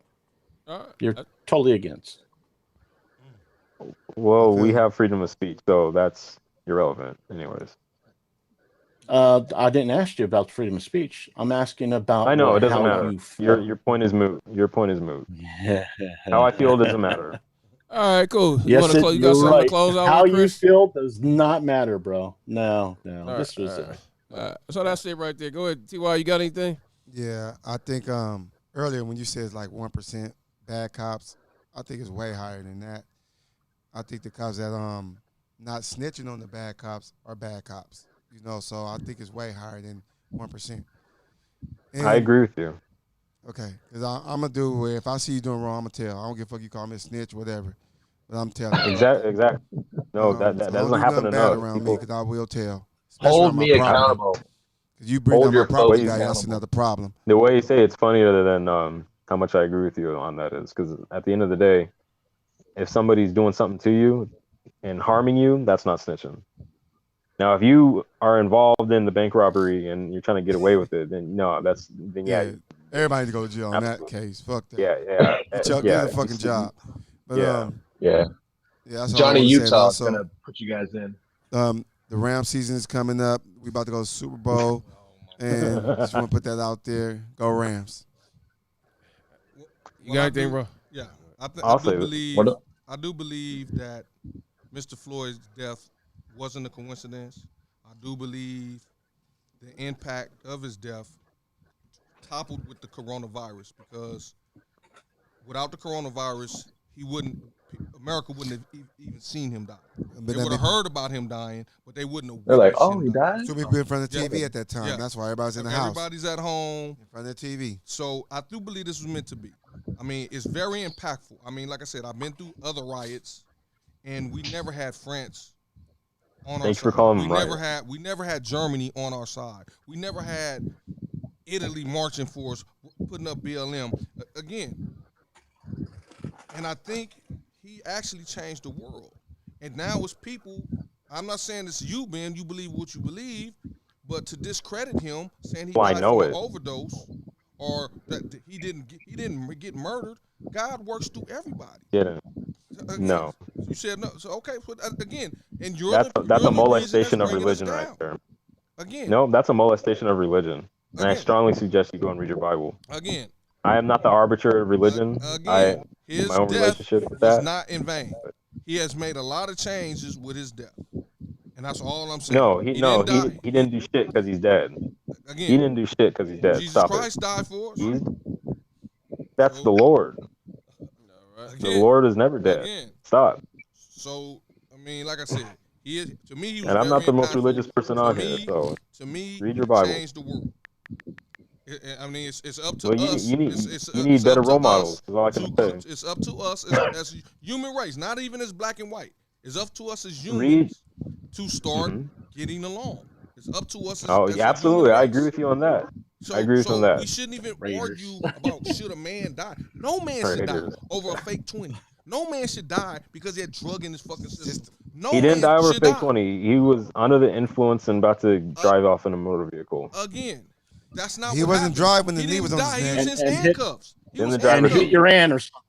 All right. you're totally against. Well, I we feel have freedom of speech, so that's irrelevant, anyways. I didn't ask you about freedom of speech. I'm asking about I know it doesn't how matter. you feel. Your point is moot. Your point is moot. How I feel doesn't matter. All right, cool. You Yes, want to close? You got you're something to right. close out How with, you Chris? feel does not matter, bro. No. All This was right. So that's it right there. Go ahead, Ty. You got anything? Yeah, I think earlier when you said it's like 1% bad cops, I think it's way higher than that. I think the cops that not snitching on the bad cops are bad cops. You know, so I think it's way higher than 1%. I agree with you. Okay, because I'm gonna do where if I see you doing wrong, I'm gonna tell. I don't give a fuck you call me a snitch, whatever. But I'm telling you. Exactly. No, that So don't doesn't do happen nothing bad enough. around me People, because I will tell. Especially Hold around my me property. accountable. Because you bring Hold down my your property foes value, that's accountable. another problem. the way you say it's funnier than how much I agree with you on that is because at the end of the day, if somebody's doing something to you and harming you, that's not snitching. Now, if you are involved in the bank robbery and you're trying to get away with it, then no, Yeah, everybody need to go to jail in that case. Fuck that. Get a fucking job. But yeah, that's all I Johnny want to say. Utah is Also, gonna put you guys in. the Rams season is coming up. We about to go to Super Bowl, and just want to put that out there. Go Rams. You got anything, bro? Yeah, I do believe that Mr. Floyd's death wasn't a coincidence. I do believe the impact of his death toppled with the coronavirus because without the coronavirus, America wouldn't have even seen him die. They would have heard about him dying, but they wouldn't have They're like, witnessed oh, him he die. died? Too many people in front of the TV Yeah. at that time. Yeah. That's why everybody's in the house. Everybody's at home. In front of the TV. So I do believe this was meant to be. I mean, it's very impactful. I mean, like I said, I've been through other riots, and we never had France on our side. Thanks for calling them right. We never had Germany on our side. We never had Italy marching for us, putting up BLM again. And I think he actually changed the world. And now it's people. I'm not saying it's you, Ben. You believe what you believe, but to discredit him, saying he died from an overdose or that he didn't get murdered. God works through everybody. No. You said no. So okay, but again, and That's a molestation of religion right there. Again. No, that's a molestation of religion. And I strongly suggest you go and read your Bible. Again. I am not the arbiter of religion. Again, his my own death relationship with was that. not in vain. He has made a lot of changes with his death. And that's all I'm saying. No, he didn't do shit because he's dead. Again, he didn't do shit because he's dead. Jesus Stop Christ it. died for us. That's the Lord. The Lord is never dead. Again. Stop. So I mean, like I said, he was And I'm not the most impactful. religious person on here, so to me, read your Bible. Changed the world. I mean, it's up to Well, us. you need better role models. Is all I can say. It's up to us as human race, not even as black and white. It's up to us as humans to start getting along. It's up to us. As absolutely. a I human agree race. with you on that. So, I agree so with that. we shouldn't even Raiders. argue about should a man die. No man should die Raiders. over a fake 20. No man should die because he had drug in his fucking system. No He didn't man die over should fake die. 20. He was under the influence and about to drive off in a motor vehicle. Again, that's not He what wasn't happened. driving. The He knee didn't was on die. his He neck. was in And hit- handcuffs. He Then was the driver- And hit handcuffed. your aunt or something.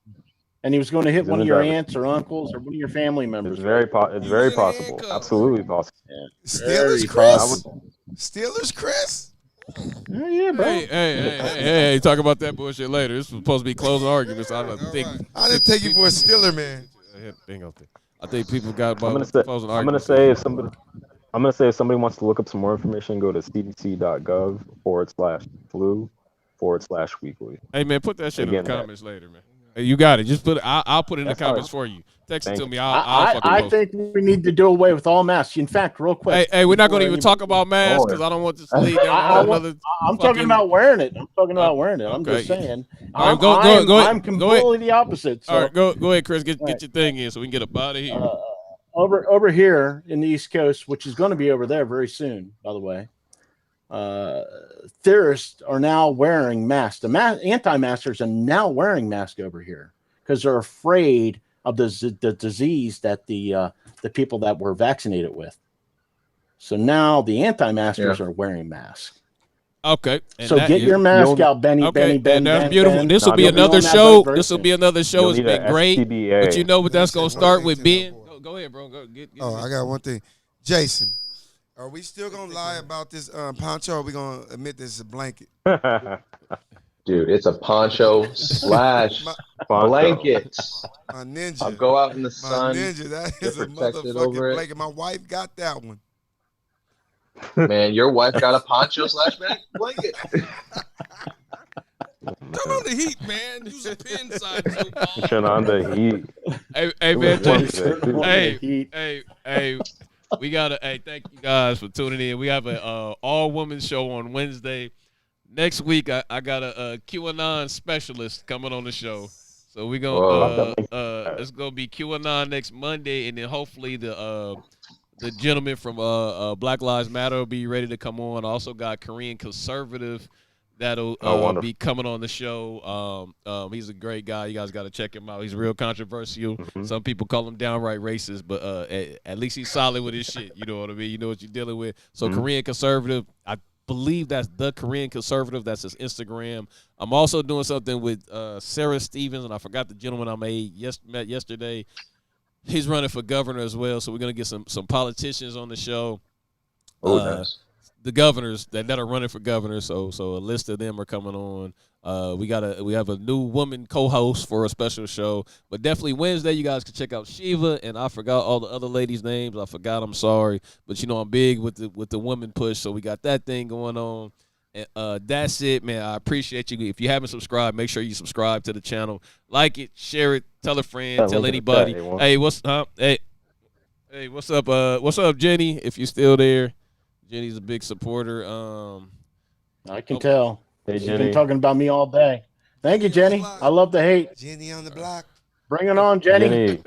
And he was going to hit Then one the of your driver- aunts or uncles or one of your family members. It's very, right? it's He very was in possible. handcuffs. Absolutely possible. Steelers, Very Chris. possible. Steelers, Chris. Yeah, bro. Hey, talk about that bullshit later. This was supposed to be closing arguments. I didn't take you for a Steeler, man. I think people got about I'm gonna say closing if arguments. somebody wants to look up some more information, go to cdc.gov/flu/weekly. Hey man, put that shit in Again, the comments later, man. Hey, you got it. Just put it. I'll put it in the That's fine. comments for you. Text it to Thank me. you. I'll fucking I post think we need to do away with all masks. In fact, real quick. Hey, we're not going to before even talk anybody- about masks because I don't want this to lead down I want- another. I'm talking about wearing it. I'm talking about wearing it. I'm okay. just saying. All right, I'm, go I'm, ahead. I'm completely the opposite. So. All right, go ahead, Chris. Get your thing in so we can get up out of here. Over here in the East Coast, which is going to be over there very soon, by the way. Theorists are now wearing masks. The anti-maskers are now wearing masks over here because they're afraid of the disease that the people that were vaccinated with. So now the anti-maskers are wearing masks. Okay. So get your mask out, Benny. Okay, Benny. and that's Ben, beautiful. Ben. This will be You'll another on that show. very This will soon. be another show. You'll It's need been a great, STBA. but you know what that's gonna start with being. Go ahead, bro. Get I got one thing. Jason, are we still gonna lie about this poncho? Or are we gonna admit this is a blanket? Dude, it's a poncho slash blanket. My ninja. I'll go out in the My sun. ninja. That get is a protected motherfucking over it. blanket. My wife got that one. Man, your wife got a poncho slash blanket. Turn on the heat, man. Use a pin side. Turn on the heat. Hey, man. Wednesday. Hey. We gotta. Hey, thank you guys for tuning in. We have a all women show on Wednesday. Next week, I got a QAnon specialist coming on the show. So we're gonna it's gonna be QAnon next Monday, and then hopefully the gentleman from Black Lives Matter will be ready to come on. I also got Korean conservative that'll be coming on the show. He's a great guy. You guys got to check him out. He's real controversial. Mm-hmm. Some people call him downright racist, but at least he's solid with his shit. You know what I mean? You know what you're dealing with. So Korean conservative, I believe that's the Korean conservative. That's his Instagram. I'm also doing something with Sarah Stevens, and I forgot the gentleman I met yesterday. He's running for governor as well, so we're gonna get some politicians on the show. Nice. The governors that are running for governor, so a list of them are coming on. We have a new woman co-host for a special show, but definitely Wednesday you guys can check out Shiva, and I forgot all the other ladies' names. I forgot. I'm sorry, but I'm big with the women push, so we got that thing going on. And that's it, man. I appreciate you. If you haven't subscribed, make sure you subscribe to the channel, like it, share it, tell a friend, tell anybody. Hey, what's up? Hey, what's up? What's up, Jenny? If you're still there. Jenny's a big supporter. I can tell. Hey, She's Jenny. been talking about me all day. Thank you, Jenny. I love the hate. Jenny on the block. Bring it on, Jenny.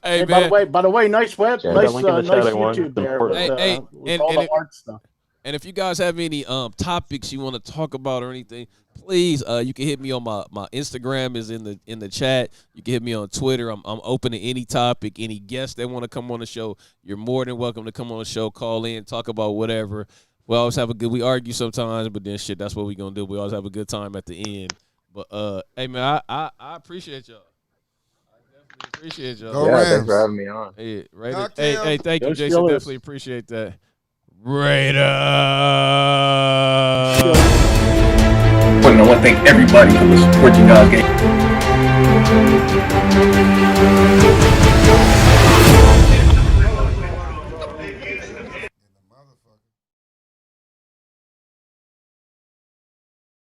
Hey, by the way, nice web, Jenny, nice, that link in the nice chat, everyone. YouTube there with, with all the art stuff. And if you guys have any topics you want to talk about or anything, please you can hit me on my Instagram is in the chat. You can hit me on Twitter. I'm open to any topic, any guests that want to come on the show. You're more than welcome to come on the show, call in, talk about whatever. We always have we argue sometimes, but then shit, that's what we gonna do. We always have a good time at the end. But hey man, I appreciate y'all. I definitely appreciate y'all. Thanks for having me on. Hey, thank you, Jason. Steelers. Definitely appreciate that. Raiders. I want to thank everybody for the support you guys gave.